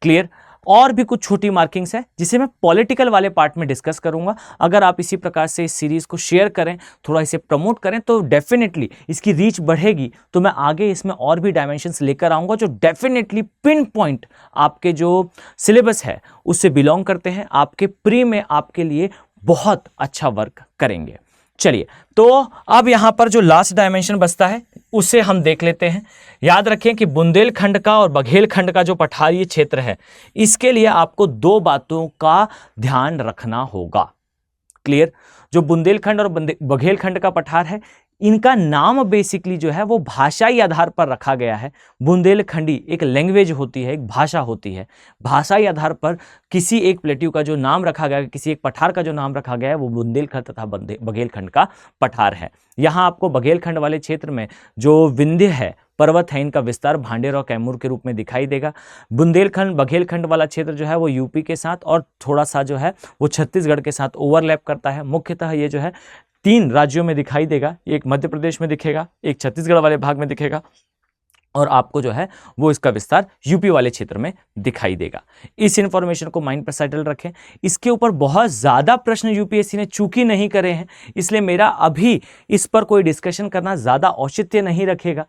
क्लियर। और भी कुछ छोटी मार्किंग्स है जिसे मैं पॉलिटिकल वाले पार्ट में डिस्कस करूंगा। अगर आप इसी प्रकार से इस सीरीज को शेयर करें, थोड़ा इसे प्रमोट करें तो डेफिनेटली इसकी रीच बढ़ेगी। तो मैं आगे इसमें और भी डायमेंशंस लेकर आऊंगा जो डेफिनेटली पिन पॉइंट आपके जो सिलेबस है उससे बिलोंग करते हैं, आपके प्री में आपके लिए बहुत अच्छा वर्क करेंगे। चलिए, तो अब यहां पर जो लास्ट डायमेंशन बचता है उसे हम देख लेते हैं। याद रखें कि बुंदेलखंड का और बघेलखंड का जो पठारीय क्षेत्र है, इसके लिए आपको दो बातों का ध्यान रखना होगा। क्लियर। जो बुंदेलखंड और बघेलखंड का पठार है, इनका नाम बेसिकली जो है वो भाषाई आधार पर रखा गया है। बुंदेलखंडी एक लैंग्वेज होती है, एक भाषा होती है। भाषाई आधार पर किसी एक प्लेट्यू का जो नाम रखा गया, किसी एक पठार का जो नाम रखा गया है, वो बुंदेलखंड तथा बघेलखंड का पठार है। यहाँ आपको बघेलखंड वाले क्षेत्र में जो विंध्य है, पर्वत है, इनका विस्तार भांडेर और कैमूर के रूप में दिखाई देगा। बुंदेलखंड बघेलखंड वाला क्षेत्र जो है वो यूपी के साथ और थोड़ा सा जो है वो छत्तीसगढ़ के साथ ओवरलैप करता है। मुख्यतः ये जो है 3 राज्यों में दिखाई देगा, एक मध्य प्रदेश में दिखेगा, एक छत्तीसगढ़ वाले भाग में दिखेगा और आपको जो है वो इसका विस्तार यूपी वाले क्षेत्र में दिखाई देगा। इस इंफॉर्मेशन को माइंड पर सेटल रखें। इसके ऊपर बहुत ज़्यादा प्रश्न यूपीएससी ने चूंकि नहीं करे हैं, इसलिए मेरा अभी इस पर कोई डिस्कशन करना ज़्यादा औचित्य नहीं रखेगा।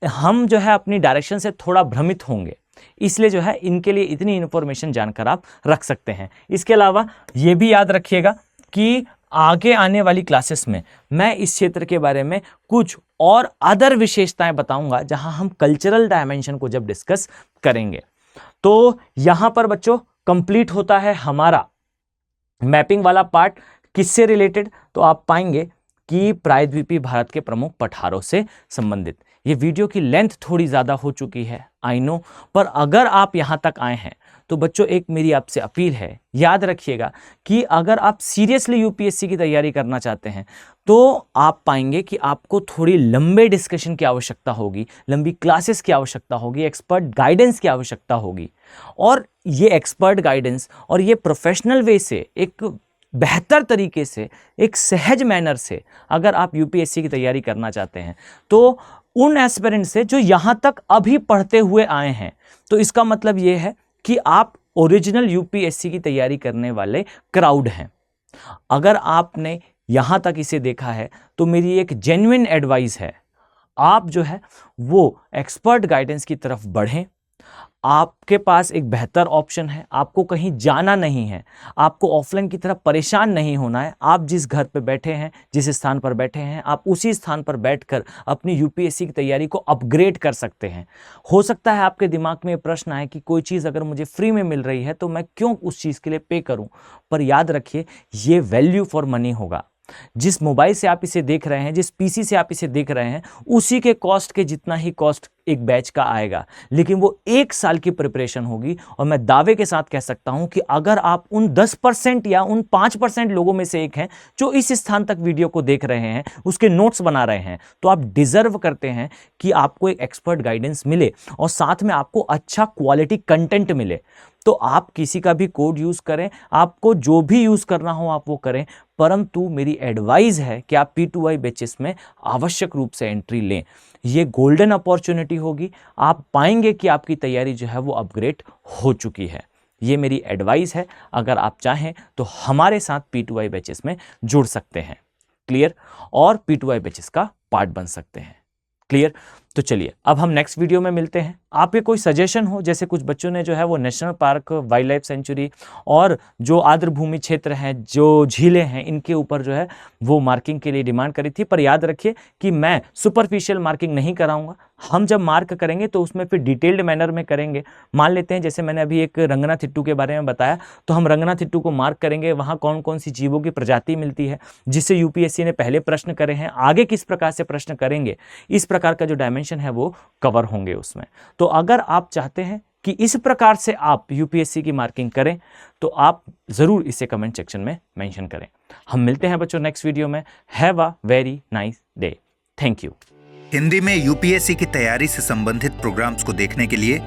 हम जो है अपनी डायरेक्शन से थोड़ा भ्रमित होंगे, इसलिए जो है इनके लिए इतनी इंफॉर्मेशन जानकर आप रख सकते हैं। इसके अलावा ये भी याद रखिएगा कि आगे आने वाली क्लासेस में मैं इस क्षेत्र के बारे में कुछ और अदर विशेषताएं बताऊंगा जहां हम कल्चरल डायमेंशन को जब डिस्कस करेंगे। तो यहां पर बच्चों कंप्लीट होता है हमारा मैपिंग वाला पार्ट। किससे रिलेटेड, तो आप पाएंगे कि प्रायद्वीपीय भारत के प्रमुख पठारों से संबंधित। ये वीडियो की लेंथ थोड़ी ज़्यादा हो चुकी है, आई नो, पर अगर आप यहाँ तक आए हैं तो बच्चों एक मेरी आपसे अपील है, याद रखिएगा कि अगर आप सीरियसली यूपीएससी की तैयारी करना चाहते हैं तो आप पाएंगे कि आपको थोड़ी लंबे डिस्कशन की आवश्यकता होगी, लंबी क्लासेस की आवश्यकता होगी, एक्सपर्ट गाइडेंस की आवश्यकता होगी। और ये एक्सपर्ट गाइडेंस और ये प्रोफेशनल वे से, एक बेहतर तरीके से, एक सहज मैनर से अगर आप यूपीएससी की तैयारी करना चाहते हैं तो उन एस्पिरेंट से जो यहाँ तक अभी पढ़ते हुए आए हैं, तो इसका मतलब ये है कि आप ओरिजिनल यूपीएससी की तैयारी करने वाले क्राउड हैं। अगर आपने यहां तक इसे देखा है तो मेरी एक जेन्युइन एडवाइस है, आप जो है वो एक्सपर्ट गाइडेंस की तरफ बढ़ें। आपके पास एक बेहतर ऑप्शन है, आपको कहीं जाना नहीं है, आपको ऑफलाइन की तरफ परेशान नहीं होना है। आप जिस घर पे बैठे हैं, जिस स्थान पर बैठे हैं, आप उसी स्थान पर बैठकर अपनी यूपीएससी की तैयारी को अपग्रेड कर सकते हैं। हो सकता है आपके दिमाग में ये प्रश्न आए कि कोई चीज़ अगर मुझे फ्री में मिल रही है तो मैं क्यों उस चीज़ के लिए पे करूं, पर याद रखिए ये वैल्यू फॉर मनी होगा। जिस मोबाइल से आप इसे देख रहे हैं, जिस पीसी से आप इसे देख रहे हैं, उसी के कॉस्ट के जितना ही कॉस्ट एक बैच का आएगा, लेकिन वो 1 साल की प्रिपरेशन होगी। और मैं दावे के साथ कह सकता हूं कि अगर आप उन 10% या उन 5% लोगों में से एक हैं जो इस स्थान तक वीडियो को देख रहे हैं, उसके नोट्स बना रहे हैं, तो आप डिजर्व करते हैं कि आपको एक एक्सपर्ट गाइडेंस मिले और साथ में आपको अच्छा क्वालिटी कंटेंट मिले। तो आप किसी का भी कोड यूज करें, आपको जो भी यूज करना हो आप वो करें, परंतु मेरी एडवाइस है कि आप P2I बैचेस में आवश्यक रूप से एंट्री लें। ये गोल्डन अपॉर्चुनिटी होगी, आप पाएंगे कि आपकी तैयारी जो है वो अपग्रेड हो चुकी है। ये मेरी एडवाइस है, अगर आप चाहें तो हमारे साथ P2I बैचेस में जुड़ सकते हैं, क्लियर, और P2I बैचेस का पार्ट बन सकते हैं, क्लियर। तो चलिए अब हम नेक्स्ट वीडियो में मिलते हैं। आपके कोई सजेशन हो, जैसे कुछ बच्चों ने जो है वो national park, wild life sanctuary और जो आर्द्रभूमि क्षेत्र हैं, जो झीलें हैं, इनके ऊपर जो है वो मार्किंग के लिए डिमांड करी थी, पर याद रखिए कि मैं सुपरफिशियल मार्किंग नहीं कराऊंगा। हम जब मार्क करेंगे तो उसमें फिर डिटेल्ड मैनर में करेंगे। मान लेते हैं जैसे मैंने अभी एक रंगनाथिट्टू के बारे में बताया, तो हम रंगनाथिट्टू को मार्क करेंगे, वहाँ कौन कौन सी जीवों की प्रजाति मिलती है, जिससे यूपीएससी ने पहले प्रश्न करे हैं, आगे किस प्रकार से प्रश्न करेंगे, इस प्रकार का जो डायमेंशन है वो कवर होंगे उसमें। तो अगर आप चाहते हैं कि इस प्रकार से आप यूपीएससी की मार्किंग करें तो आप जरूर इसे कमेंट सेक्शन में मेंशन करें। हम मिलते हैं बच्चों नेक्स्ट वीडियो में। Have a very nice day. Thank you. Hindi में यूपीएससी की तैयारी से संबंधित प्रोग्राम्स को देखने के लिए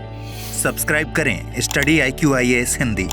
सब्सक्राइब करें स्टडी IQ IAS हिंदी।